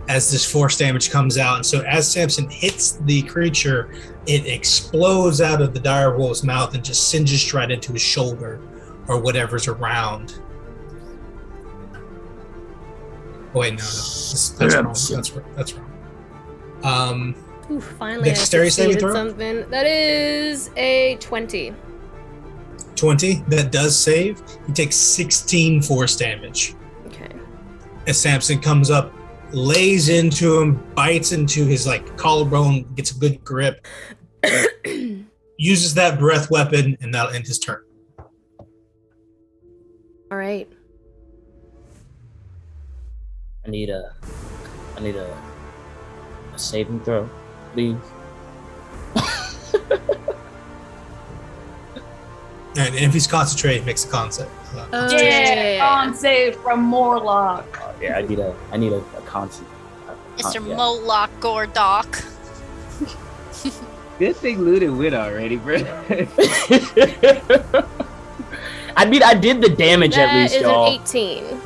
as this force damage comes out. And so as Samson hits the creature, it explodes out of the dire wolf's mouth and just singes right into his shoulder or whatever's around. Oh, wait, no. That's wrong. That's wrong. Ooh, finally Dexterity I saving succeeded throw? something. That is a 20. 20, that does save. He takes 16 force damage. Okay. As Samson comes up, lays into him, bites into his collarbone, gets a good grip, uses that breath weapon, and that'll end his turn. All right. I need a saving throw, please. And if he's concentrated, he makes a concept. Con save from Morlock. Yeah, I need a constant. Mr. Moloch Gordock. Good thing Ludin went already, bro. I did the damage at least, That is y'all. an 18.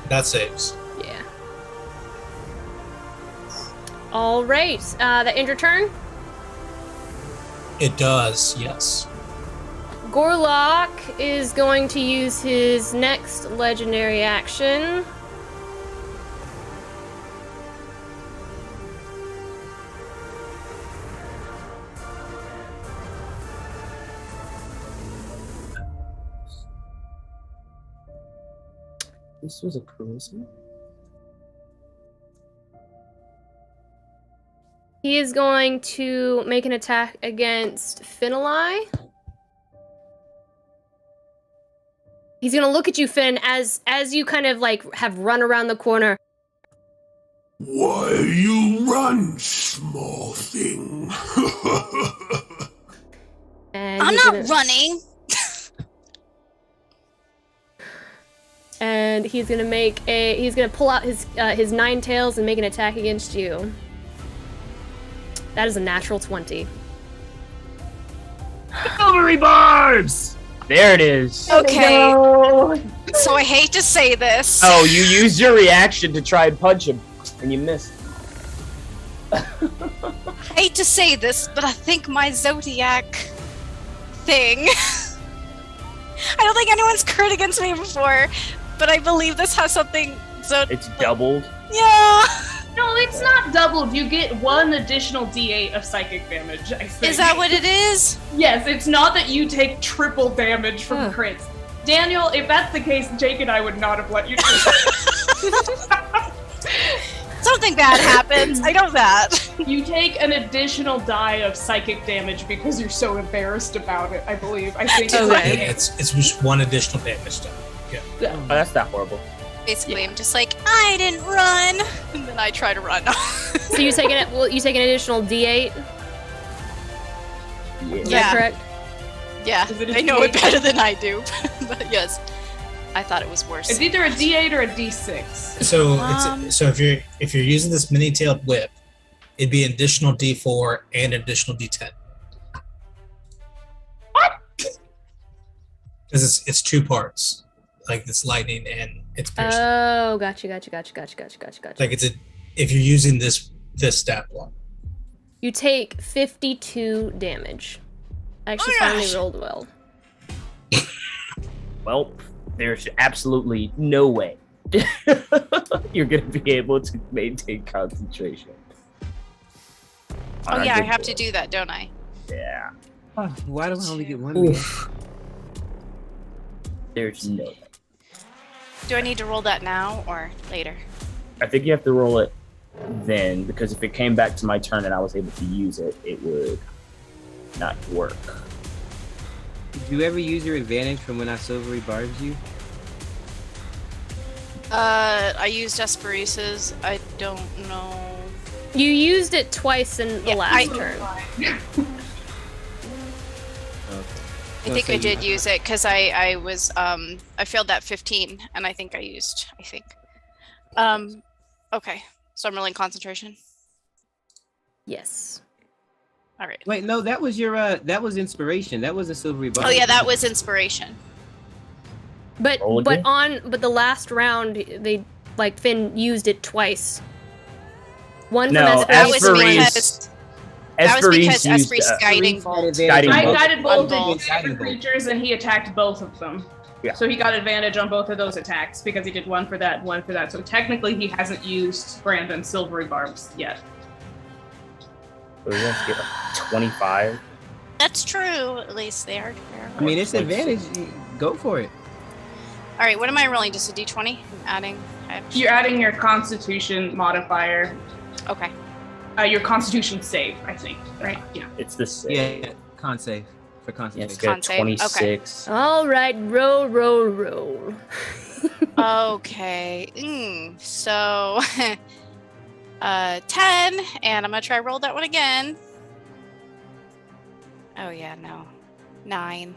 That saves. Yeah. All right. That end your turn? It does, yes. Gorlock is going to use his next legendary action. This was a charisma. He is going to make an attack against Finali. He's gonna look at you, Finn, as you kind of have run around the corner. Why you run, small thing? And I'm he's not gonna- running. And he's gonna pull out his nine tails and make an attack against you. That is a natural 20. Cavalry barbs! There it is. Okay. So I hate to say this. Oh, you used your reaction to try and punch him, and you missed. I hate to say this, but I think my Zodiac thing. I don't think anyone's crit against me before, but I believe this has something. It's doubled. Yeah. No, it's not doubled. You get one additional D8 of psychic damage, I think. Is that what it is? Yes, it's not that you take triple damage from crits. Daniel, if that's the case, Jake and I would not have let you do that. Something bad happens. I know that. You take an additional die of psychic damage because you're so embarrassed about it, I believe. I think Okay. It's just one additional damage done. Yeah. Oh, that's not horrible. Basically, I'm just like, I didn't run, and then I try to run. So you take an additional D8. Yeah. Is Yeah. that correct? Yeah, Is it a they know it D8? better than I do. But yes, I thought it was worse. It's either a D8 or a D6. So Um, so if you're using this mini-tailed whip, it'd be an additional D4 and an additional D10. What? Because it's two parts, like it's lightning and it's piercing. Oh, gotcha. Like if you're using this stat block. You take 52 damage. I actually Oh, finally gosh. rolled well. Well, there's absolutely no way you're going to be able to maintain concentration. Oh yeah, I have to do that, don't I? Yeah. Oh, why do I only get one? Again? There's no way. Do I need to roll that now or later? I think you have to roll it then, because if it came back to my turn and I was able to use it, it would not work. Did you ever use your advantage from when I silvery barbed you? I used Esperisas. I don't know. You used it twice in the Yeah, last turn. I think I did use it because I was I failed that 15 and I think I used okay, so I'm rolling concentration. Yes. All right. Wait, no, that was your that was inspiration. That was a silvery barb. Oh yeah, that was inspiration. But Roll again? but the last round they like Finn used it twice. One No, from That was Esperis- because used, Esperis guiding bolt. Guiding I bolt. guided bolted Bolt. different creatures, and he attacked both of them. Yeah. So he got advantage on both of those attacks because he did one for that, one for that. So technically, he hasn't used Brandon's silvery barbs yet. So we have to get like 25. That's true. At least they are. I mean, it's advantage. Go for it. All right, what am I rolling? Just a d20? I'm adding. You're adding your Constitution modifier, Okay. Your Constitution save, I think, right? Yeah. It's the same. Yeah, con save for Yeah, concentration. it's got Con save, okay. 26. All right, roll. Okay. So 10, and I'm gonna try roll that one again. Oh yeah, no. 9.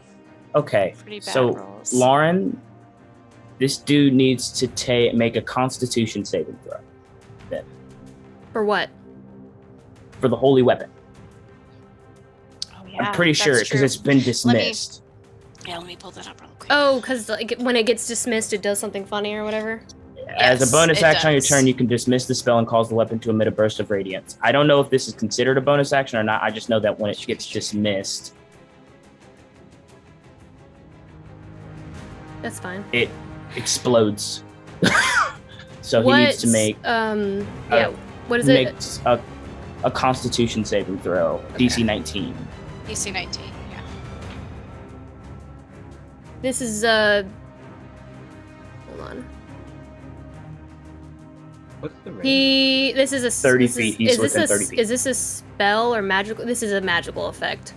Okay, Pretty bad so rolls. Lauren, this dude needs to make a Constitution saving throw For what? for the holy weapon. Oh yeah. I'm pretty sure that's because true. it's been dismissed. Let me pull that up real quick. Oh, because like when it gets dismissed, it does something funny or whatever. As Yes, a bonus it action on your does. turn, you can dismiss the spell and cause the weapon to emit a burst of radiance. I don't know if this is considered a bonus action or not. I just know that when it gets dismissed, That's fine. it explodes. So what, he needs to make What is it? makes a Constitution saving throw, DC 19. DC 19, yeah. This is hold on. What's the range? This is a 30 this feet. Is, He's is this within a 30 feet. is this a spell or magical? This is a magical effect.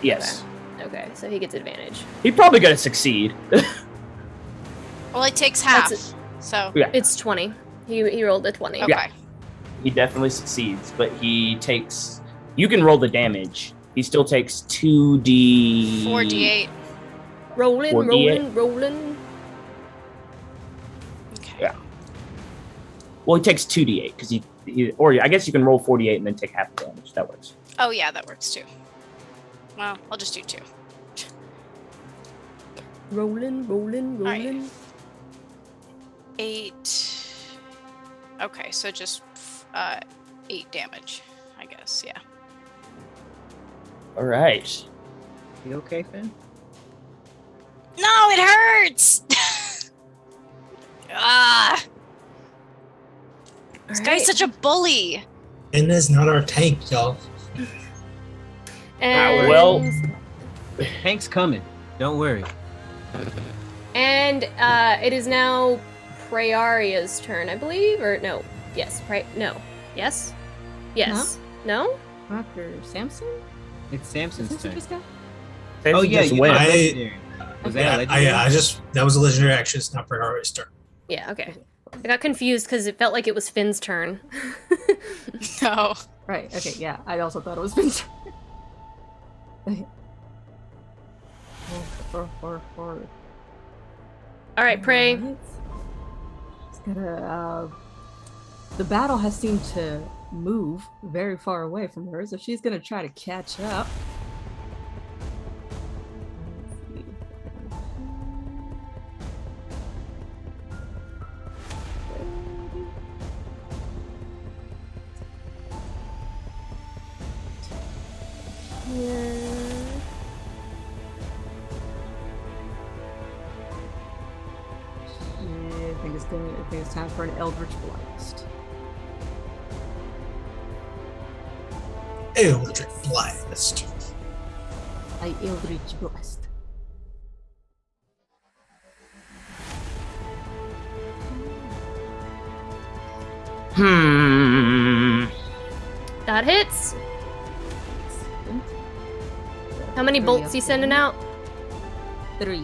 Yes. Okay, so he gets advantage. He's probably going to succeed. Well, it takes half. That's So Yeah. It's 20. He rolled a 20. okay. Yeah. He definitely succeeds, but he takes... You can roll the damage. He still takes 2d... 4d8. Rolling, 48. rolling. Okay. Yeah. Well, he takes 2d8, because or I guess you can roll 48 and then take half the damage. That works. Oh yeah, that works too. Well, I'll just do 2. Rolling. Right. 8. Okay, so just 8 damage, I guess. Yeah. All right. You okay, Finn? No, it hurts. Ah, this guy's such a bully. And is not our tank, y'all. And, well- Tank's coming. Don't worry. And it is now Prayaria's turn, I believe, or no? Yes, no. Yes. Yes. No. After Samson? It's Samson's Samson turn. just got? Oh yeah, Just you win. got I- legendary. Was that a Yeah, legendary? that was a legendary action. It's not Priority's turn. Yeah. Okay. I got confused because it felt like it was Finn's turn. No. Right, okay, yeah. I also thought it was Vince. All right, Pray. It's gotta, the battle has seemed to move very far away from her, so she's gonna try to catch up. Let's see. Yeah. it's time for an Eldritch Blast. Eldritch Blast. A Eldritch Blast. That hits. How many bolts you sending out? 3.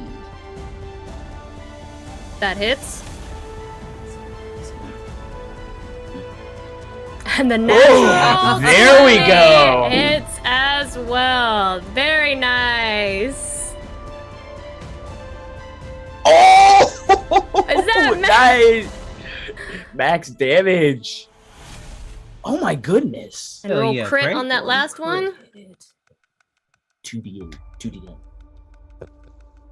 That hits. And the natural there we go. hits as well. Very nice. Oh! Is that nice? Max damage. Oh my goodness. And roll crit on that last one. 2d8. 2d8.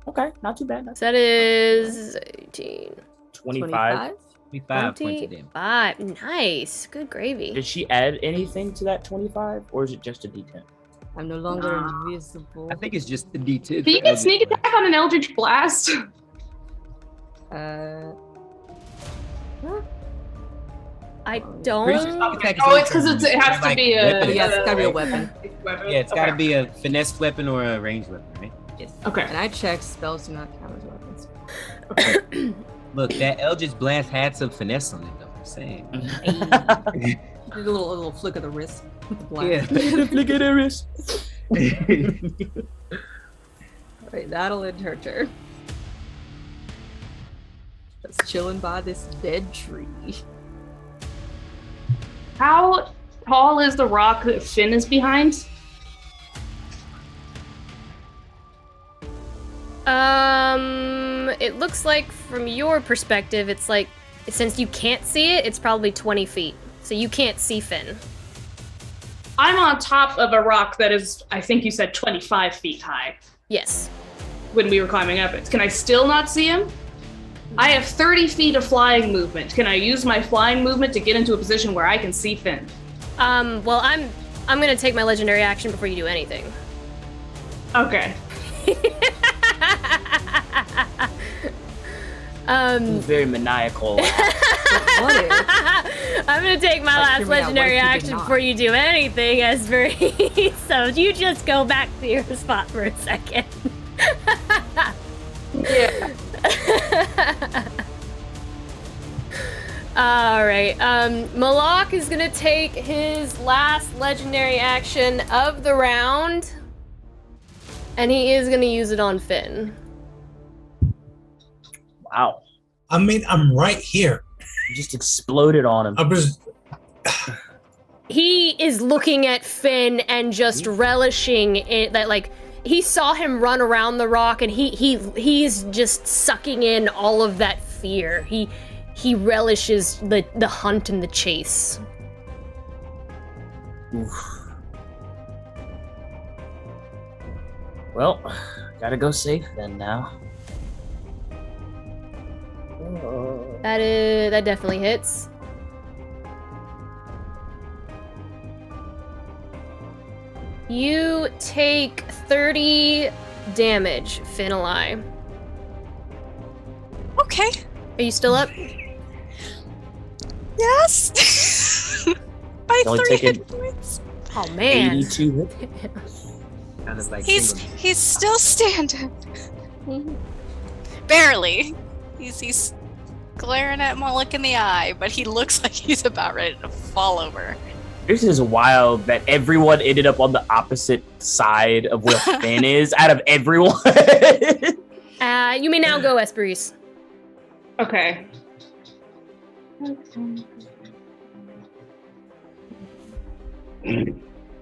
Okay, not too bad. So that is 18. 25. 25 points of damage. 25. Nice. Good gravy. Did she add anything to that 25, or is it just a d10? I'm no longer invisible. I think it's just the D2. Do you get sneak attack on an Eldritch Blast? I don't. Oh, it's because it has to be a. Yeah, it's gotta be a weapon. Yeah, it's gotta be a finesse weapon or a ranged weapon, right? Yes. Okay. And I checked, spells do not count as weapons. Look, that Eldritch Blast had some finesse on it, though. I'm saying. Did a little flick of the wrist with the blast. Yeah. Flick of the wrist. Alright, that'll end her turn. Just chilling by this dead tree. How tall is the rock that Finn is behind? It looks like from your perspective, it's like, since you can't see it, it's probably 20 feet. So you can't see Finn. I'm on top of a rock that is, I think you said 25 feet high. Yes. When we were climbing up it. Can I still not see him? I have 30 feet of flying movement. Can I use my flying movement to get into a position where I can see Finn? Well, I'm gonna take my legendary action before you do anything. Okay. Very maniacal. I'm gonna take my last legendary action before you do anything, Esbury. So you just go back to your spot for a second. Yeah. Alright, Malak is gonna take his last legendary action of the round, and he is gonna use it on Finn. Wow. I mean, I'm right here. You just exploded on him. I'm just... He is looking at Finn and just relishing it, that, like, he saw him run around the rock, and he's just sucking in all of that fear. He relishes the hunt and the chase. Oof. Well, gotta go safe then now. That definitely hits. You take 30 damage, Finali. Okay. Are you still up? Yes. By Only 3 taking hit points. Oh man. 82 Kind of like He's still standing. Barely. He's glaring at Moloch in the eye, but he looks like he's about ready to fall over. This is wild that everyone ended up on the opposite side of where Finn is out of everyone. You may now go, Esperise. Okay.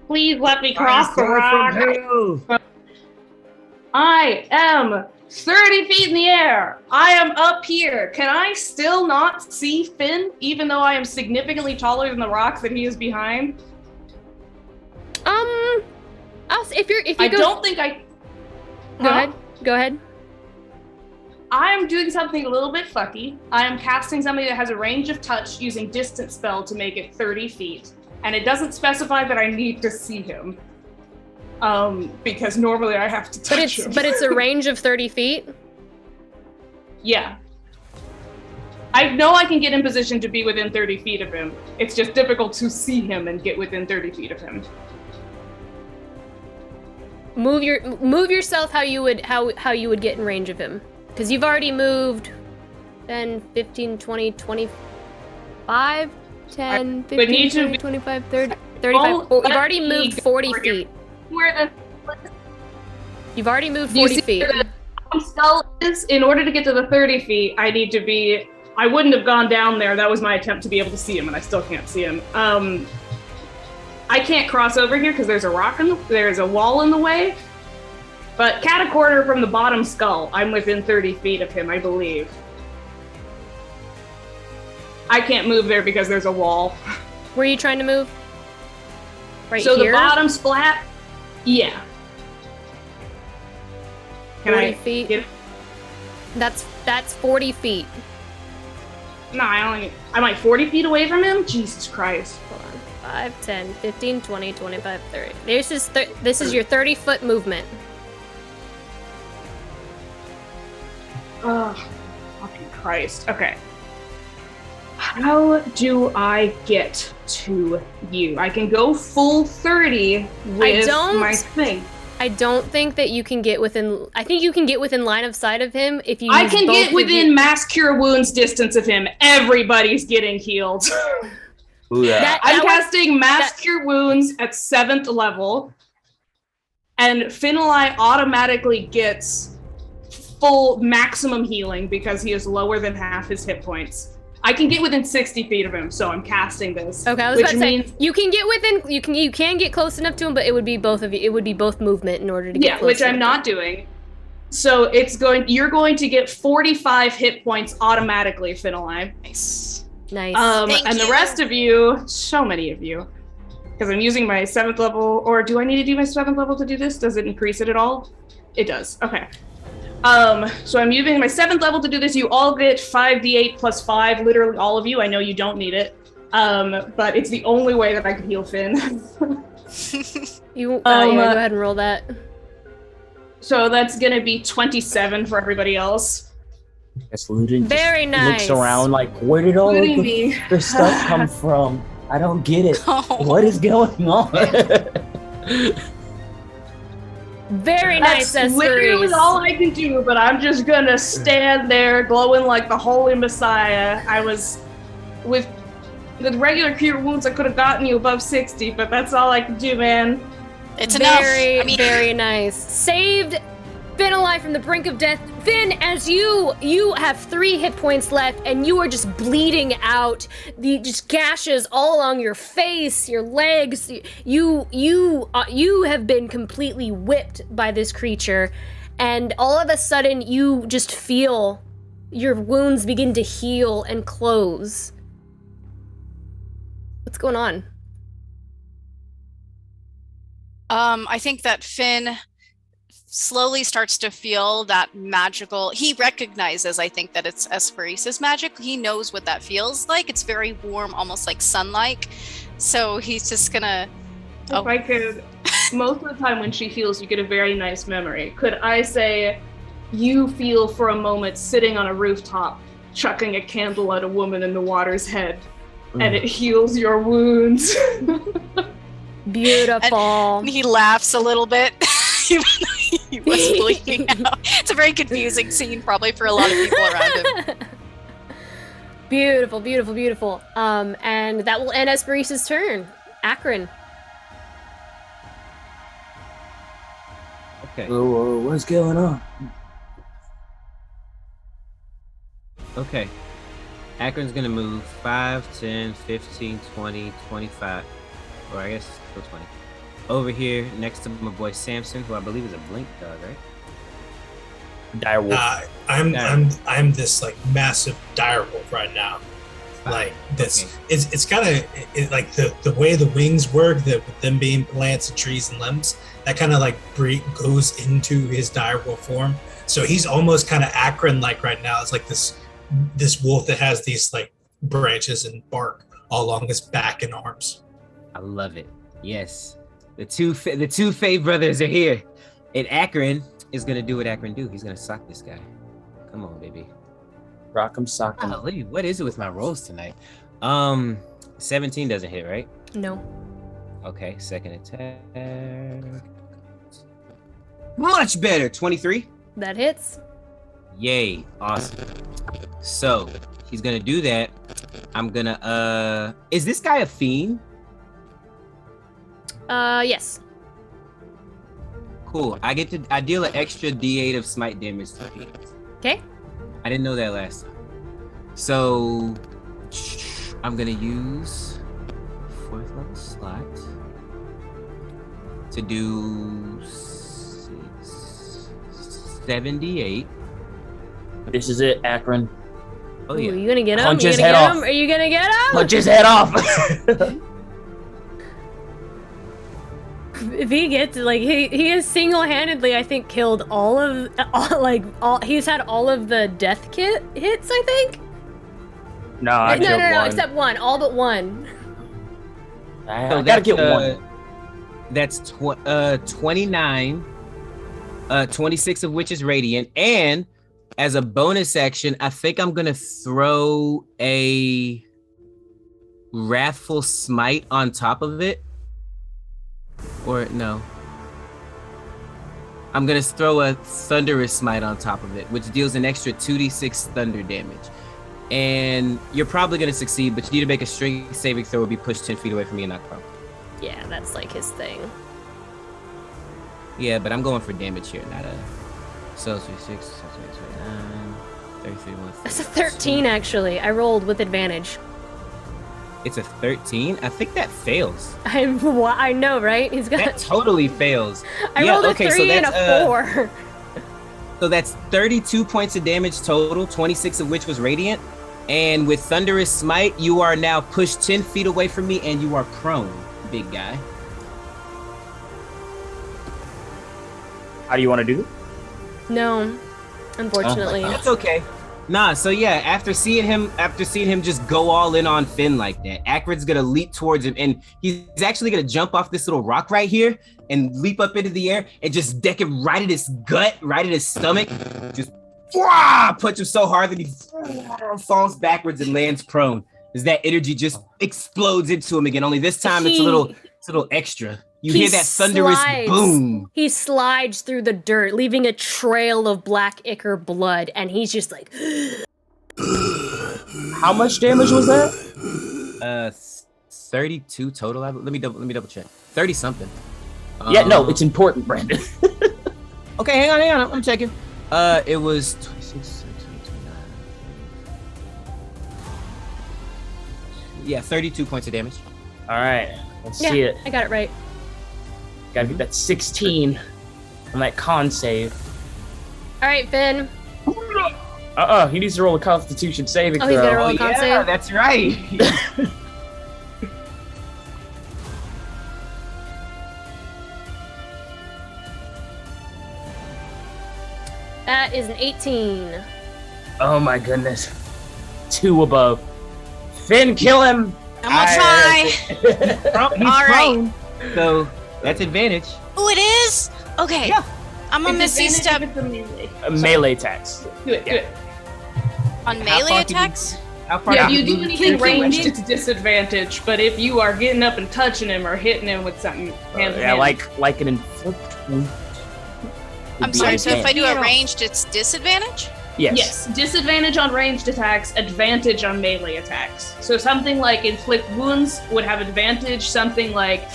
Please let me cross the rock. I am 30 feet in the air. I am up here. Can I still not see Finn, even though I am significantly taller than the rock that he is behind? If you I don't think I. Go ahead. I am doing something a little bit fucky. I am casting something that has a range of touch using distance spell to make it 30 feet. And it doesn't specify that I need to see him. Because normally I have to touch him. But it's a range of 30 feet? Yeah. I know I can get in position to be within 30 feet of him. It's just difficult to see him and get within 30 feet of him. Move yourself how you would get in range of him, because you've already moved 10, 15, 20, 25, 10, 15, 20, 25, 30, 35. You've already moved 40 feet. You've already moved 40 feet. Skull is, in order to get to the 30 feet, I need to be. I wouldn't have gone down there. That was my attempt to be able to see him, and I still can't see him. I can't cross over here because there's a there's a wall in the way. But cat a corner from the bottom skull, I'm within 30 feet of him, I believe. I can't move there because there's a wall. Where are you trying to move? Right so here? The bottom splat? Yeah. Can 40 I feet? Get it? That's 40 feet. No, I'm like 40 feet away from him? Jesus Christ. Hold on. 5, 10, 15, 20, 25, 30. This is your 30-foot movement. Oh, fucking Christ. Okay. How do I get to you? I can go full 30 with my thing. I don't think that you can get within. I think you can get within line of sight of him if you. I can get within mass cure wounds distance of him. Everybody's getting healed. I'm casting mass cure wounds at 7th level, and Finlay automatically gets full maximum healing because he is lower than half his hit points. I can get within 60 feet of him, so I'm casting this. Okay, I was about to say you can get within. You can get close enough to him, but it would be both of you. It would be both movement in order to get. Yeah, which I'm not doing. So you're going to get 45 hit points automatically, Finlay. Nice. Nice. And the rest of you, so many of you, because I'm using my 7th level, or do I need to do my 7th level to do this? Does it increase it at all? It does. Okay. So I'm using my 7th level to do this. You all get 5d8 plus 5, literally all of you. I know you don't need it, but it's the only way that I could heal Finn. Yeah, go ahead and roll that. So that's gonna be 27 for everybody else. Yes, Ludin Very nice. looks around like, where did all of the stuff come from? I don't get it. What is going on? Very nice, That's literally all I can do, but I'm just gonna stand there glowing like the Holy Messiah. I was with regular cure wounds, I could have gotten you above 60, but that's all I can do, man. It's enough. Very nice. Saved Finn alive from the brink of death. Finn, as you have 3 hit points left, and you are just bleeding out. Just gashes all along your face, your legs. You have been completely whipped by this creature, and all of a sudden you just feel your wounds begin to heal and close. What's going on? I think that Finn slowly starts to feel that magical. He recognizes, I think, that it's Esperis's magic. He knows what that feels like. It's very warm, almost like sunlight. So he's just gonna. If I could, most of the time when she heals, you get a very nice memory. Could I say, you feel for a moment sitting on a rooftop, chucking a candle at a woman in the water's head, and it heals your wounds. Beautiful. And he laughs a little bit. He was bleeding out. It's a very confusing scene, probably for a lot of people around him. Beautiful, beautiful, beautiful. And that will end Esperis's turn. Akron. Okay. What's going on? Okay. Akron's gonna move 5, 10, 15, 20, 25. Or I guess still 20. Over here next to my boy Samson, who I believe is a blink dog, right? Direwolf. I'm this like massive direwolf right now. Like this, okay. it's kind of like the way the wings work, that with them being plants and trees and limbs, that kind of like goes into his direwolf form. So he's almost kind of Akron like right now. It's like this wolf that has these like branches and bark all along his back and arms. I love it. Yes. The two Fae brothers are here. And Akron is going to do what Akron do. He's going to sock this guy. Come on, baby. Rock'em sock'em. Golly, what is it with my rolls tonight? 17 doesn't hit, right? No. Okay, second attack. Much better. 23. That hits. Yay, awesome. So he's gonna do that. I'm gonna is this guy a fiend? Yes. Cool. I deal an extra D8 of smite damage to fiends. Okay. I didn't know that last time. So I'm gonna use 4th level slot to do 78. This is it, Akron. Oh Ooh, yeah. you gonna get him? Punch You his gonna head get off. him? Are you gonna get him? Punch his head off. If he gets like he has single-handedly, I think, killed all he's had all of the death kit hits, I think. No, I killed no, one. except one, all but one. I gotta get one. That's 29. 26 of which is radiant, and as a bonus action, I think I'm gonna throw a wrathful smite on top of it. Or no. I'm gonna throw a thunderous smite on top of it, which deals an extra 2d6 thunder damage. And you're probably gonna succeed, but you need to make a strength saving throw or be pushed 10 feet away from me and not prone. Yeah, that's like his thing. Yeah, but I'm going for damage here, not a... So 36, 29, 33, 1. That's a 13, actually. I rolled with advantage. It's a 13? I think that fails. I know, right? He's got. That totally fails. I rolled a 3 and a 4. So that's 32 points of damage total, 26 of which was radiant. And with Thunderous Smite, you are now pushed 10 feet away from me and you are prone, big guy. How do you want to do it? No, unfortunately. That's okay. Nah, so yeah, after seeing him just go all in on Finn like that, Akron's gonna leap towards him, and he's actually gonna jump off this little rock right here and leap up into the air and just deck him right at his gut, right at his stomach. Just punch him so hard that he falls backwards and lands prone. As that energy just explodes into him again. Only this time it's a little extra. You hear that thunderous boom. He slides through the dirt, leaving a trail of black ichor blood, and he's just like. How much damage was that? 32 total. Let me double check. 30 something. Yeah, no, it's important, Brandon. Okay, hang on. I'm checking. It was 26, 29. Yeah, 32 points of damage. All right, let's see it. I got it right. Gotta get that 16 on that con save. All right, Finn. He needs to roll a Constitution saving throw. He's gonna roll a con save? That's right. That is an 18. Oh my goodness. 2 above. Finn, kill him! I'm gonna try. He's All right. prone, so that's advantage. Oh, it is? Okay. Yeah. I'm a Misty Step Melee attacks. Do it. on How melee far can you- attacks. How far Yeah, if can you do move? anything ranged, it's disadvantage. But if you are getting up and touching him or hitting him with something, hand to Yeah, hand. like an inflict wound. I'm sorry, so if I do a ranged, it's disadvantage? Yes, disadvantage on ranged attacks, advantage on melee attacks. So something like inflict wounds would have advantage. Something like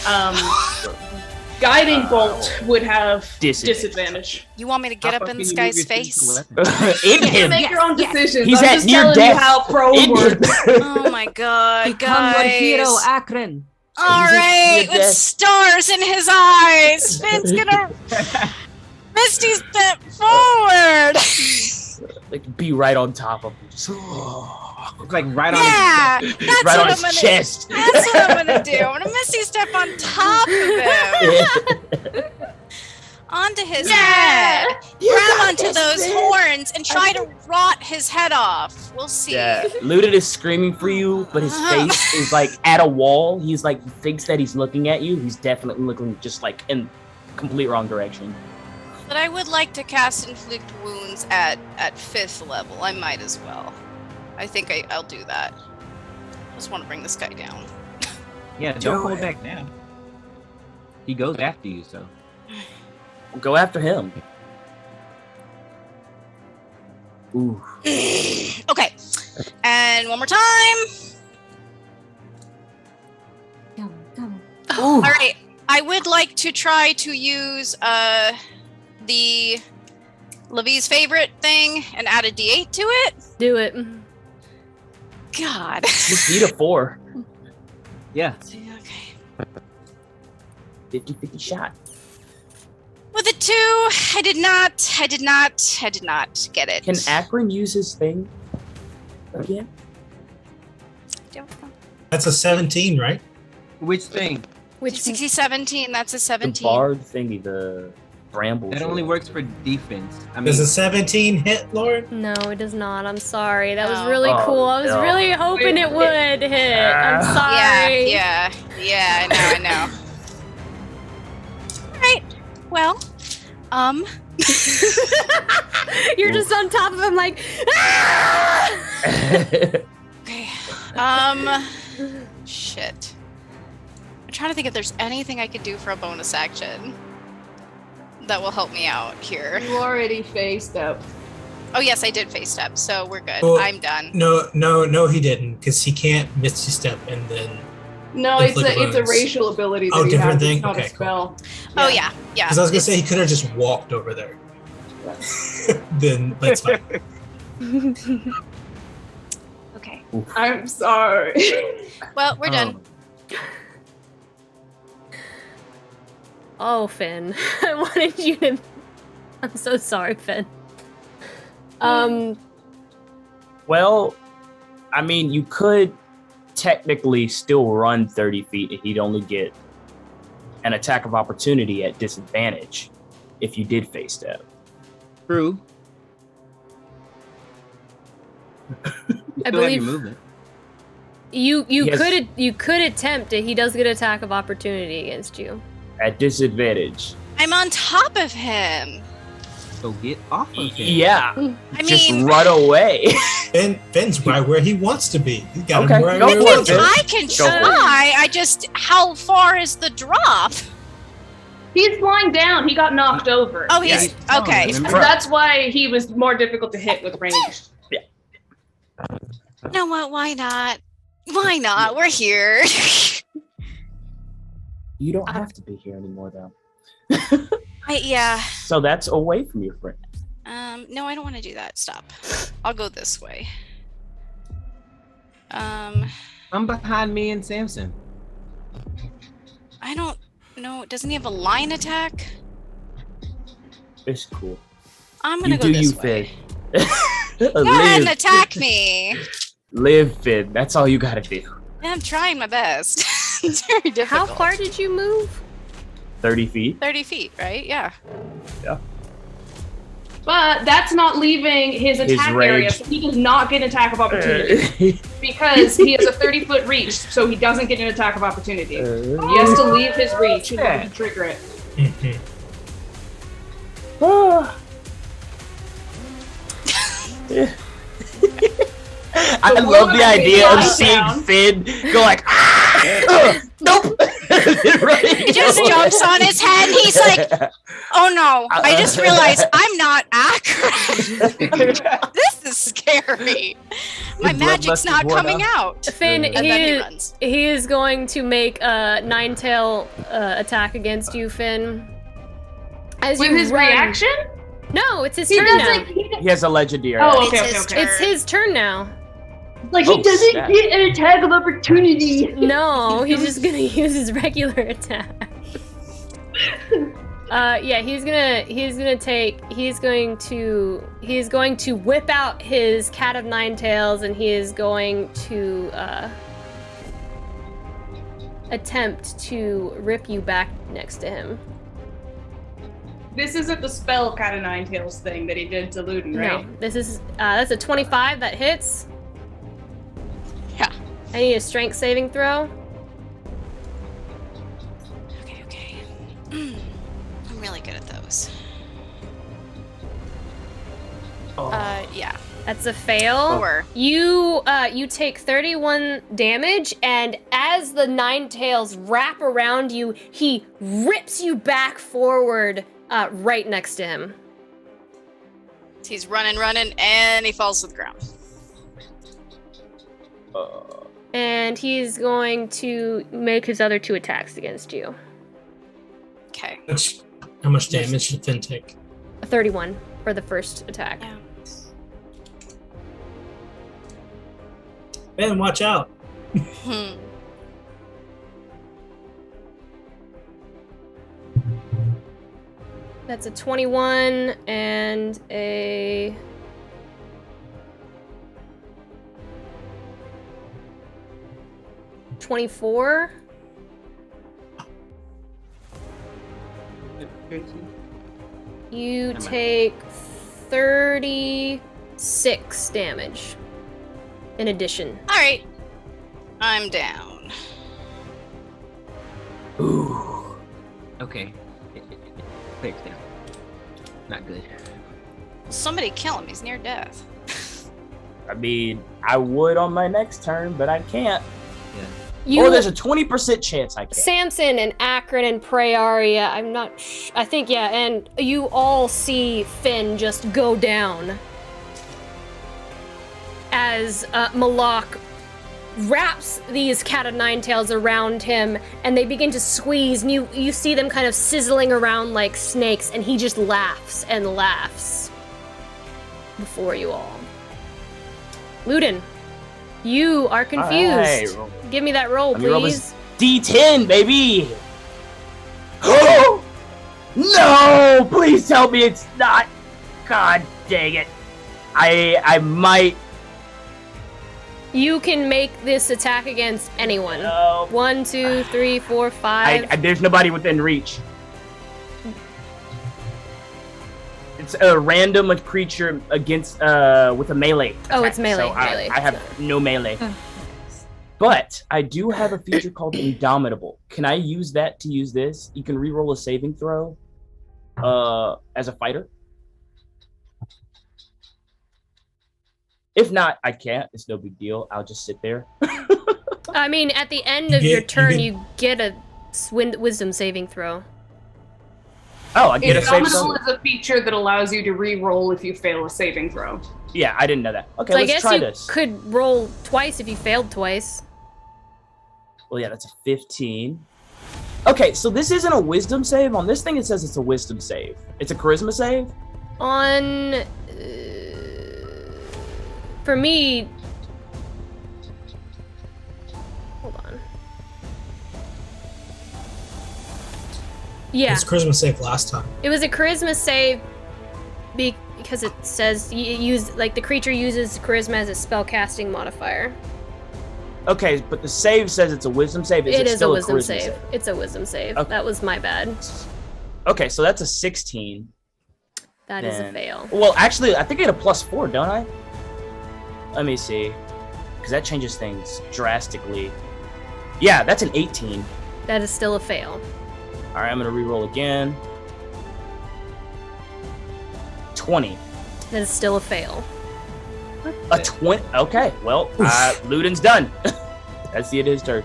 guiding bolt would have disadvantage. You want me to get How up far in can this you guy's move your feet face? to weapon? In him. Make your own decisions. He's I'm at just near telling death. you how pro In him. works. Oh my god, Become your hero, guys. Akron. All He's right, at near with death. stars in his eyes. Finn's gonna Misty step forward. Like, be right on top of him. Just, It's like right on Yeah, his that's right what on I'm his gonna. chest. That's what I'm gonna do. I'm gonna Misty step on top of him, onto his head, grab onto those horns, and try to rot his head off. We'll see. Yeah, Ludin is screaming for you, but his face is like at a wall. He's like thinks that he's looking at you. He's definitely looking just like in complete wrong direction. But I would like to cast inflict wounds at 5th level. I might as well. I think I'll do that. I just want to bring this guy down. Yeah, don't hold back now. He goes after you, so. Go after him. Ooh. Okay. And one more time. Come. All right. I would like to try to use the Levi's favorite thing and add a D8 to it. Do it. God. Just need a 4. Yeah. Okay. 50-50 shot. With a 2, I did not get it. Can Akron use his thing again? Don't know. That's a 17, right? Which thing? Which 60, 17, that's a 17. The bard thingy, the bramble. That only works for defense. I mean, Does a 17 hit, Lauren? No, it does not. I'm sorry. That was No. really Oh, cool. I was no. really hoping it would hit. I'm sorry. Yeah, I know. All right. Well, You're just on top of him like, ah! okay. Shit. I'm trying to think if there's anything I could do for a bonus action that will help me out here. You already faced up. Oh yes, I did face step, so we're good. Well, I'm done. No, he didn't, because he can't misty step and then. No, Inflict it's a wounds. racial ability that Oh, he different has. thing? It's not Okay, a spell. Oh yeah. Because I was gonna say he could have just walked over there. Then that's fine. Okay. I'm sorry. Well, we're done. Oh, Finn. I wanted you to. I'm so sorry, Finn. Well, I mean, you could technically still run 30 feet and he'd only get an attack of opportunity at disadvantage if you did face step. true. I Still have believe your movement. you Yes. could attempt it. He does get attack of opportunity against you. At disadvantage. I'm on top of him. So get off of him. Yeah. I Just mean, run away. Finn's right where he wants to be. He's got Okay, him right go where he for it, wants to Finn. be. I can Go for it. try. I just, how far is the drop? He's lying down. He got knocked over. Oh, Yeah, he's Oh, okay. remember? That's why he was more difficult to hit with range. You know what? Why not? Why not? We're here. You don't have to be here anymore, though. Yeah. So that's away from your friend. No, I don't want to do that. Stop. I'll go this way. I I'm behind me and Samson. don't know. Doesn't he have a line attack? It's cool. I'm gonna You go do this you, way. Finn. Go ahead and attack me. Live, Finn. That's all you gotta do. I'm trying my best. It's very difficult. How far did you move? 30 feet. 30 feet, right? Yeah. But that's not leaving his attack range. area, so he does not get an attack of opportunity. Because he has a 30-foot reach, so he doesn't get an attack of opportunity. He has to leave his reach in order to trigger it. Mhm. I So love we're the gonna idea lie of seeing down. Finn go like, nope. He just jumps on his head. And he's like, "Oh no! I just realized I'm not accurate. This is scary. My His magic's bloodlust not is worn coming off. out." Finn, And then he runs. he is going to make a nine-tail attack against you, Finn. As With you his run. reaction? No, it's his He turn now. doesn't. He has a legendary. Oh, It's okay, his okay, okay. It's his turn now. Like Oh, he doesn't snap. get an attack of opportunity. No, he's just gonna use his regular attack. Yeah, he's going to whip out his cat of nine tails, and he is going to attempt to rip you back next to him. This isn't the spell Cat of Nine Tails thing that he did to Ludin, right? No, this is that's a 25 that hits. Yeah. I need a strength saving throw. Okay. I'm really good at those. Yeah. That's a fail. 4. You take 31 damage, and as the nine tails wrap around you, he rips you back forward, right next to him. He's running, and he falls to the ground. And he's going to make his other 2 attacks against you. Okay. How much damage did Finn take? 31 for the first attack. Yeah. Ben, watch out. That's a 21 and a... $24. You take 36 damage in addition. All right. I'm down. Ooh. Okay. Clear's down. Not good. Somebody kill him. He's near death. I mean, I would on my next turn, but I can't. Yeah. Or there's a 20% chance I can. Samson and Akron and Praeria, I'm not I think, yeah, and you all see Finn just go down as Malak wraps these cat of nine tails around him, and they begin to squeeze, and you see them kind of sizzling around like snakes, and he just laughs and laughs before you all. Ludin, you are confused. All right. Give me that roll, Let me roll please. this D10, baby! Oh! No! Please tell me it's not. God dang it. I might. You can make this attack against anyone. No. 1, 2, 3, 4, 5. There's nobody within reach. It's a random creature against with a melee. Oh, it's attack, melee. So melee. I have no melee. But I do have a feature called Indomitable. Can I use that to use this? You can reroll a saving throw as a fighter. If not, I can't. It's no big deal. I'll just sit there. I mean, at the end of your turn, you get a wisdom saving throw. Oh, I get a saving throw? Indomitable is a feature that allows you to re-roll if you fail a saving throw. Yeah, I didn't know that. Okay, So I let's guess try you this. could roll twice if you failed twice. Well, yeah, that's a 15. Okay, so this isn't a wisdom save. On this thing, it says it's a wisdom save. It's a charisma save? On... for me... Hold on. Yeah. It's charisma save last time. It was a charisma save because it says the creature uses charisma as a spellcasting modifier. Okay, but the save says it's a wisdom save. Is it is still a wisdom charisma save. It's a wisdom save. Okay. That was my bad. Okay, so that's a 16. That is a fail. Well, actually, I think I get a +4, don't I? Let me see. Because that changes things drastically. Yeah, that's an 18. That is still a fail. Alright, I'm going to reroll again. 20. That is still a fail. A 20? Okay, well, Ludin's done. That's the end of his turn.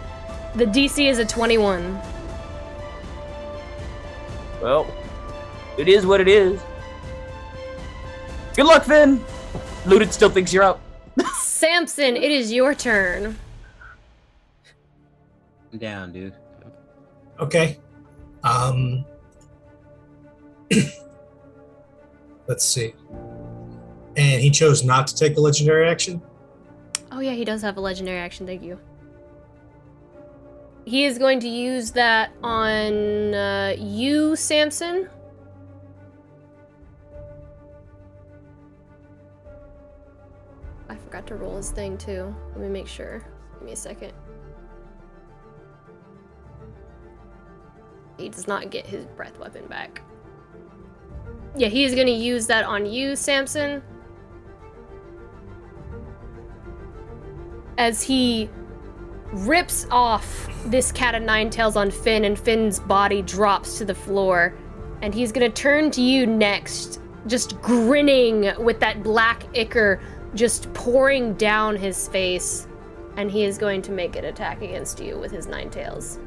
The DC is a 21. Well, it is what it is. Good luck, Finn! Ludin still thinks you're up. Samson, it is your turn. I'm down, dude. Okay. Let's see. And he chose not to take a legendary action? Oh yeah, he does have a legendary action, thank you. He is going to use that on you, Samson. I forgot to roll his thing too. Let me make sure. Give me a second. He does not get his breath weapon back. Yeah, he is going to use that on you, Samson. As he rips off this cat of nine tails on Finn, and Finn's body drops to the floor. And he's gonna turn to you next, just grinning with that black ichor just pouring down his face, and he is going to make an attack against you with his 9 tails.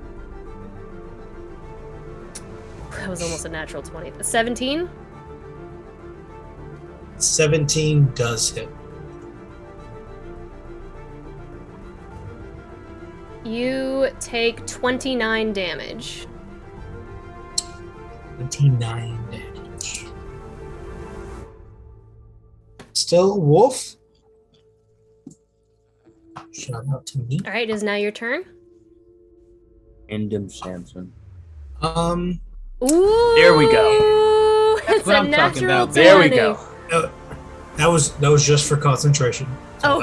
That was almost a natural 20. 17? 17 does hit. You take 29 damage. 29 damage. Still wolf. Shout out to me. All right, it is now your turn. End him, Samson. Ooh, There we go. It's what a I'm talking natural about. 20. There we go. That was just for concentration. Oh,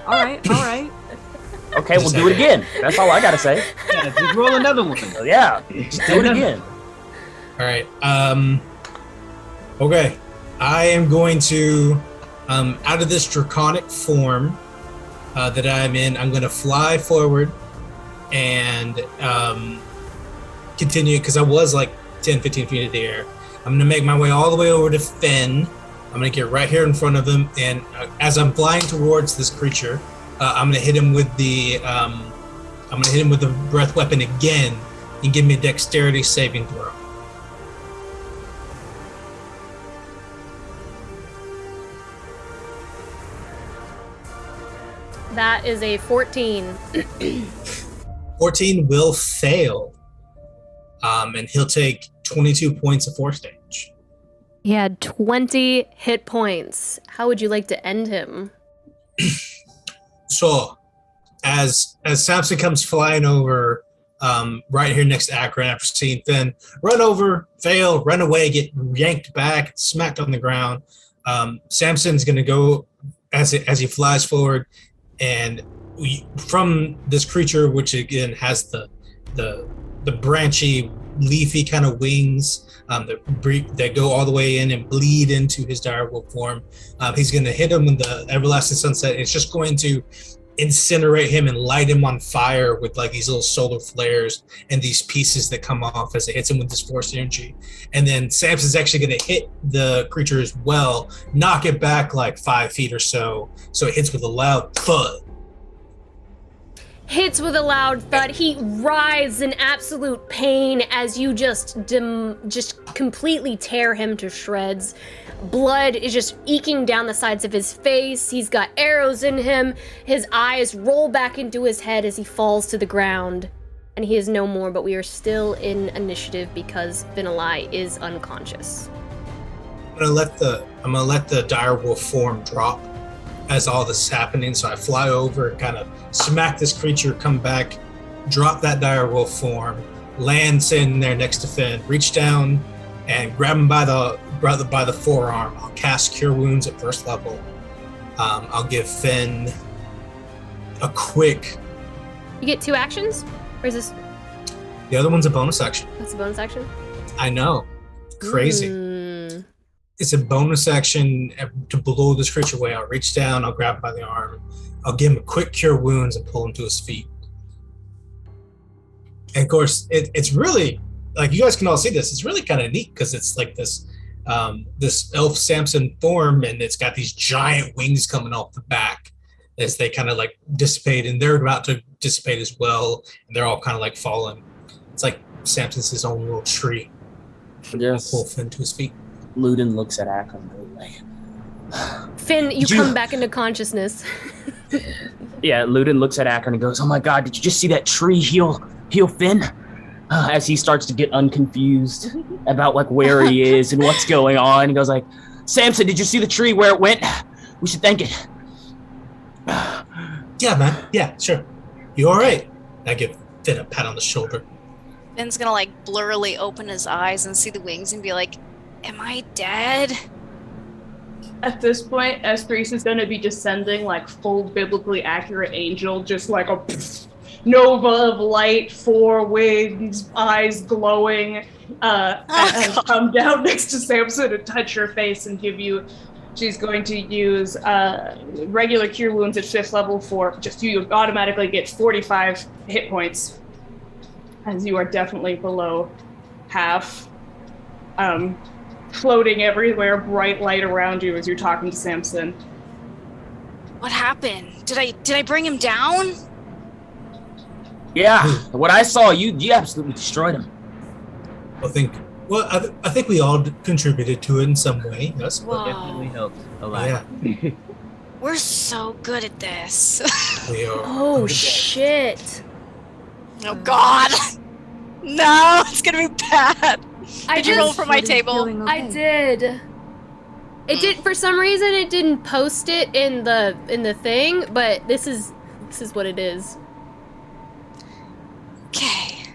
All right. Okay, we'll do it again. That's all I gotta say. Yeah, just roll another one. Yeah, just do it again. All right. Okay. I am going to, out of this draconic form that I'm in, I'm going to fly forward and continue, because I was like 10, 15 feet in the air. I'm going to make my way all the way over to Finn. I'm going to get right here in front of him, and as I'm flying towards this creature, I'm going to hit him with the breath weapon again, and give me a dexterity saving throw. that is a 14. 14 will fail, and he'll take 22 points of force damage. He had 20 hit points. How would you like to end him? So, as Samson comes flying over, right here next to Akron after seeing Finn, run over, fail, run away, get yanked back, smacked on the ground. Samson's going to go as he flies forward, and from this creature, which again has the branchy, leafy kind of wings that go all the way in and bleed into his direwolf form, he's going to hit him with the everlasting sunset. It's just going to incinerate him and light him on fire with like these little solar flares and these pieces that come off as it hits him with this force energy. And then Samson's actually going to hit the creature as well, knock it back like 5 feet or so it hits with a loud thud. Hits with a loud thud. He writhes in absolute pain as you just completely tear him to shreds. Blood is just eking down the sides of his face. He's got arrows in him. His eyes roll back into his head as he falls to the ground. And he is no more, but we are still in initiative because Finalai is unconscious. I'm gonna let the direwolf form drop as all this is happening. So I fly over and kind of smack this creature, come back, drop that direwolf form, land sitting there next to Finn, reach down and grab him by the forearm. I'll cast Cure Wounds at first level. I'll give Finn a quick. You get 2 actions? Or is this? The other one's a bonus action. That's a bonus action? I know. Crazy. It's a bonus action to blow this creature away. I'll reach down, I'll grab him by the arm, I'll give him a quick Cure Wounds and pull him to his feet. And of course, it's really, like, you guys can all see this, it's really kind of neat because it's like this elf Samson form, and it's got these giant wings coming off the back as they kind of like dissipate, and they're about to dissipate as well, and they're all kind of like falling. It's like Samson's his own little tree. Yes. Pull Finn to his feet. Ludin looks at Akron and goes like, Finn, you come back into consciousness. yeah, Ludin looks at Akron and goes, "Oh my God, did you just see that tree heal Finn?" As he starts to get unconfused about like where he is and what's going on. He goes like, "Samson, did you see the tree where it went? We should thank it." Yeah, man. Yeah, sure. You all right? I give Finn a pat on the shoulder. Finn's gonna like blurrily open his eyes and see the wings and be like, "Am I dead?" At this point, S3 is going to be descending like full biblically accurate angel, just like a nova of light, 4 wings, eyes glowing, and come down next to Samson and touch your face and give you. She's going to use regular Cure Wounds at 5th level for just you automatically get 45 hit points, as you are definitely below half. Floating everywhere, bright light around you as you're talking to Samson. What happened? Did I bring him down? Yeah, what I saw, you absolutely destroyed him. I think we all contributed to it in some way. Yes. Whoa. Definitely helps a lot. Yeah. We're so good at this. We are. Oh shit! Oh God. No, it's gonna be bad. Did you roll for my table? I did. It did for some reason. It didn't post it in the thing, but this is what it is. Okay.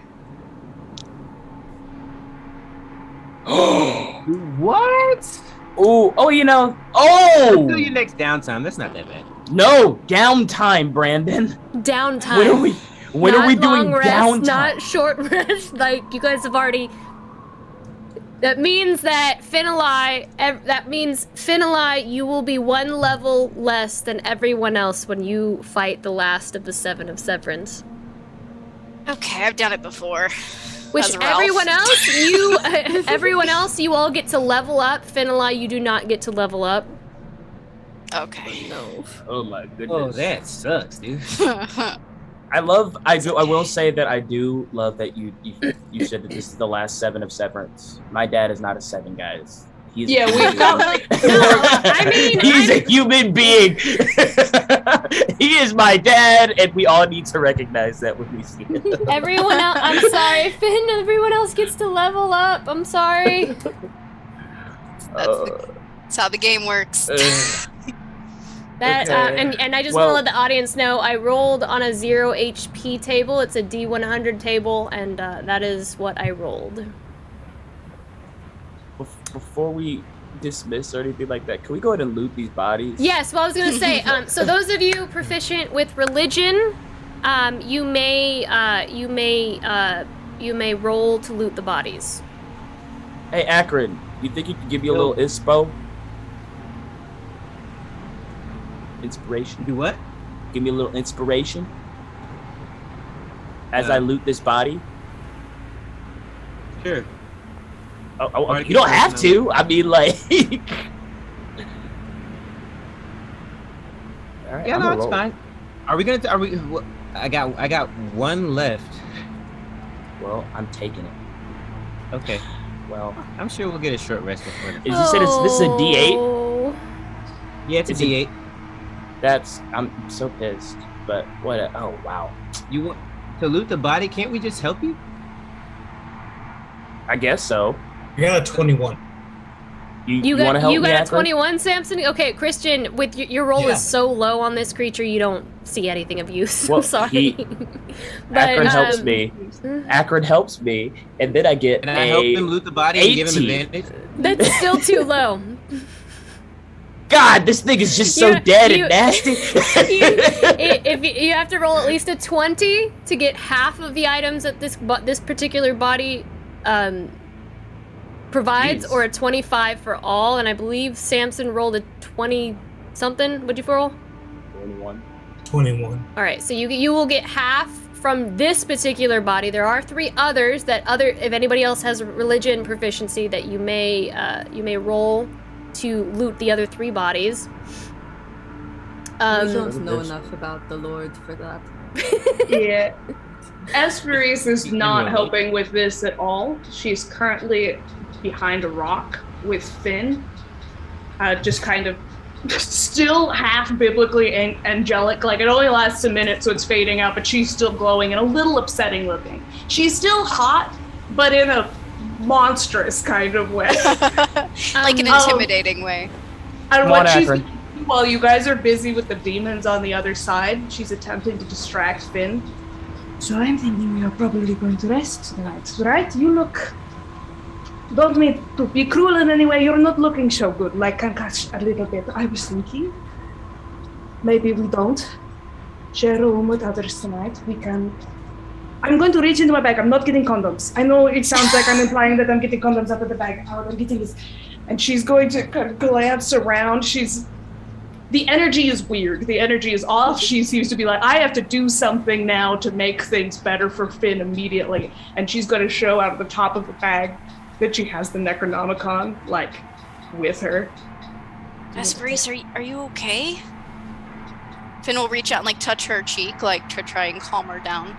What? Oh, you know. I'll do your next downtime. That's not that bad. No, downtime, Brandon. Downtime. When are we doing long rest, downtime? Not short rest. Like you guys have already. That means that Finali, you will be one level less than everyone else when you fight the last of the 7 of Severance. Okay, I've done it before. Which everyone else, you all get to level up. Finali, you do not get to level up. Okay. No. Oh my goodness. Oh, that sucks, dude. I will say that I do love that you said that this is the last 7 of Severance. My dad is not a 7, guys. He's Yeah, we've got he's a human being. He is my dad, and we all need to recognize that when we see it. Everyone else, I'm sorry, Finn. Everyone else gets to level up. I'm sorry. That's how the game works. That Okay. and I just want to let the audience know I rolled on a 0 HP table. It's a D100 table, and that is what I rolled. Before we dismiss or anything like that, can we go ahead and loot these bodies? Yes, well, I was gonna say. So those of you proficient with religion, you may roll to loot the bodies. Hey, Akron, you think you could give me a little inspo? Inspiration? Do what? Give me a little inspiration as I loot this body. Sure. Oh, you don't have to. I mean, like. All right, Yeah, I'm no, gonna it's roll. fine. Are we gonna? I got one left. Well, I'm taking it. Okay. Well, I'm sure we'll get a short rest before the. you said this is a D8. Oh. Yeah, it's a Is it- D8. I'm so pissed. But what? Oh wow. You want to loot the body? Can't we just help you? I guess so. I got a 21. You want to help You me, got a Akron? 21, Samson? Okay, Christian, with your roll Yeah. is so low on this creature, you don't see anything of use. Well, I'm sorry. Akron helps me. Akron helps me, and then I get And I help him loot the body and give him 18. advantage. That's still too low. God, this thing is just so You- dead you- and nasty. If you have to roll at least a 20 to get half of the items that this particular body provides, Jeez. or a 25 for all, and I believe Samson rolled a 20 something. What'd you roll? 21. All right, so you will get half from this particular body. There are 3 others if anybody else has religion proficiency that you may roll to loot the other 3 bodies. We don't know enough about the Lord for that. Yeah. Esperise is not helping with this at all. She's currently behind a rock with Finn, just kind of still half biblically angelic. Like, it only lasts a minute, so it's fading out, but she's still glowing and a little upsetting looking. She's still hot, but in a monstrous kind of way. Like an intimidating way. And Come what on, she's Akron. while you guys are busy with the demons on the other side, she's attempting to distract Finn. So I'm thinking we are probably going to rest tonight, right? You look. Don't mean to be cruel in any way. You're not looking so good. Like concussed a little bit. I was thinking maybe we don't share a room with others tonight. We can. I'm going to reach into my bag. I'm not getting condoms. I know it sounds like I'm implying that I'm getting condoms out of the bag. All I'm getting is, and she's going to kind of glance around. The energy is weird. The energy is off. She seems to be like, I have to do something now to make things better for Finn immediately. And she's going to show out of the top of the bag that she has the Necronomicon, like, with her. Esperise, are you okay? Finn will reach out and like touch her cheek, like to try and calm her down.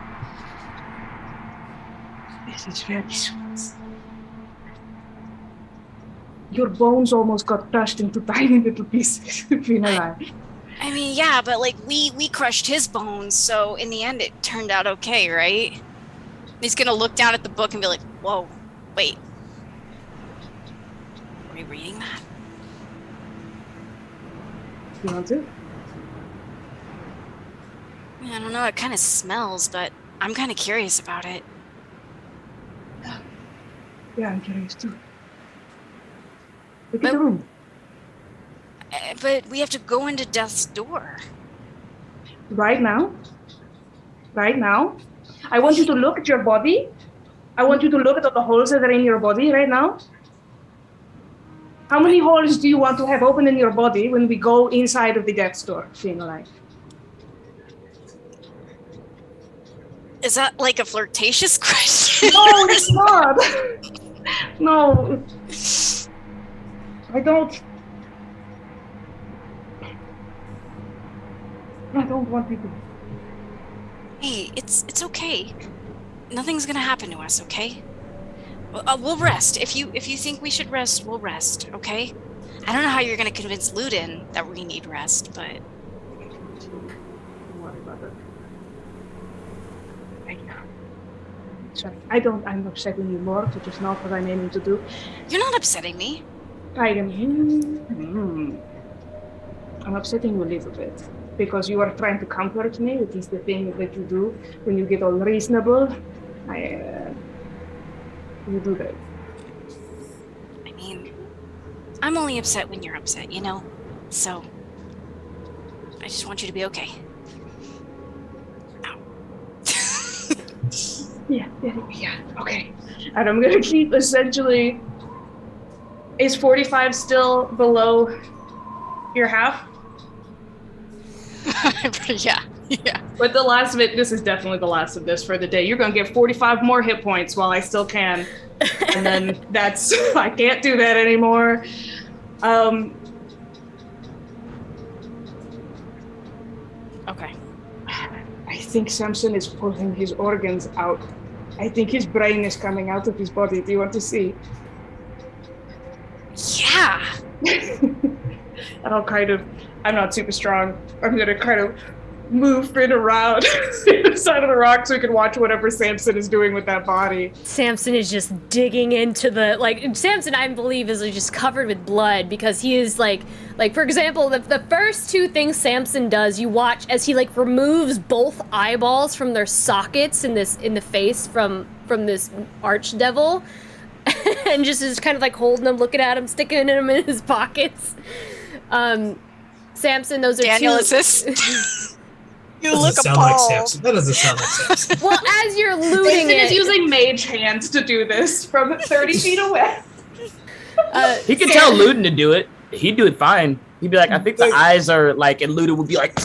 This is very sweet. Your bones almost got crushed into tiny little pieces. Being alive. I mean, yeah, but like we crushed his bones, so in the end it turned out okay, right? He's gonna look down at the book and be like, "Whoa, wait, are we reading that?" You want to? I don't know. It kind of smells, but I'm kind of curious about it. Yeah, I'm curious too. Look at the room. But we have to go into death's door. Right now? Right now? I want you to look at your body. I want you to look at all the holes that are in your body right now. How many holes do you want to have open in your body when we go inside of the death's door, being alive? Is that like a flirtatious question? No, it's not. No. I don't want you to. Hey, it's okay. Nothing's gonna happen to us, okay? We'll rest. If you think we should rest, we'll rest, okay? I don't know how you're gonna convince Ludin that we need rest, but Don't worry about it. Sorry, I'm upsetting you more, which is not what I'm aiming to do. you're not upsetting me. I am. I'm upsetting you a little bit because you are trying to comfort me. It is the thing that you do when you get all reasonable. You do that. I mean, I'm only upset when you're upset, you know? So, I just want you to be okay. Ow. Yeah, okay. And I'm gonna keep essentially. Is 45 still below your half? Yeah. But the last of it, this is definitely the last of this for the day. You're gonna get 45 more hit points while I still can. And then that's, I can't do that anymore. Okay. I think Samson is pulling his organs out. I think his brain is coming out of his body. Do you want to see? Yeah. I'm not super strong. I'm gonna kind of move Finn around the side of the rock so we can watch whatever Samson is doing with that body. Samson is just digging into Samson, I believe, is just covered with blood because he is like for example, the first two things Samson does, you watch as he removes both eyeballs from their sockets in the face from this archdevil, and just is kind of holding them, looking at him, sticking them in his pockets. Samson, those are Daniel, two. is this? You That look doesn't sound like appalled. Samson. That doesn't sound like Samson. Well, as you're looting Samson is it, using mage hands to do this from 30 feet away. He could tell Ludin to do it. He'd do it fine. He'd be like, I think the eyes are and Ludin would be like,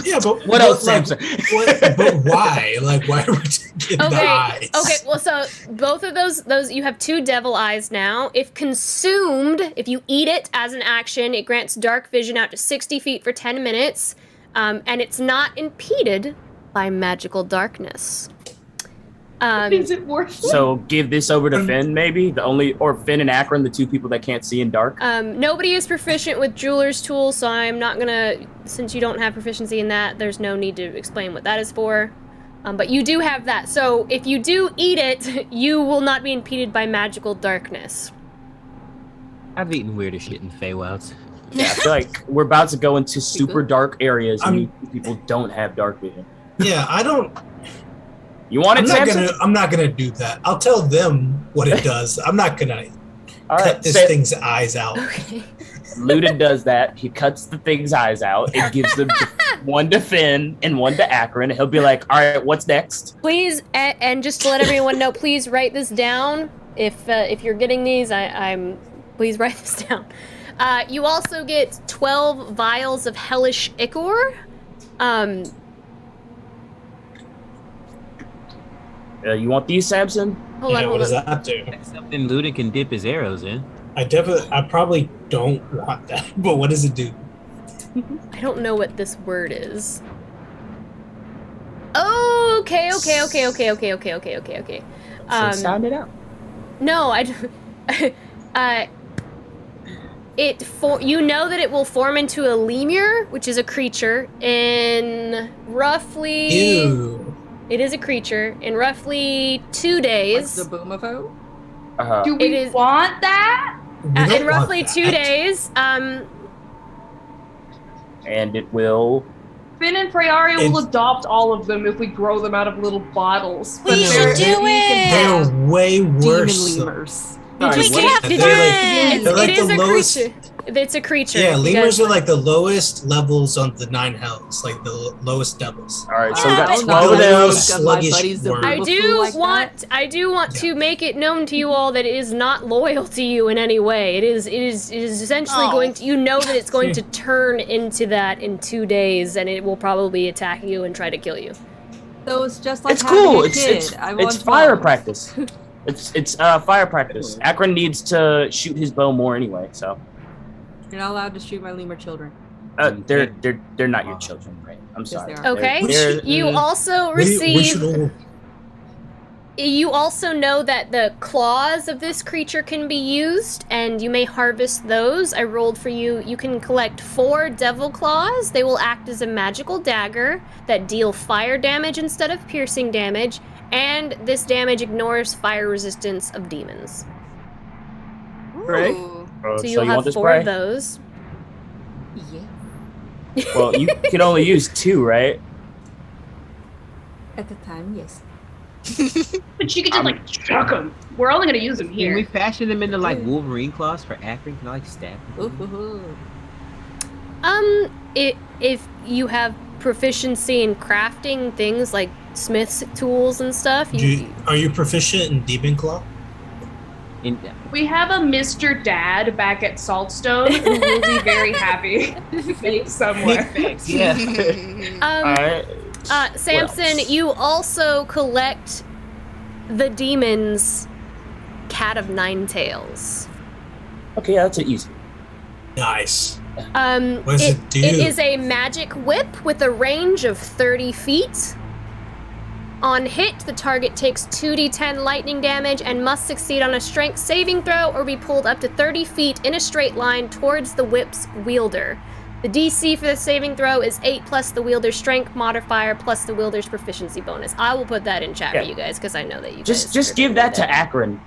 Yeah, but what else, Samson? But why? Why are we taking the eyes? Okay, well, so both of those you have two devil eyes now. If consumed, if you eat it as an action, it grants dark vision out to 60 feet for 10 minutes, and it's not impeded by magical darkness. Is it worth it? So give this over to Finn, maybe? Or Finn and Akron, the two people that can't see in dark? Nobody is proficient with jeweler's tools, so I'm not gonna, since you don't have proficiency in that, there's no need to explain what that is for. But you do have that, so if you do eat it, you will not be impeded by magical darkness. I've eaten weirder shit in Feywilds. Yeah, I feel like we're about to go into super dark areas and people don't have dark vision. Yeah, I don't. You want it, Samson? I'm not gonna do that. I'll tell them what it does. I'm not gonna cut this thing's eyes out. Okay. Ludin does that. He cuts the thing's eyes out. It gives them one to Finn and one to Akron. He'll be like, all right, what's next? Please, and just to let everyone know, please write this down. If you're getting these, please write this down. You also get 12 vials of hellish ichor. You want these, Samson? Hold on. What does that do? That's something Ludin can dip his arrows in. I probably don't want that. But what does it do? I don't know what this word is. Oh, okay. So sound it out. No, you know that it will form into a lemur, which is a creature, in roughly... Ew. It is a creature in roughly 2 days. Like the Boomavo? Do we want that? We don't In roughly want 2 that. days. And it will. Finn and Prearia will It's- adopt all of them if we grow them out of little bottles. We But should they're- do it. They're way worse. Demon though. lemurs. We Sorry, can what? have Did They're you- like- they're like it is the a lowest- creature. It's a creature. Yeah, You lemurs guys- are like the lowest levels on the 9 hells, like the lowest devils. All right, so Yeah, we got but- 12 of They're them. those sluggish worms. I do like want to make it known to you all that it is not loyal to you in any way. It is essentially Oh. going to, you know that it's going to turn into that in 2 days, and it will probably attack you and try to kill you. So it's just like It's having cool. a It's kid. I want fire both. practice. It's fire practice. Akron needs to shoot his bow more anyway, so You're not allowed to shoot my lemur children. they're not your children, right? I'm Yes, sorry. they are. Okay. They're- You also We receive. should all- You also know that the claws of this creature can be used, and you may harvest those. I rolled for you. You can collect 4 devil claws. They will act as a magical dagger that deal fire damage instead of piercing damage, and this damage ignores fire resistance of demons. Right. Ooh. So you you'll want have this 4 spray? of those. Yeah. Well, you can only use 2, right? At the time, yes. But you could just like chuck them. We're only gonna use them Can we here. fashion them into like Wolverine claws for Akron? Can I like stab Ooh, them? ooh, ooh. If you have proficiency in crafting things like smith's tools and stuff, Are you proficient in Demon Claw? In, We have a Mr. Dad back at Saltstone who will be very happy somewhere. thanks. Yeah. All right. Samson, else? you also collect the demon's Cat of 9 Tails. Okay, that's an easy. Nice. What does it do? It is a magic whip with a range of 30 feet. On hit, the target takes 2d10 lightning damage and must succeed on a strength saving throw or be pulled up to 30 feet in a straight line towards the whip's wielder. The DC for the saving throw is 8 plus the wielder's strength modifier plus the wielder's proficiency bonus. I will put that in chat Yeah. for you guys because I know that you Just guys give that to Akron.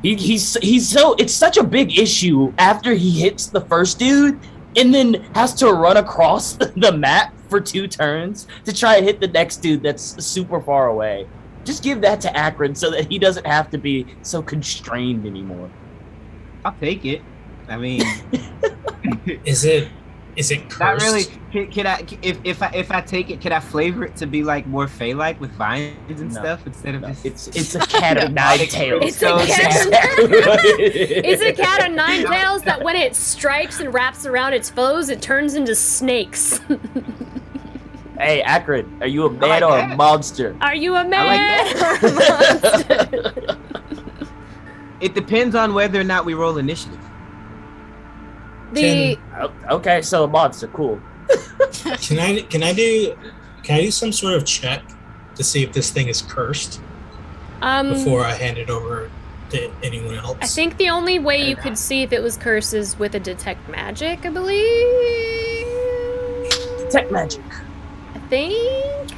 He's so it's such a big issue after he hits the first dude and then has to run across the map for 2 turns to try and hit the next dude that's super far away. Just give that to Akron so that he doesn't have to be so constrained anymore. I'll take it. I mean, Is it cursed? not really. Can I? If I take it, can I flavor it to be like more Fey-like with vines and No. stuff instead of No, just? it's a cat of 9 tails. It's a cat of It's a cat of 9 tails that when it strikes and wraps around its foes, it turns into snakes. Hey, Akron, are you a man like or a that. monster? Are you a like man or a monster? It depends on whether or not we roll initiative. The Okay, so a monster, cool. Can I do some sort of check to see if this thing is cursed before I hand it over to anyone else? I think the only way you could see if it was cursed is with a detect magic, I believe. Detect magic. I think.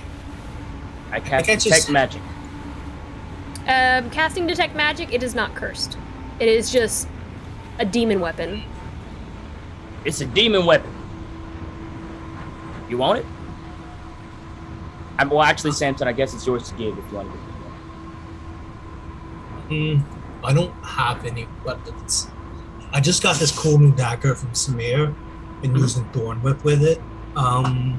I cast can't detect just- magic. Casting detect magic, it is not cursed. It is just a demon weapon. It's a demon weapon. You want it? Well, actually, Samson, I guess it's yours to give if you want to give it. I don't have any weapons. I just got this cool new dagger from Samir. Been using Thorn Whip with it. I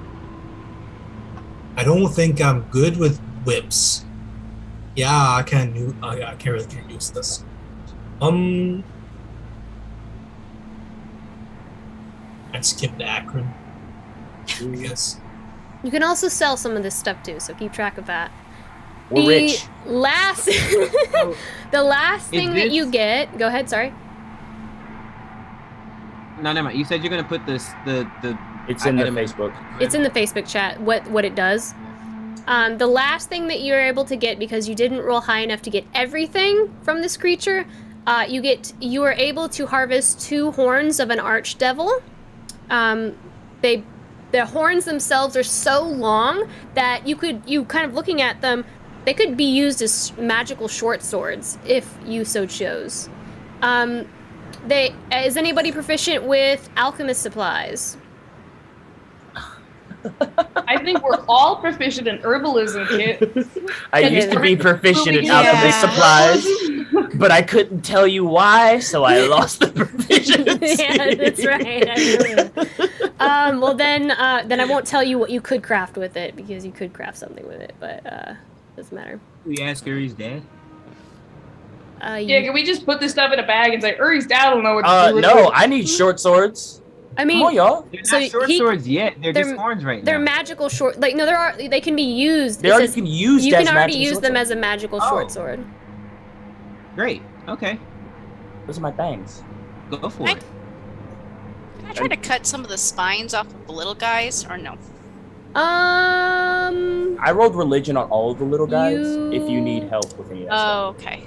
don't think I'm good with whips. Yeah, I can't use this. I'd skip the Akron. I guess. You can also sell some of this stuff too, so keep track of that. We're rich. Last, the last thing that this- you get. Go ahead. Sorry. No, never mind. You said you're gonna put the It's in the I- Facebook. It's in the Facebook chat. What it does. The last thing that you're able to get, because you didn't roll high enough to get everything from this creature, you are able to harvest 2 horns of an archdevil. The horns themselves are so long that you kind of looking at them, they could be used as magical short swords if you so chose. Is anybody proficient with alchemist supplies? I think we're all proficient in herbalism, kid. I used to be proficient in Yeah. alchemist supplies, but I couldn't tell you why, so I lost the proficiency. Yeah, that's right. I well then I won't tell you what you could craft with it, because you could craft something with it, but doesn't matter. We ask Uri's dad. Yeah, can we just put this stuff in a bag and say, Uri's dad will know what to do with No, it? I need short swords. I mean, Come on, y'all. They're So not short swords yet. They're just horns right now. they're magical short. Like no, they can be used. They It already says can use you as can already magical use short them swords. as a magical Oh. short sword. Great. Okay. Those are my bangs. Go for it. Can I try to cut some of the spines off of the little guys, or no? I rolled religion on all of the little guys. If you need help with any of that stuff. Oh, okay.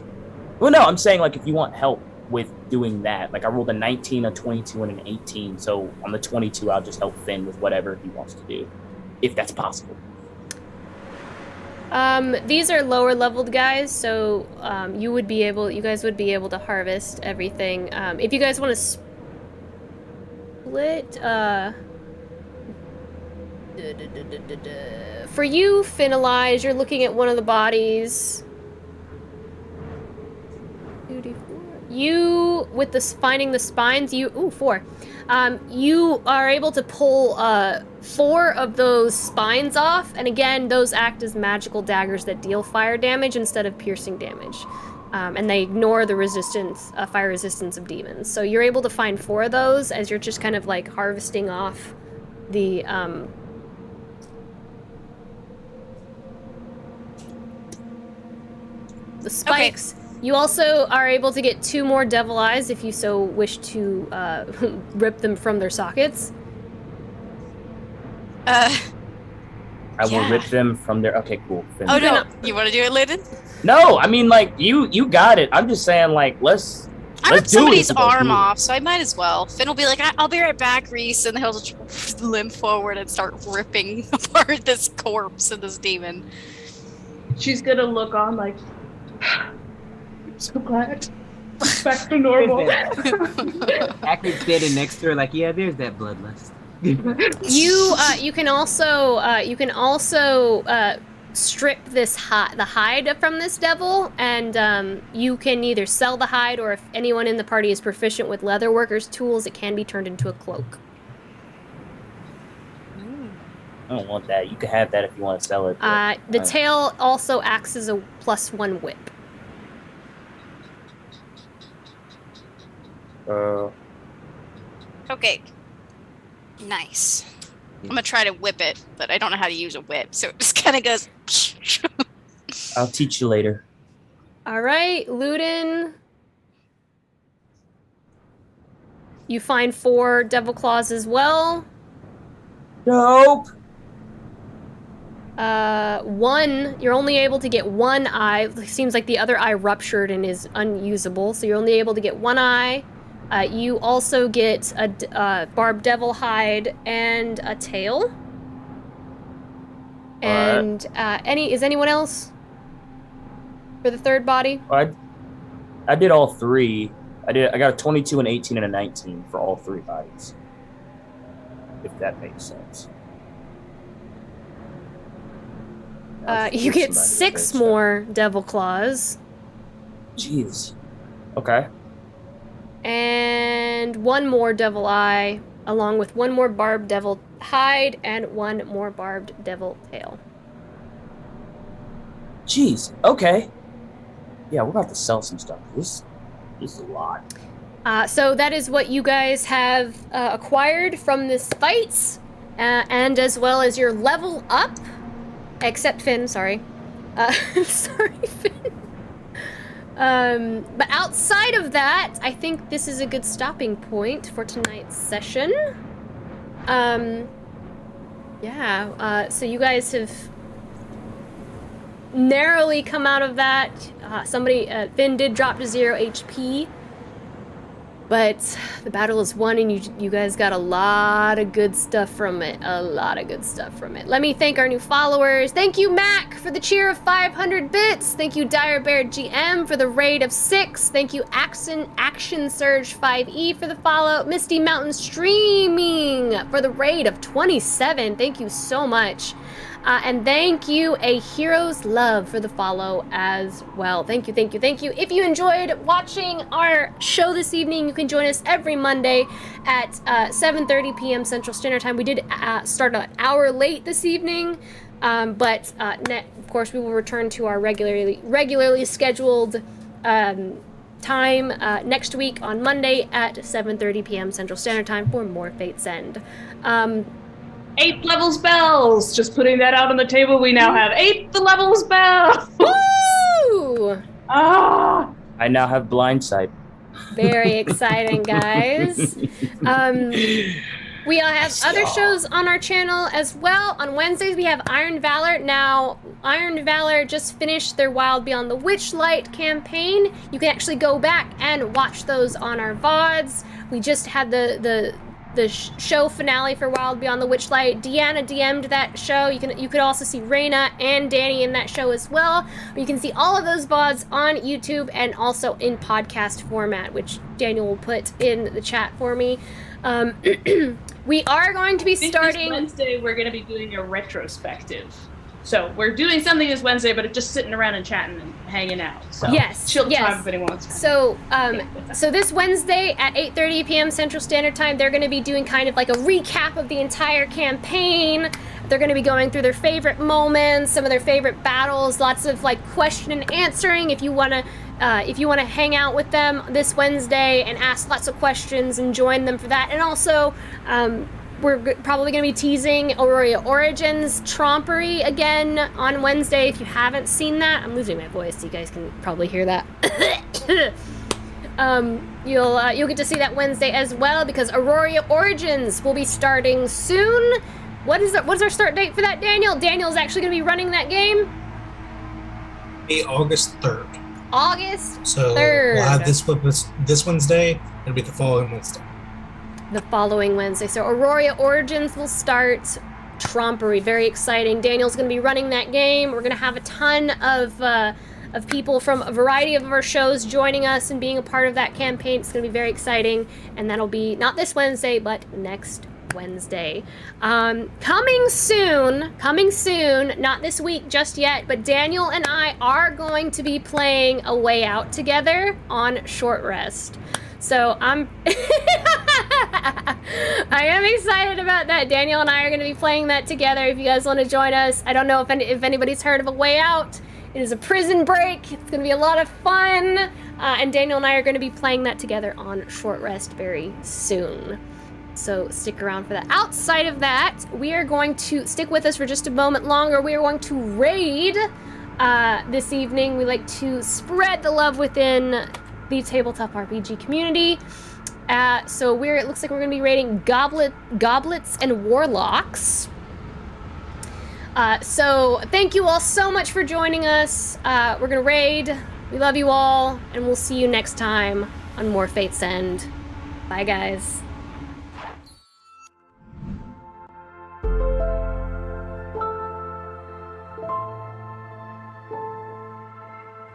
Well, no, I'm saying like if you want help with doing that, like I rolled a 19, a 22, and an 18. So on the 22, I'll just help Finn with whatever he wants to do, if that's possible. These are lower leveled guys, so you guys would be able to harvest everything. If you guys want to split, for you, Finalize, you're looking at one of the bodies. 2d4. You, with this finding the spines, 4. You are able to pull 4 of those spines off, and again, those act as magical daggers that deal fire damage instead of piercing damage. And they ignore the fire resistance of demons. So you're able to find 4 of those as you're just kind of like harvesting off the spikes. Okay. You also are able to get 2 more devil eyes if you so wish to rip them from their sockets. I will rip them from their. Okay, cool. Finn. Oh no, you want to do it, Lyndon? No, I mean like you got it. I'm just saying like let's. I let's ripped do it somebody's if we're gonna arm do it. off, so I might as well. Finn will be like, I'll be right back, Reese, and he'll just limp forward and start ripping apart this corpse of this demon. She's gonna look on like, I'm so glad. Back to normal. Acting standing next to her, like, yeah, there's that bloodlust. You can also strip the hide from this devil, and you can either sell the hide, or if anyone in the party is proficient with leatherworkers tools, it can be turned into a cloak. I don't want that. You can have that if you want to sell it. The tail also acts as a +1 whip. Okay. Nice. I'm gonna try to whip it, but I don't know how to use a whip, so it just kind of goes. I'll teach you later. All right, Ludin. You find 4 devil claws as well. Nope. 1, you're only able to get 1 eye. It seems like the other eye ruptured and is unusable, so you're only able to get 1 eye. You also get a barbed devil hide and a tail. And is anyone else for the 3rd body? I did all 3. I got a 22, an 18, and a 19 for all 3 bodies. If that makes sense. You get 6 more devil claws. Jeez. Okay. And 1 more devil eye, along with 1 more barbed devil hide and 1 more barbed devil tail. Jeez. Okay. Yeah, we're about to sell some stuff. This is a lot. So that is what you guys have acquired from this fight, and as well as your level up. Except Finn, sorry. Sorry, Finn. But outside of that, I think this is a good stopping point for tonight's session. Yeah, so you guys have narrowly come out of that. Finn did drop to 0 HP. But the battle is won, and you guys got a lot of good stuff from it. A lot of good stuff from it. Let me thank our new followers. Thank you, Mac, for the cheer of 500 bits. Thank you, Dire Bear GM, for the raid of 6. Thank you, Action Surge 5E, for the follow. Misty Mountain Streaming for the raid of 27. Thank you so much. And thank you, A Hero's Love, for the follow as well. Thank you, thank you, thank you. If you enjoyed watching our show this evening, you can join us every Monday at 7:30 p.m. Central Standard Time. We did start an hour late this evening, but of course we will return to our regularly scheduled time next week on Monday at 7:30 p.m. Central Standard Time for more Fate's End. 8th level spells! Just putting that out on the table, we now have 8th level spells! Woo! Ah! I now have blind sight. Very exciting, guys. We all have other shows on our channel as well. On Wednesdays, we have Iron Valor. Now, Iron Valor just finished their Wild Beyond the Witchlight campaign. You can actually go back and watch those on our VODs. We just had the show finale for Wild Beyond the Witchlight. Deanna DM'd that show. You could also see Reyna and Danny in that show as well. You can see all of those VODs on YouTube and also in podcast format, which Daniel will put in the chat for me. We are going to be starting... This Wednesday, we're going to be doing a retrospective. So we're doing something this Wednesday, but it's just sitting around and chatting and hanging out. So chill time if anyone wants to. So this Wednesday at 8:30 p.m. Central Standard Time, they're going to be doing kind of like a recap of the entire campaign. They're going to be going through their favorite moments, some of their favorite battles, lots of like question and answering. If you want to hang out with them this Wednesday and ask lots of questions and join them for that, and also. We're probably going to be teasing Aurora Origins Trompery again on Wednesday. If you haven't seen that, I'm losing my voice. You guys can probably hear that. You'll get to see that Wednesday as well because Aurora Origins will be starting soon. What's our start date for that, Daniel? Daniel's actually going to be running that game. August 3rd. August 3rd. So we'll have this Wednesday. It'll be the following Wednesday. The following Wednesday. So Aurora Origins will start. Trompery, very exciting. Daniel's going to be running that game. We're going to have a ton of people from a variety of our shows joining us and being a part of that campaign. It's going to be very exciting, and that'll be not this Wednesday, but next Wednesday. Coming soon, not this week just yet, but Daniel and I are going to be playing A Way Out together on Short Rest. So I am excited about that. Daniel and I are going to be playing that together. If you guys want to join us, I don't know if anybody's heard of A Way Out. It is a prison break. It's going to be a lot of fun. And Daniel and I are going to be playing that together on Short Rest very soon. So stick around for that. Outside of that, we are going to stick with us for just a moment longer. We are going to raid this evening. We like to spread the love within the tabletop RPG community. So it looks like we're going to be raiding goblets and warlocks. So thank you all so much for joining us. We're going to raid. We love you all, and we'll see you next time on More Fate's End. Bye, guys.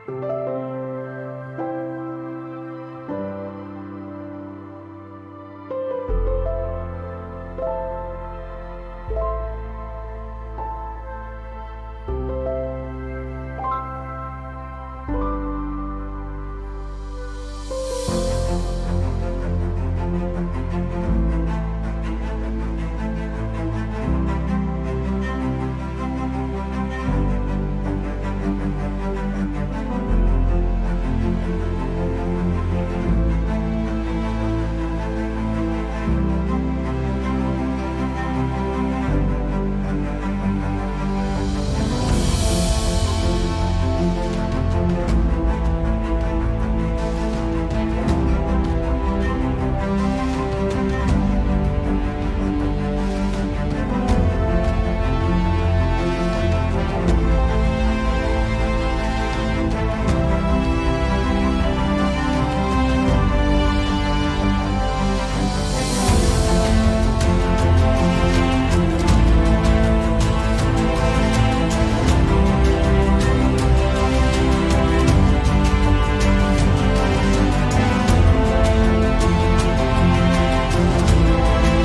Thank you.